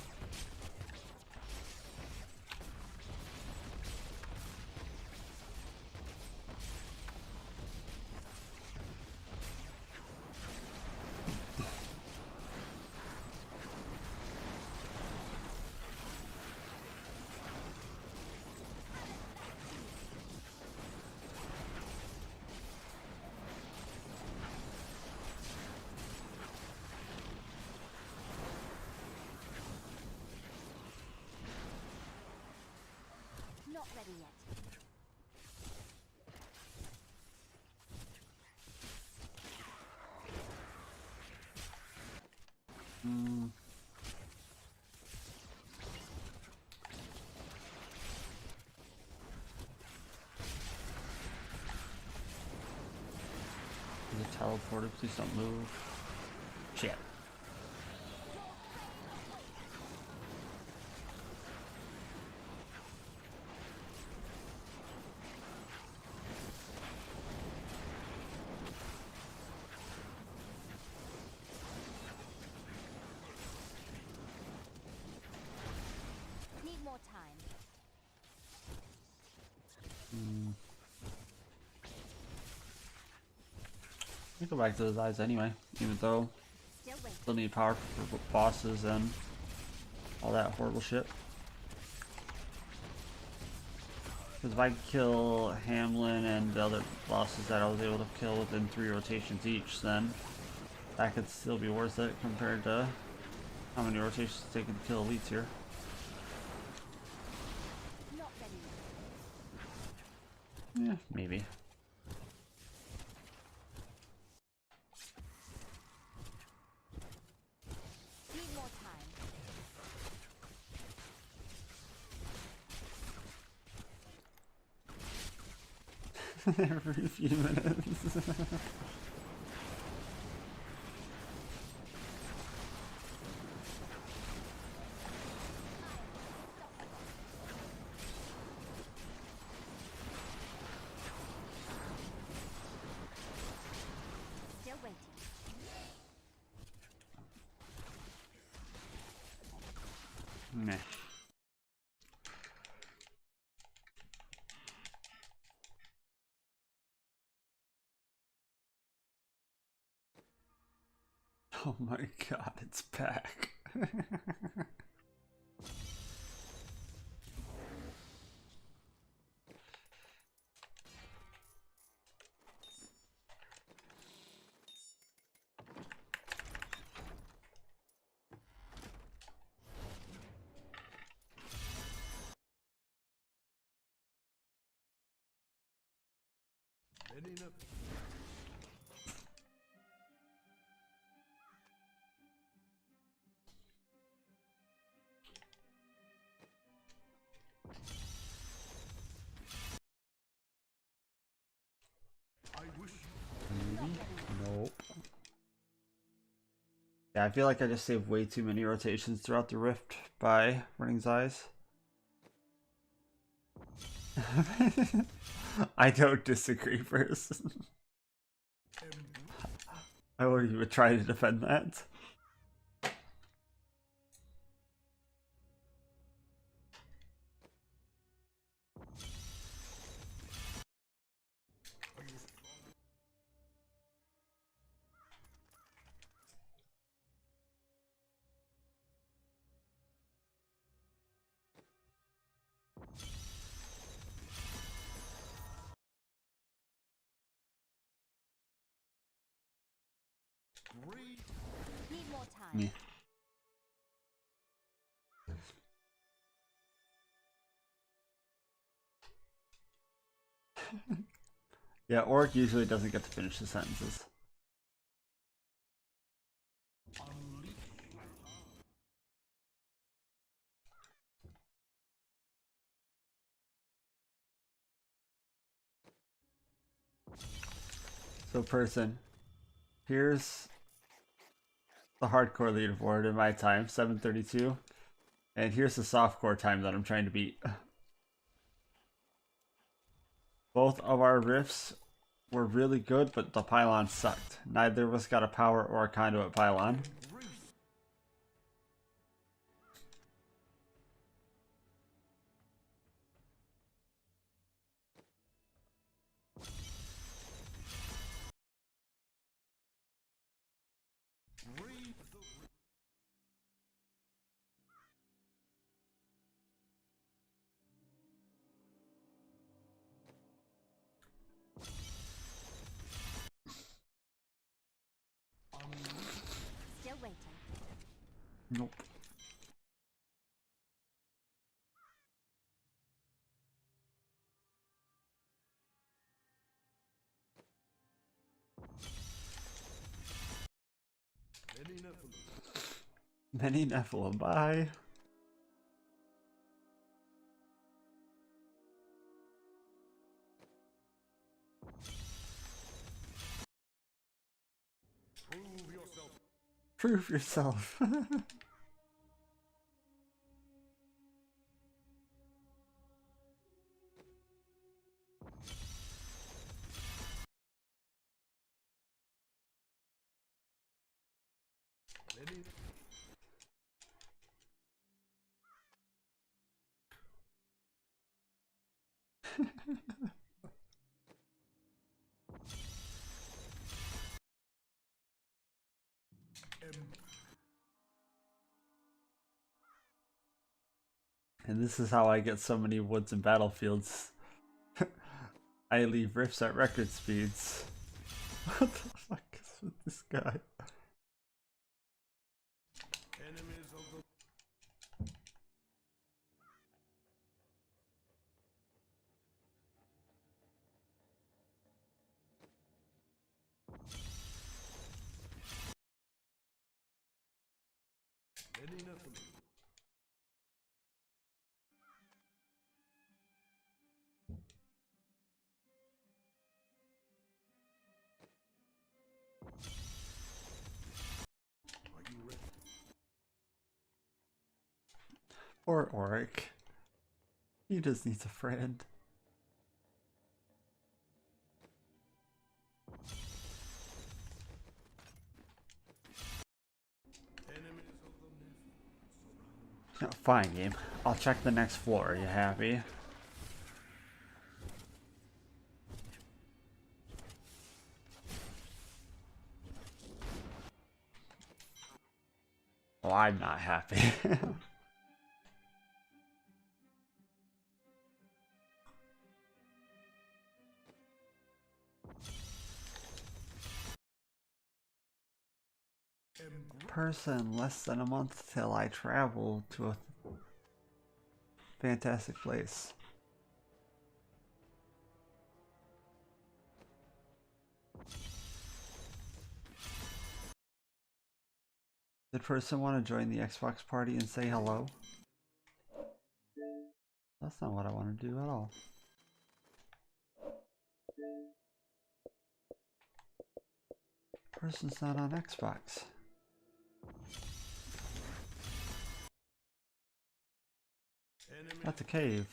ready yet. Is it teleported? Please don't move. Shit. Need more time. We go back to those eyes anyway, even though Still waiting. still need power for bosses and all that horrible shit. Because if I kill Hamlin and the other bosses that I was able to kill within 3 rotations each, then that could still be worth it compared to how many rotations it's taken to kill elites here. Not ready yet. Yeah, maybe. Need more time. Every few minutes. Still waiting. Meh. Oh my god, it's back. Many enough. I wish Nope. Yeah, I feel like I just saved way too many rotations throughout the rift by running Zeiss. I don't disagree, person. I won't even try to defend that. breathe. Need more time. Yeah. Yeah, Orc usually doesn't get to finish the sentences. So person, here's the hardcore leaderboard in my time, 7:32, and here's the softcore time that I'm trying to beat. Both of our riffs were really good, but the pylon sucked. Neither of us got a power or a conduit pylon. Still waiting. Nope. Many Nephilim, bye. Prove yourself. Prove yourself. Many And this is how I get so many woods and battlefields. I leave rifts at record speeds. What the fuck is with this guy? enemies of the many Nephilim. Are you ready? Poor Oric. He just needs a friend. Enemies of the Nephilim surround. No, fine, game. I'll check the next floor. Are you happy? Well, I'm not happy. Person, less than a month till I travel to a fantastic place. Did person want to join the Xbox party and say hello? That's not what I want to do at all. Person's not on Xbox. Enemy. That's a cave.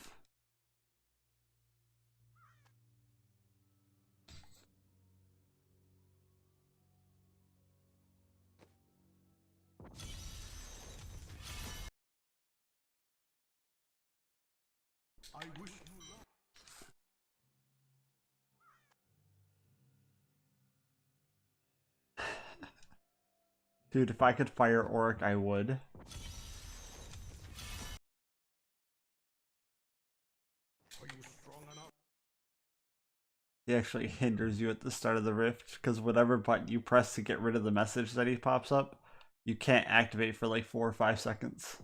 I wish you luck. Dude, if I could fire Oric, I would. Are you strong enough? He actually hinders you at the start of the rift, because whatever button you press to get rid of the message that he pops up, you can't activate for like 4 or 5 seconds.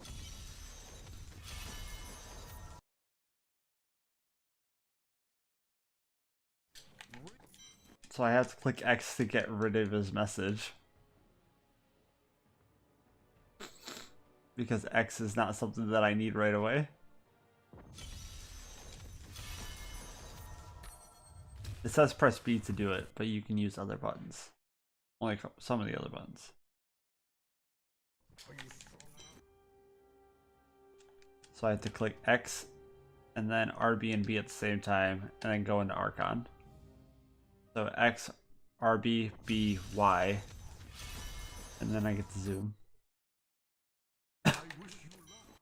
So I have to click X to get rid of his message. Because X is not something that I need right away. It says press B to do it, but you can use other buttons. Only some of the other buttons. Are you strong enough? So I have to click X and then RB and B at the same time and then go into Archon. So X, RB, B, Y, and then I get to zoom. I wish you luck.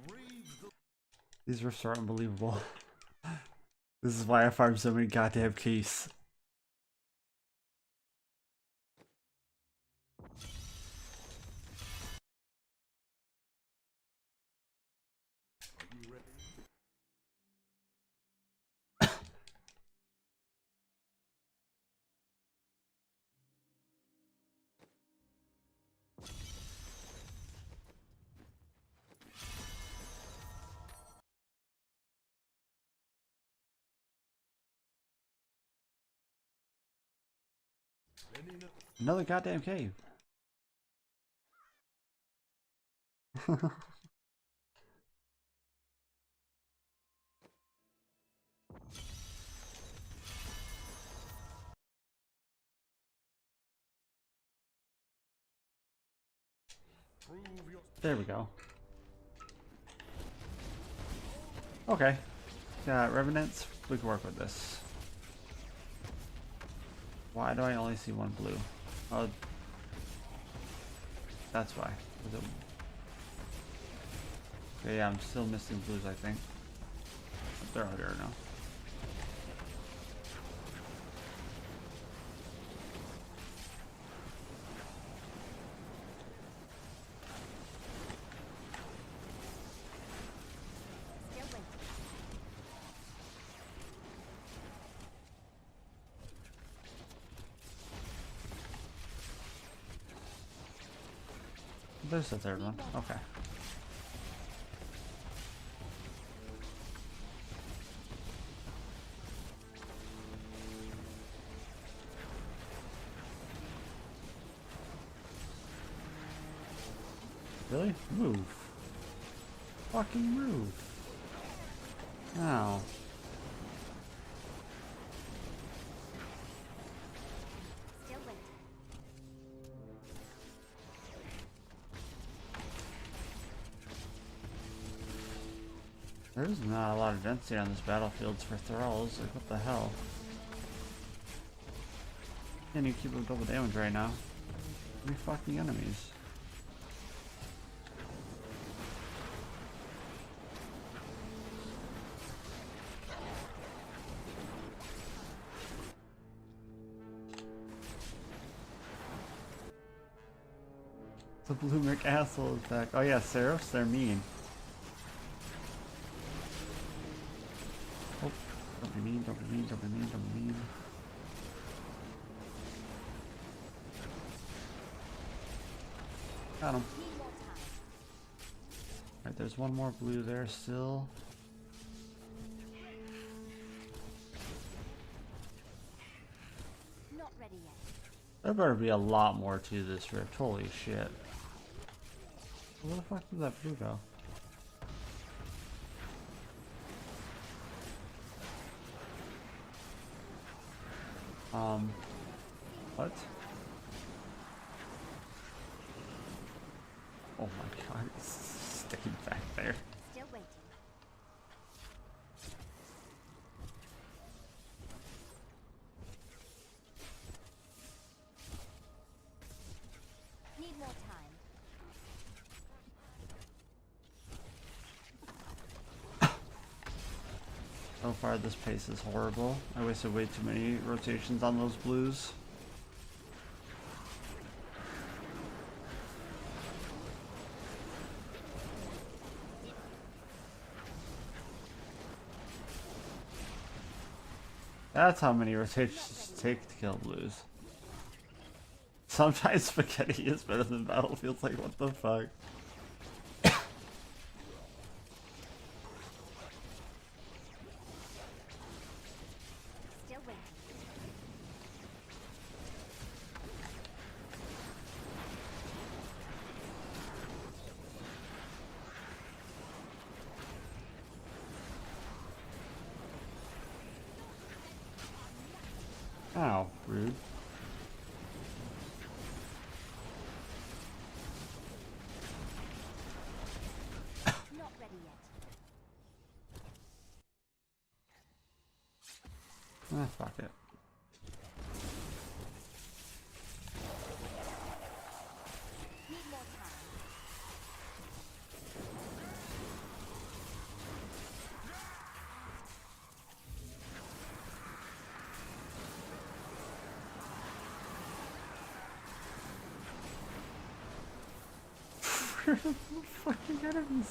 Brave the These rifts are unbelievable. This is why I farm so many goddamn keys. Are you ready? Another goddamn cave. There we go. Okay. Got revenants. We can work with this. Why do I only see one blue? Oh, that's why. Okay, yeah, I'm still missing blues, I think. But they're out here now. Still waiting. There's the third one. Okay. Really? Move. Fucking move. Ow. Still waiting. There's not a lot of density on this battlefield for thralls. Like, what the hell? Can't even keep up double damage right now. 3 fucking enemies. The blue Mick asshole is back. Oh yeah, Seraphs, they're mean. Oh, don't be mean, don't be mean, don't be mean, don't be mean. Got him. Need more time. Alright, there's one more blue there still. Not ready yet. There better be a lot more to this rift. Holy shit. Where the fuck did that blue go? What? Oh my god, it's sticking back there. Still waiting. Need more time. So far this pace is horrible. I wasted way too many rotations on those blues. That's how many rotations take to kill blues. Sometimes spaghetti is better than battlefields, like what the fuck? Still waiting. Ow, rude. Not ready yet. Ah, fuck it. Need more time. Fucking enemies.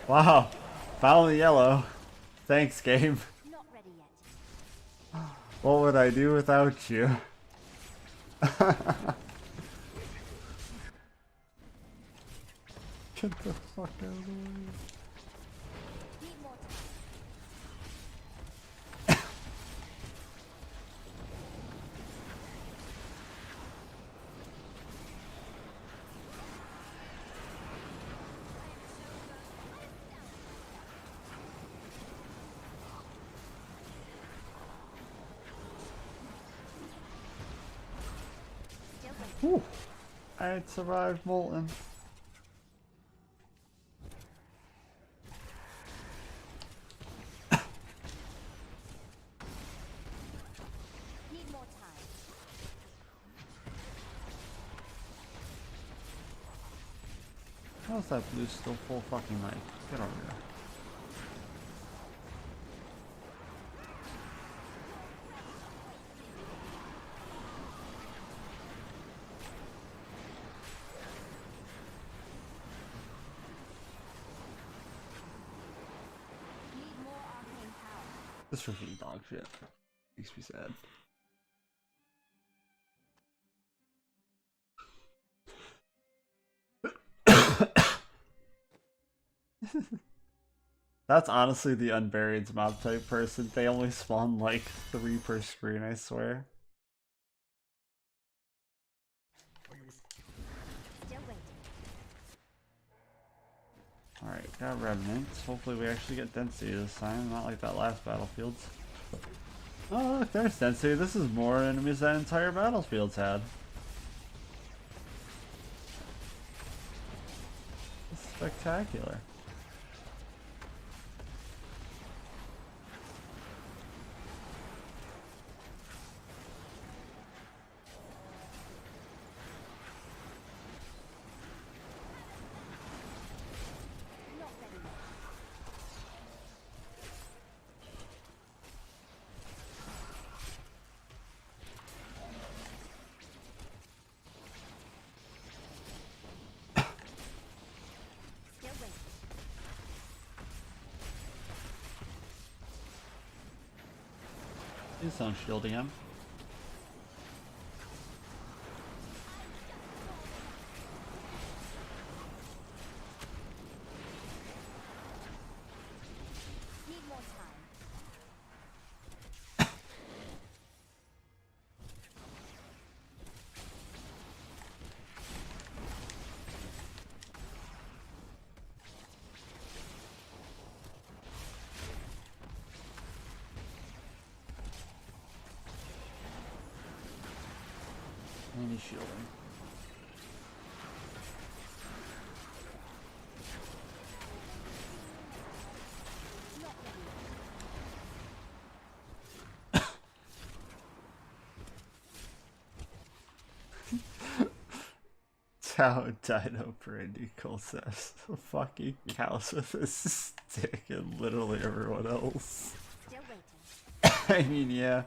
Wow. Found the yellow. Thanks, game. Not ready yet. What would I do without you? Get the fuck out of the way. Need more time. Whew. I survived Molten. Need more time. How's that blue still full fucking life? Get over here. Need more arcane power. This freaking dog shit. Makes me sad. That's honestly the Unburied's mob type person. They only spawn like 3 per screen, I swear. Still waiting. Alright, got remnants. Hopefully we actually get density this time, not like that last battlefield. Oh look, there's density. This is more enemies than entire battlefield's had. Spectacular. Not ready yet. Still waiting. Please don't shielding him. Need more time. And he's shielding. Not ready yet. Tao Dino Brandy Colsess. Fucking cows with a stick and literally everyone else. Still waiting. I mean, yeah.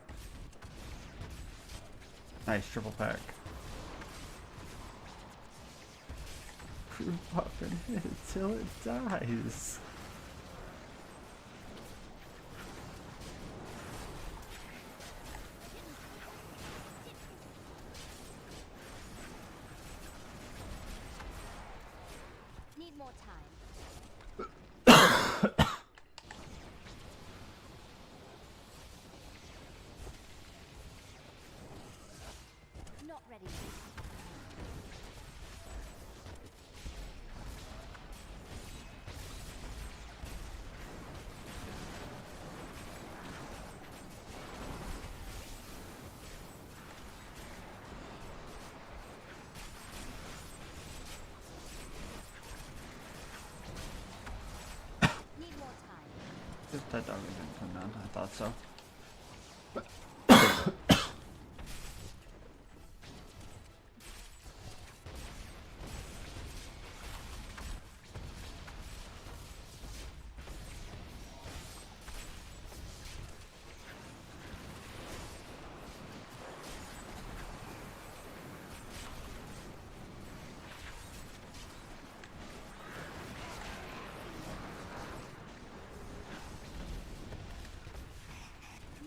Nice triple pack. Crew pop and hit it till it dies. Need more time. Not ready yet. Need more time. If that dog didn't come down, I thought so.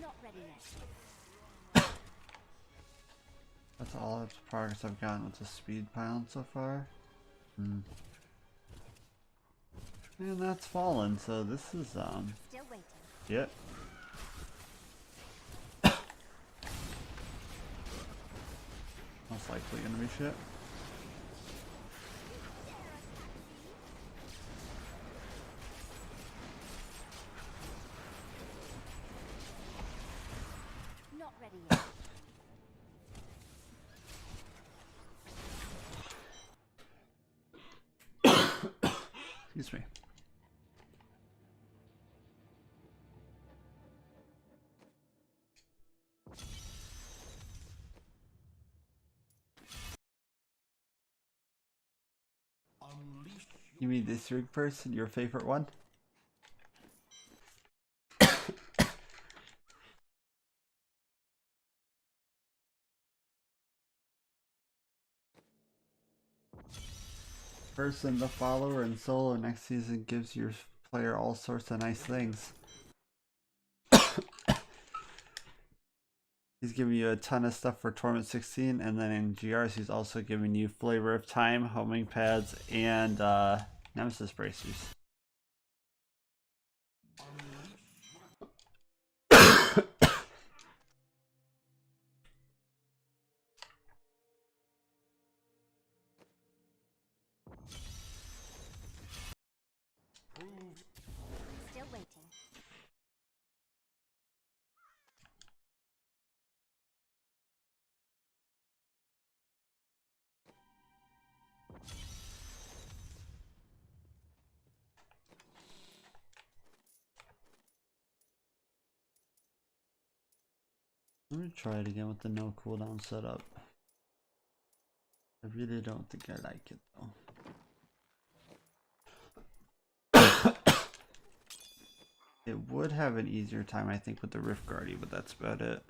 Not ready yet. That's all the progress I've gotten with the speed pylon so far. And that's fallen, so this is Still waiting. yep. Most likely gonna be shit. Not ready yet. You mean this rig person, your favorite one? Person, the follower in solo next season gives your player all sorts of nice things. He's giving you a ton of stuff for Torment 16, and then in GRs he's also giving you Flavor of Time, homing pads, and Nemesis bracers. Still waiting. Let me try it again with the no cooldown setup. I really don't think I like it though. It would have an easier time, I think, with the Rift Guardian, but that's about it.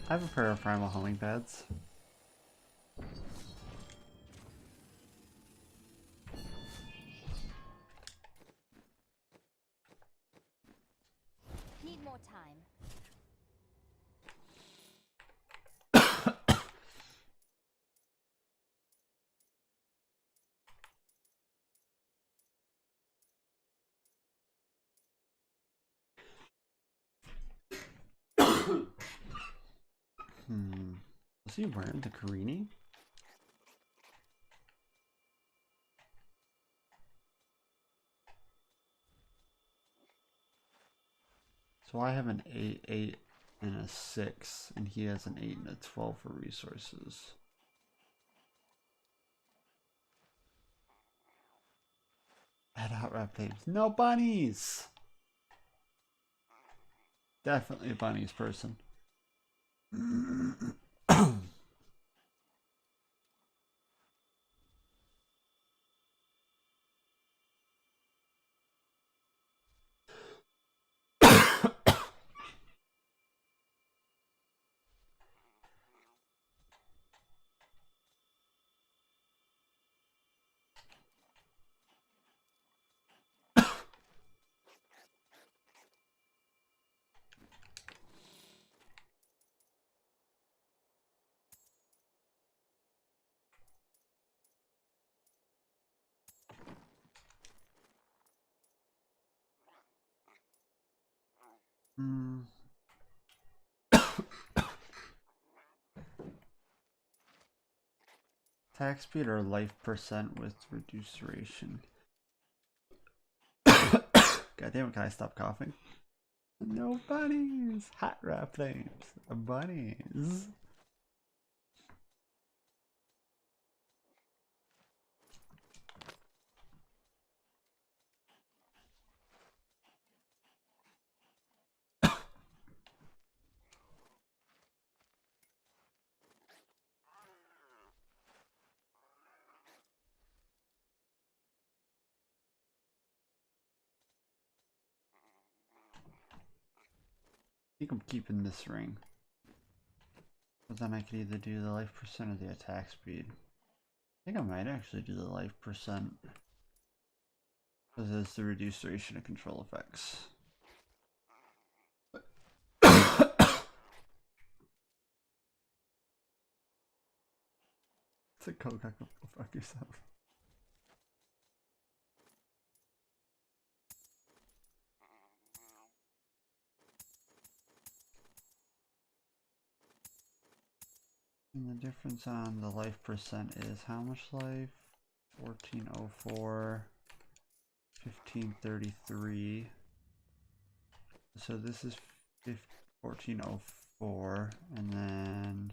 I have a pair of primal homing pads. Need more time. Was he wearing the Karini? So I have an 8, 8, and a 6, and he has an 8 and a 12 for resources. Head out, rat babes. No bunnies! Definitely a bunnies person. Attack speed or life percent with reduced duration? God damn it, can I stop coughing? No bunnies! Hot rat flames! Bunnies! I think I'm keeping this ring. But then I could either do the life percent or the attack speed. I think I might actually do the life percent. Because it's the reduced duration of control effects. It's a Coca, go fuck yourself. And the difference on the life percent is how much life? 1404, 1533. So this is 1404, and then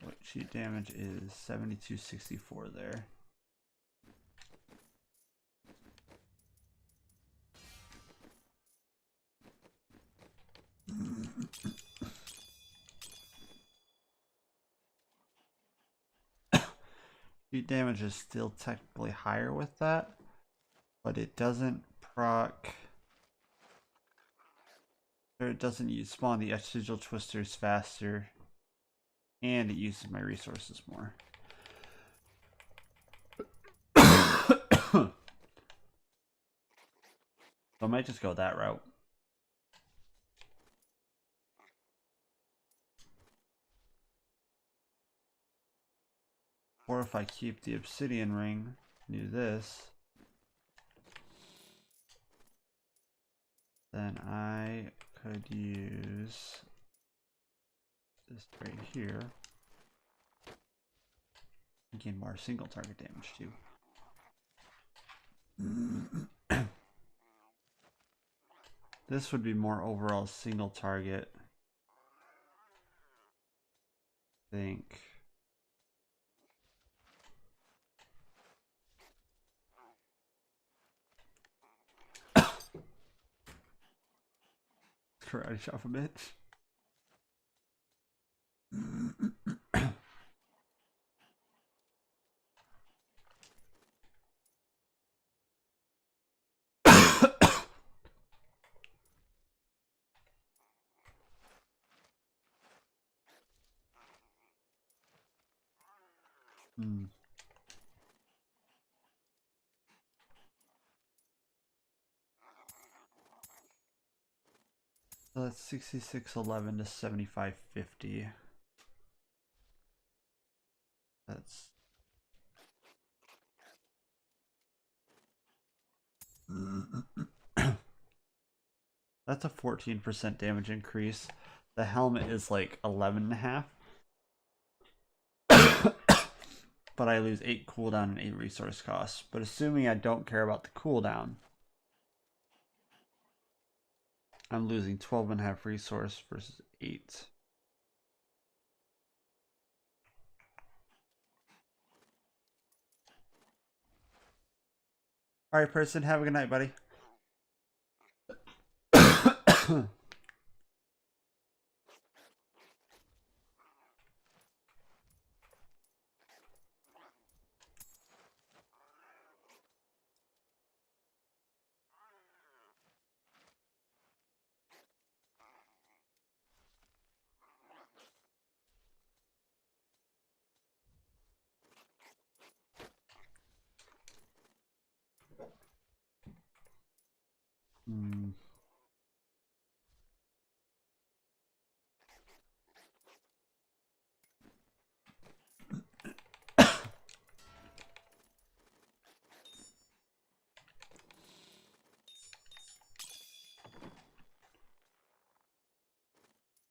What sheet damage is 7264 there. Sheet damage is still technically higher with that, but it doesn't proc, or it doesn't use spawn the sigil twisters faster, and it uses my resources more. So I might just go that route. Or if I keep the obsidian ring, do this, then I could use this right here. Gain more single target damage too. This would be more overall single target. I think. Karate chop a bit. So that's 6611 to 7550. That's that's a 14% damage increase. The helmet is like 11.5. But I lose 8 cooldown and 8 resource costs. But assuming I don't care about the cooldown, I'm losing 12.5 resource versus 8. Alright, person, have a good night, buddy.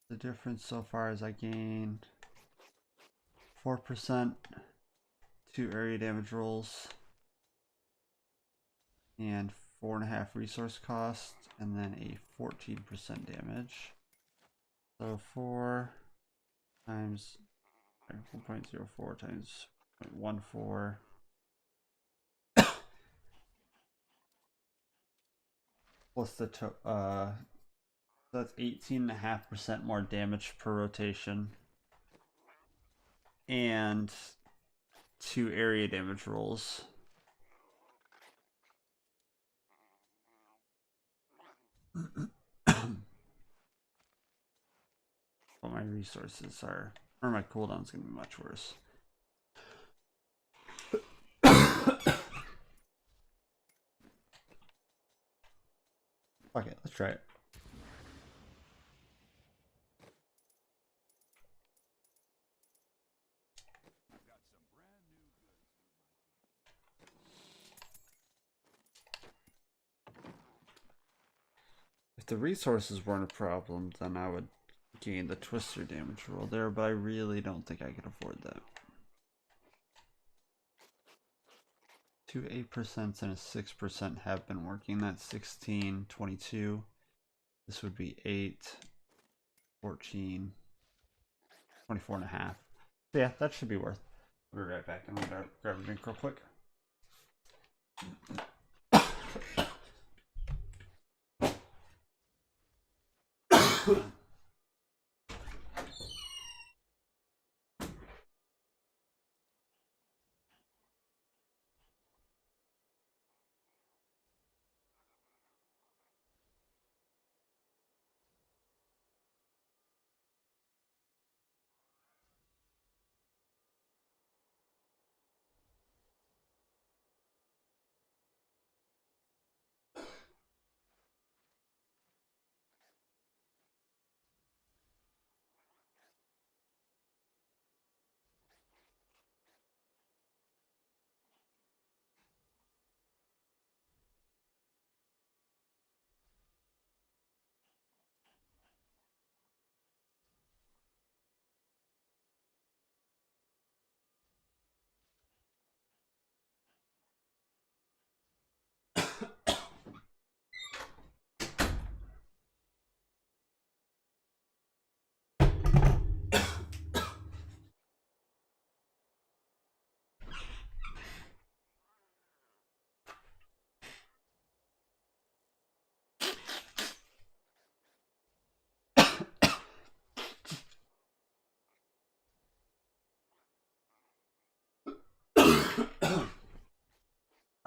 The difference so far is I gained 4% 2 area damage rolls and 4.5 resource cost, and then a 14% damage. So 4 times 1.04 times 0.14 plus the so that's 18.5% more damage per rotation, and 2 area damage rolls. But my resources are, or my cooldown's gonna be much worse. Okay, let's try it. If the resources weren't a problem, then I would gain the twister damage roll there, but I really don't think I can afford that. 2 8% and a 6% have been working. That's 16, 22. This would be 8, 14, 24.5. So yeah, that should be worth. I'll be right back. I'm gonna grab a drink real quick.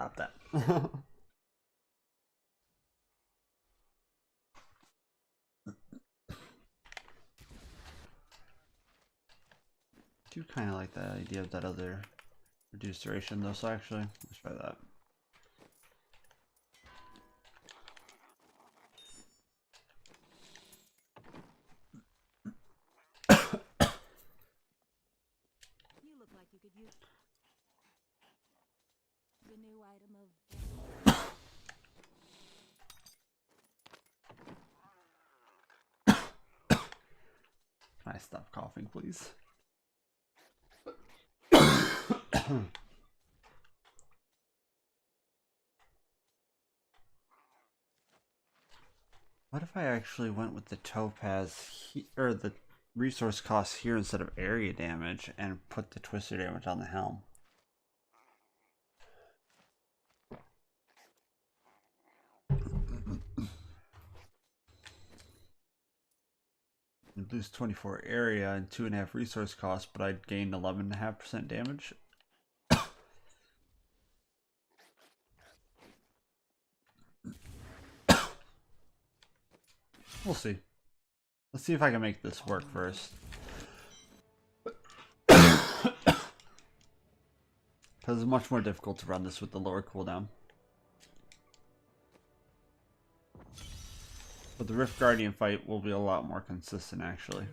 Stop that. Do kind of like the idea of that other reduced duration though, so actually, let's try that. You look like you could use the new item of. Can I stop coughing, please? What if I actually went with the topaz or the resource cost here instead of area damage and put the twister damage on the helm? I'd lose 24 area and 2.5 resource cost, but I'd gain 11.5% damage. We'll see. Let's see if I can make this work first. Because it's much more difficult to run this with the lower cooldown. But the Rift Guardian fight will be a lot more consistent, actually.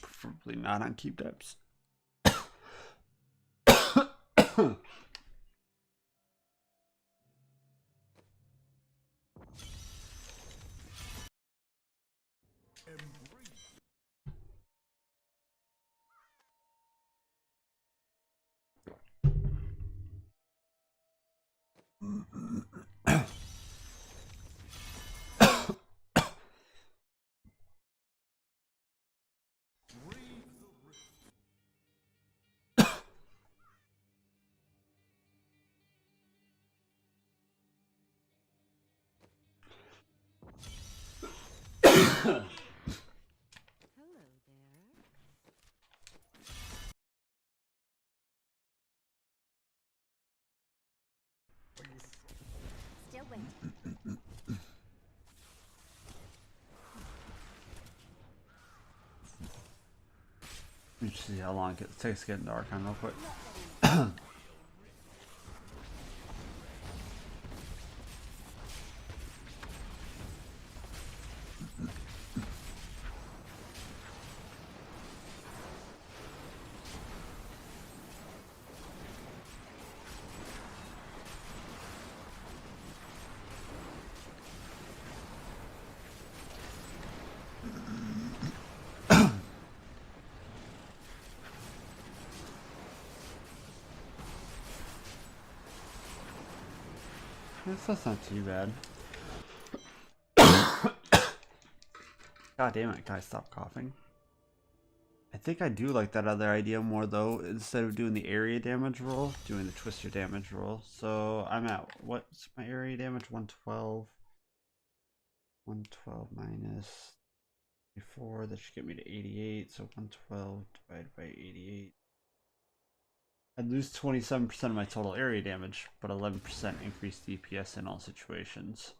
Preferably not on keep depths. Hello there. Still waiting. Let me see how long it takes to get into Archon real quick. That's not too bad. God damn it, can I stop coughing? I think I do like that other idea more though. Instead of doing the area damage roll, doing the twister damage roll. So I'm at, what's my area damage? 112. 112 minus 4, that should get me to 88. So 112 divided by 88. I'd lose 27% of my total area damage, but 11% increased DPS in all situations.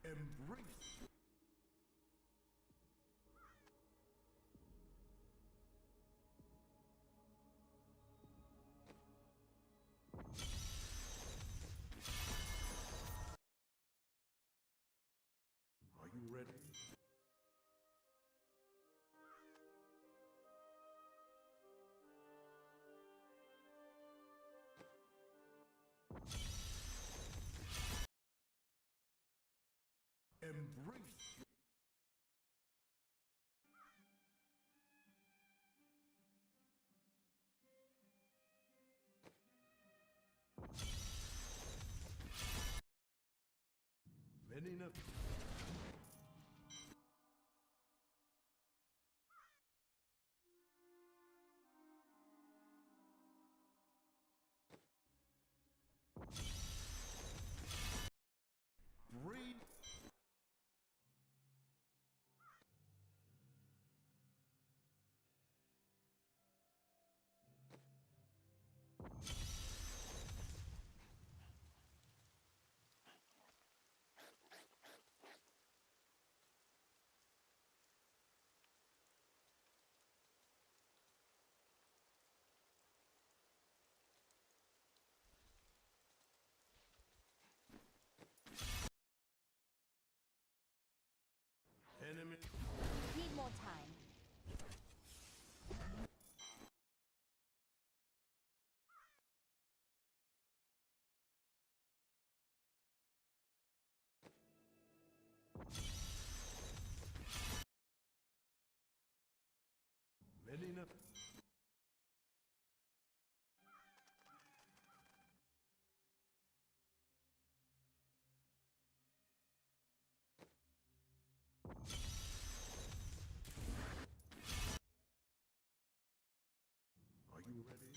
Embrace. Are you ready? Embrace. Many nothing. Breathe. Enemy. Need more time. Many nothing. Are you ready?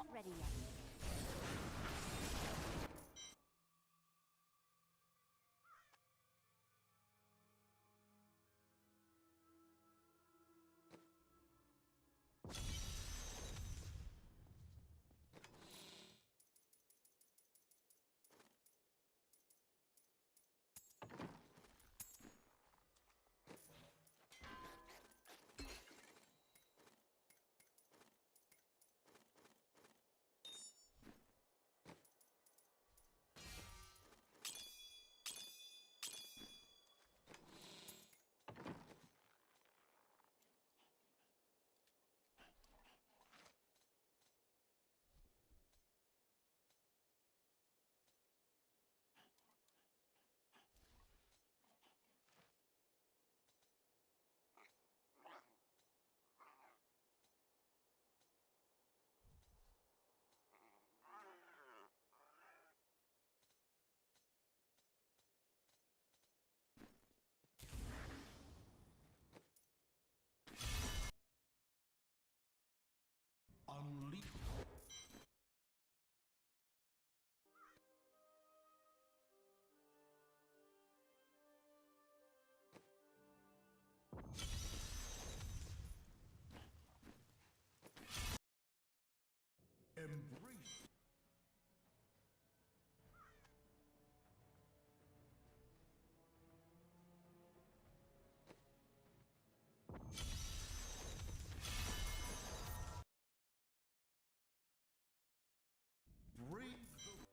Not ready yet. Unleash. Embrace. Brave the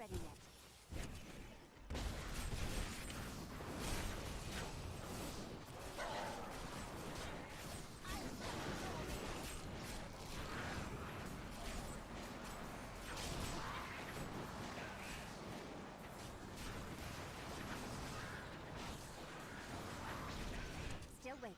ready yet. Still waiting.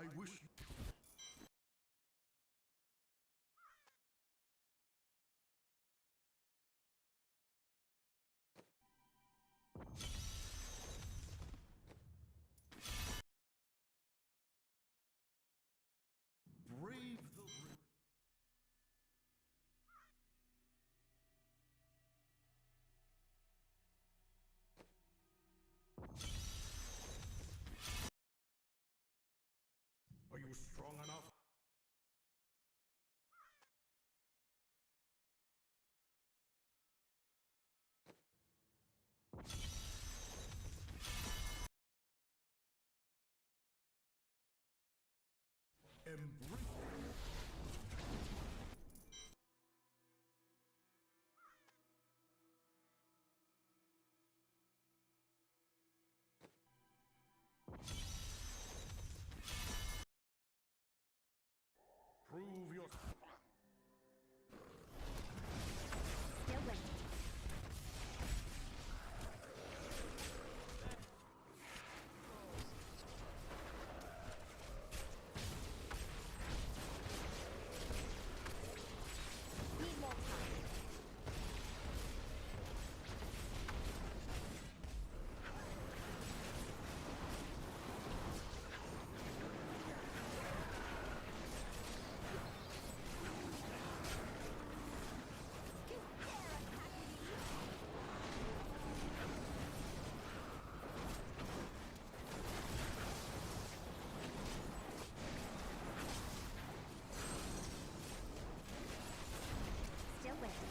I wish. Brave the brave. Are you strong enough? Embrace. Prove your. Still waiting. Need more time. You dare attack me! Still waiting.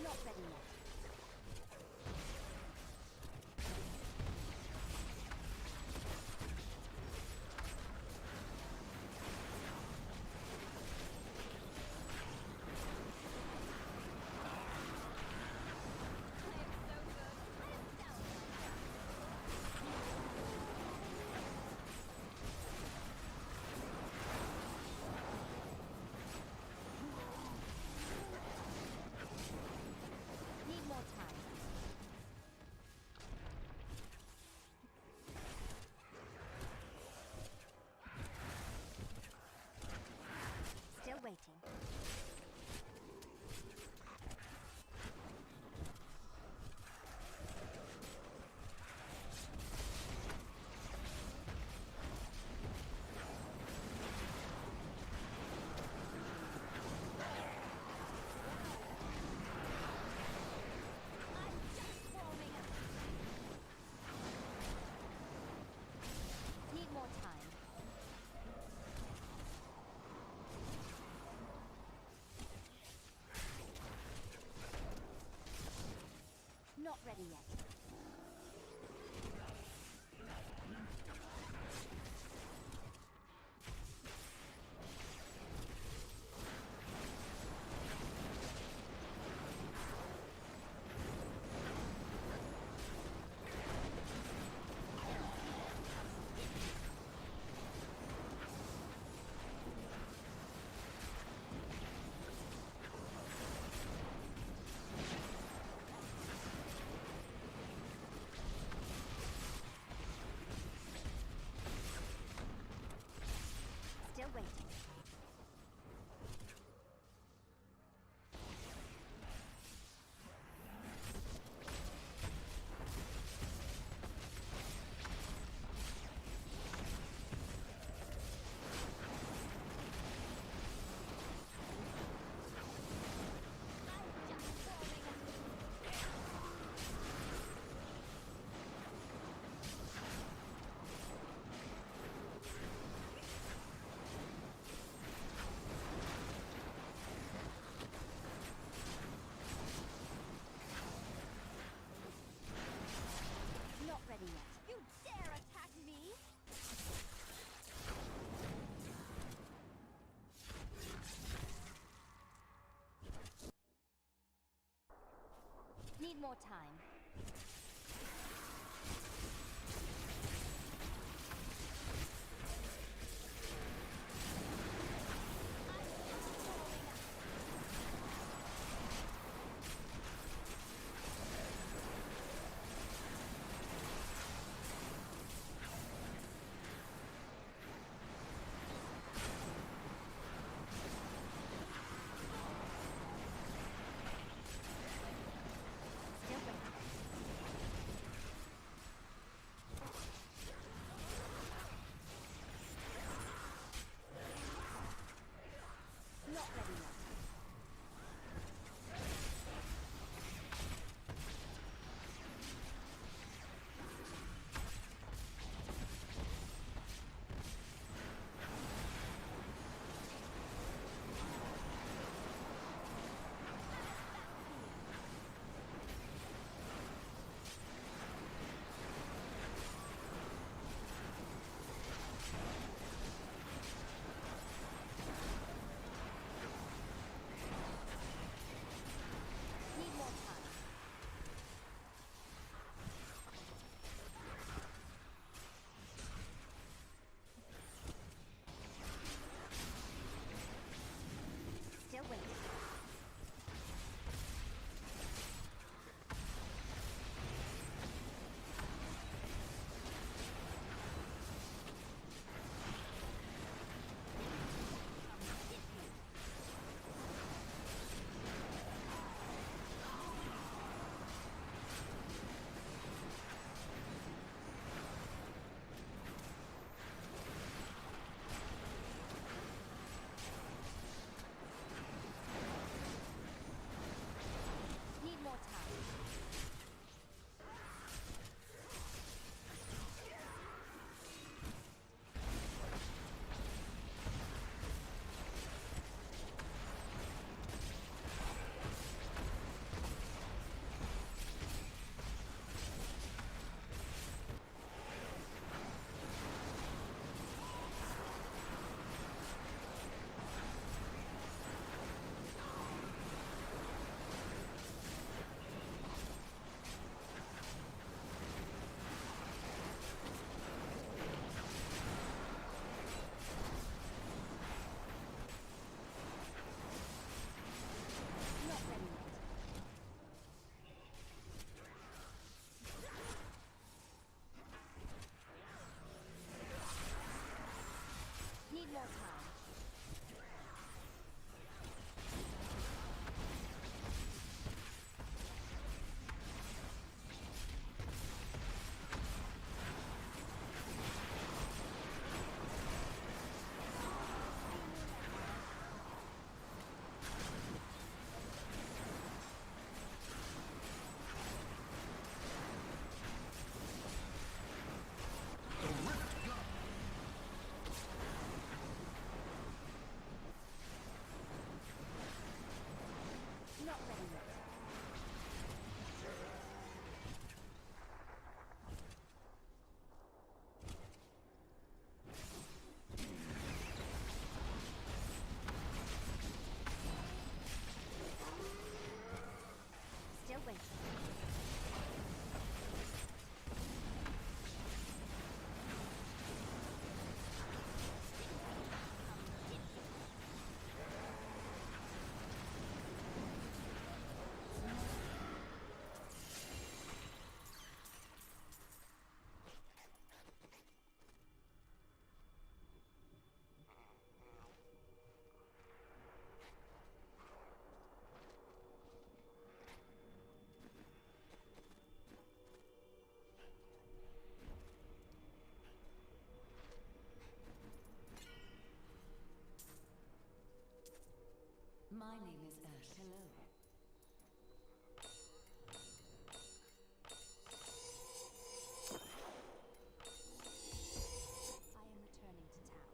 Not ready yet. Need more time. Still waiting. I'm just warming up. Need more time. Not ready yet. Still waiting. I'm just warming up. Not ready yet. You dare attack me? Need more time. I'm just warming up. My name is Ash. Hello. I am returning to town.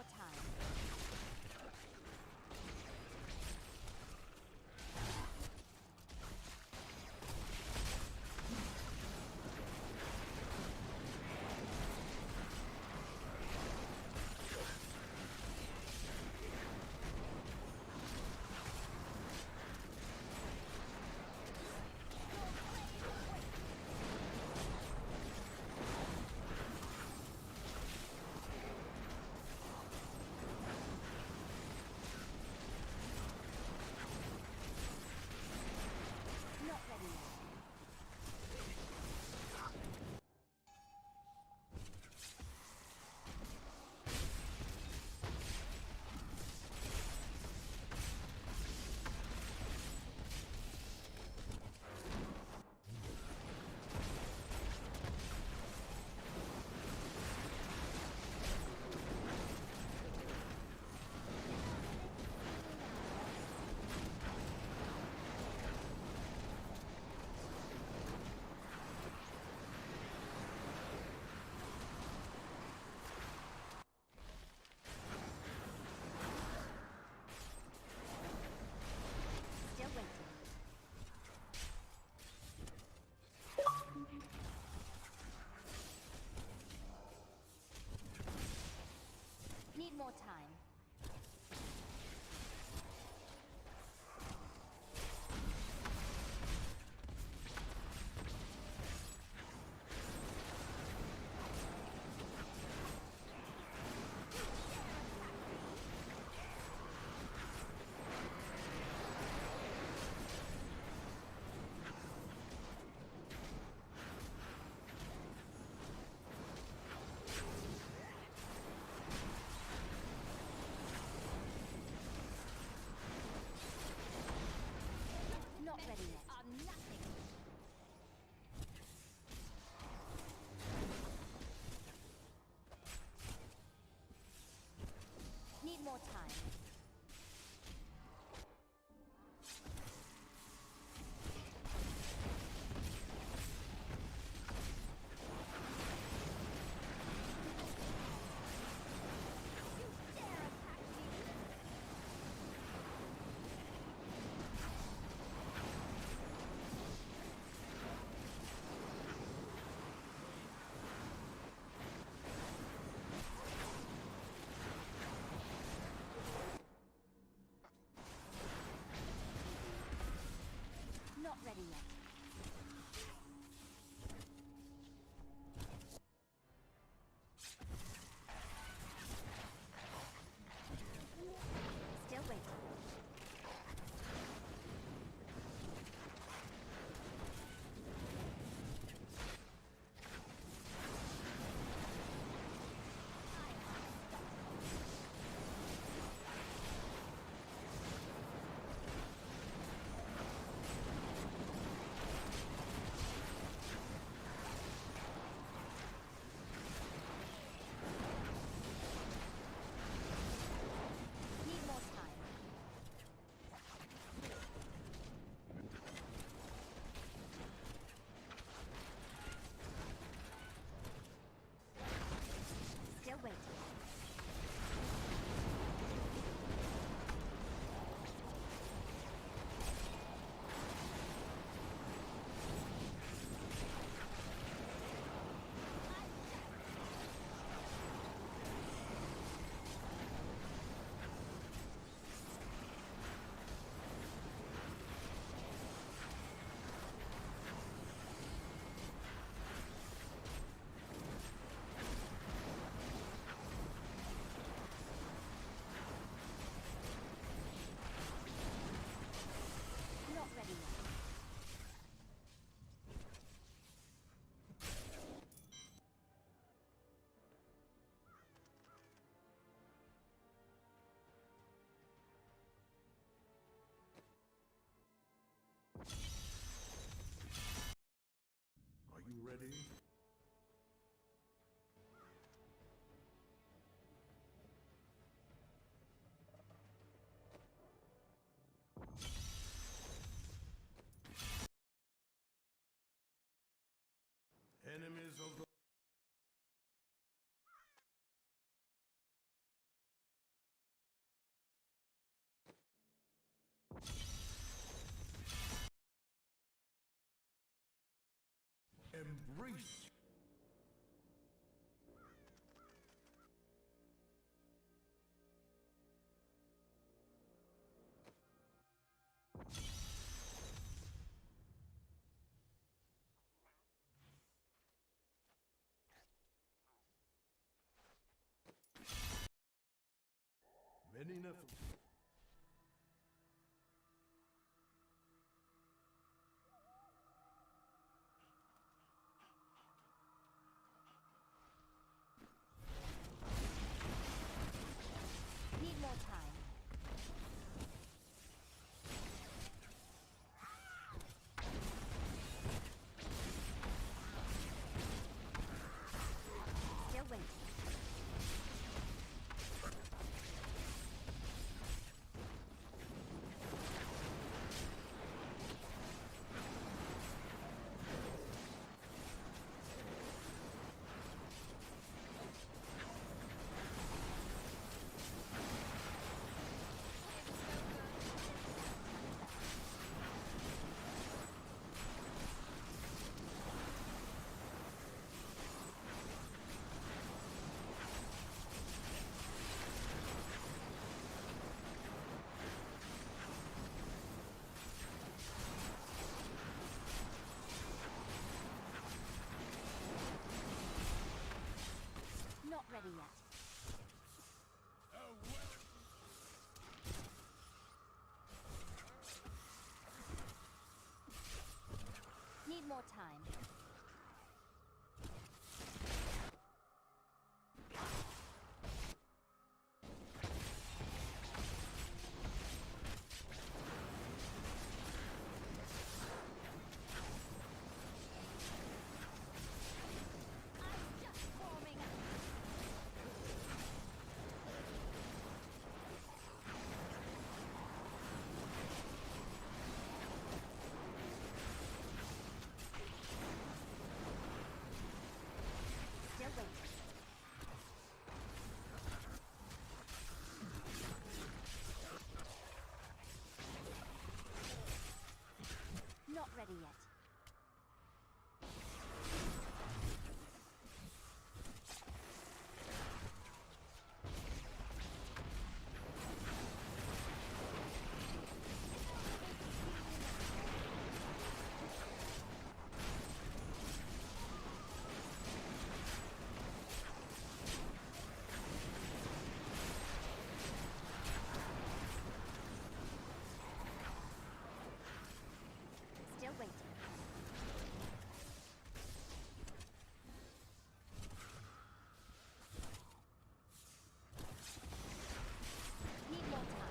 more time. Not ready yet. Still waiting. Need more time. Not ready yet. Are nothing. Need more time. You dare attack me! Not ready yet. Still waiting. Need more time. Still waiting. Not ready yet. Are you ready? Enemies of the Embrace. Many Nephilim. Need more time. Still waiting. Not ready yet. Need more time. I'm just warming up. Still waiting. Not ready yet. Still waiting. Need more time.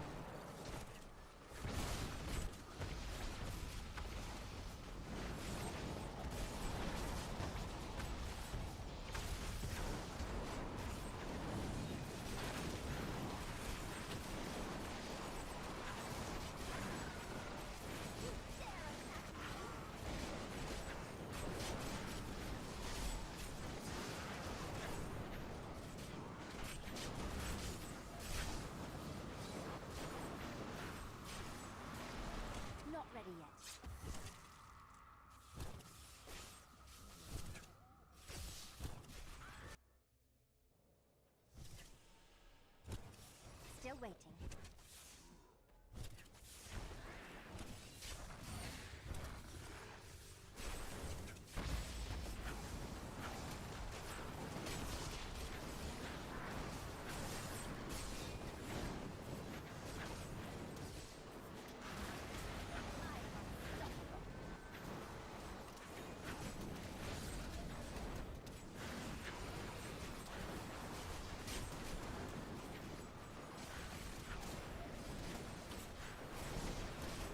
Not ready yet. Still waiting.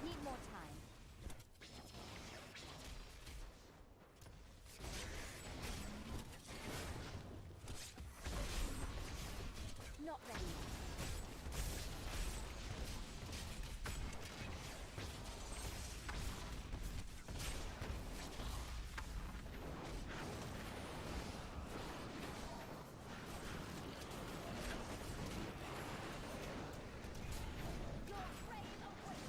Need more time. Not ready yet. Your reign awaits.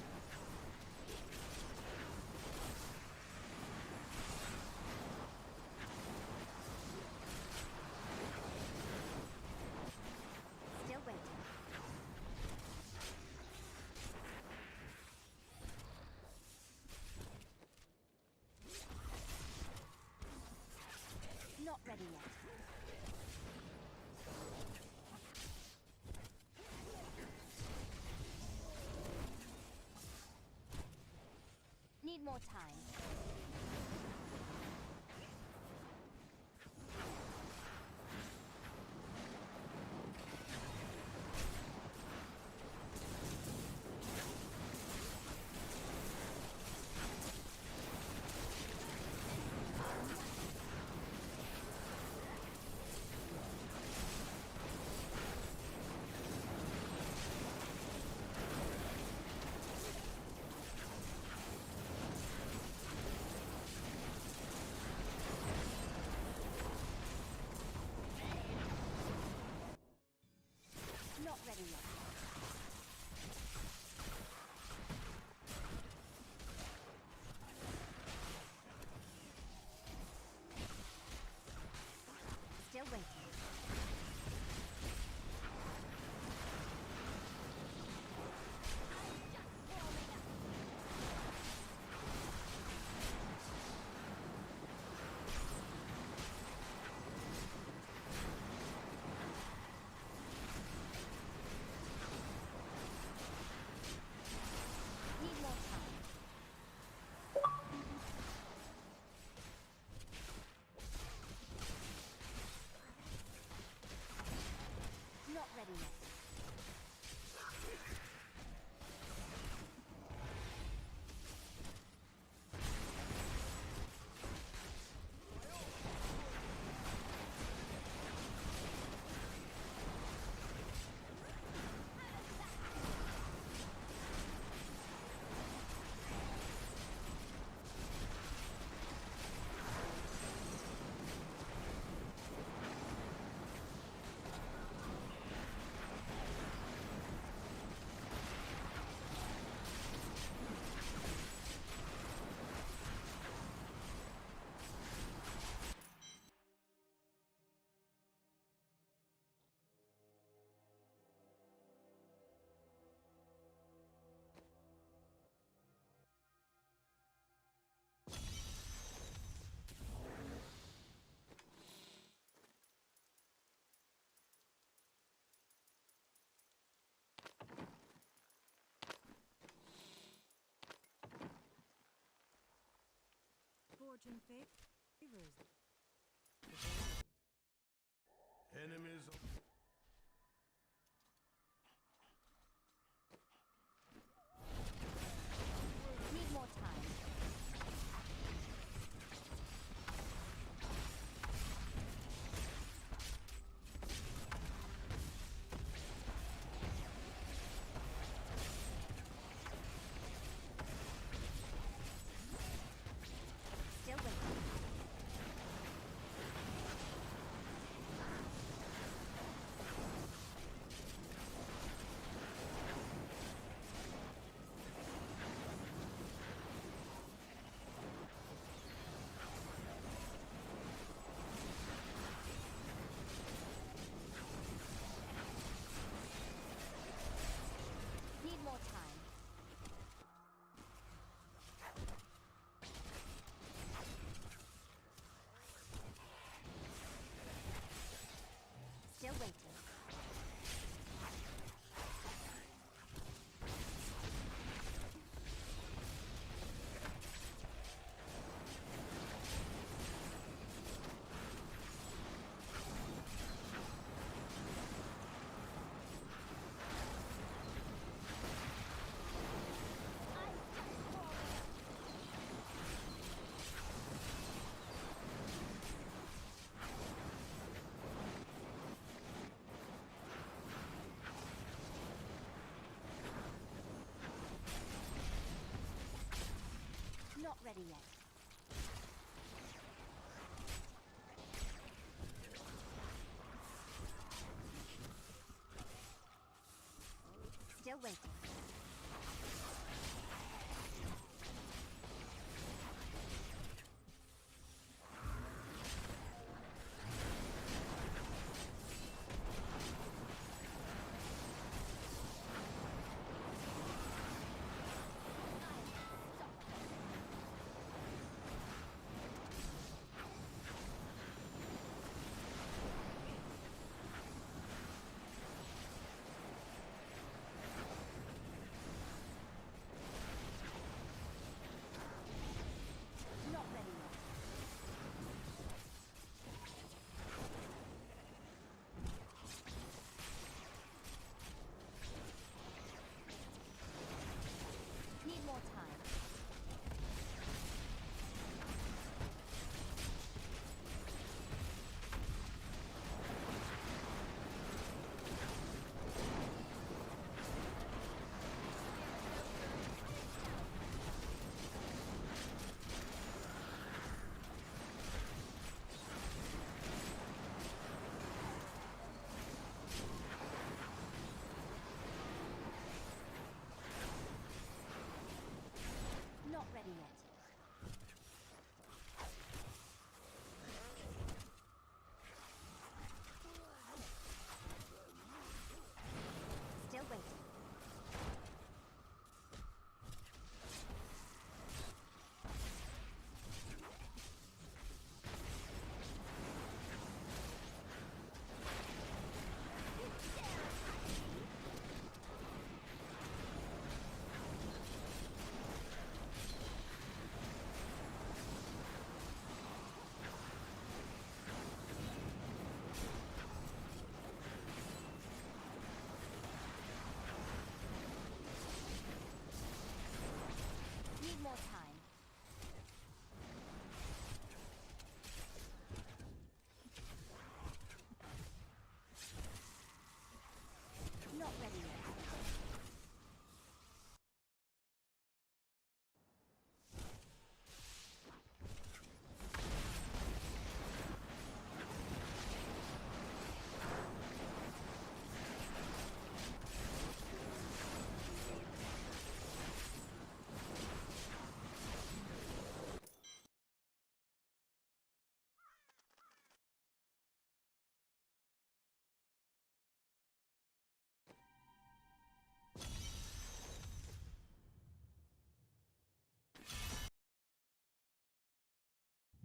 more time. Not ready yet. Still waiting. Need more time. Not ready yet. Fortune favors. Enemies. Need more time. Still waiting. Need more time. Still waiting. Not ready yet. Still waiting.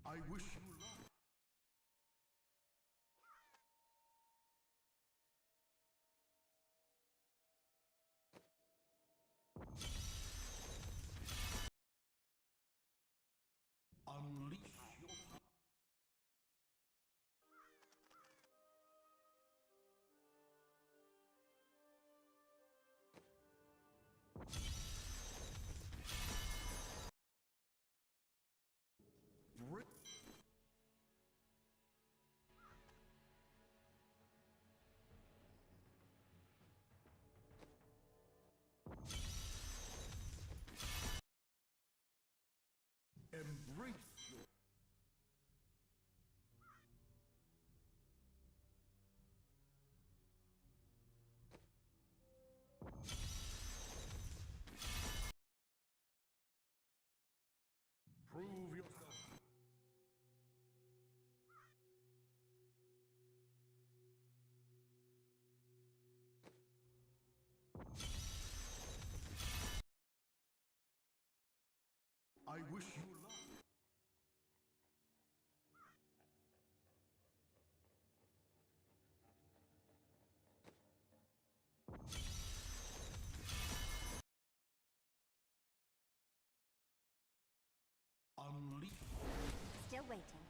I wish you luck. Unleash your power. Bring embrace your prove yourself. I wish you luck. Unleash. Still waiting.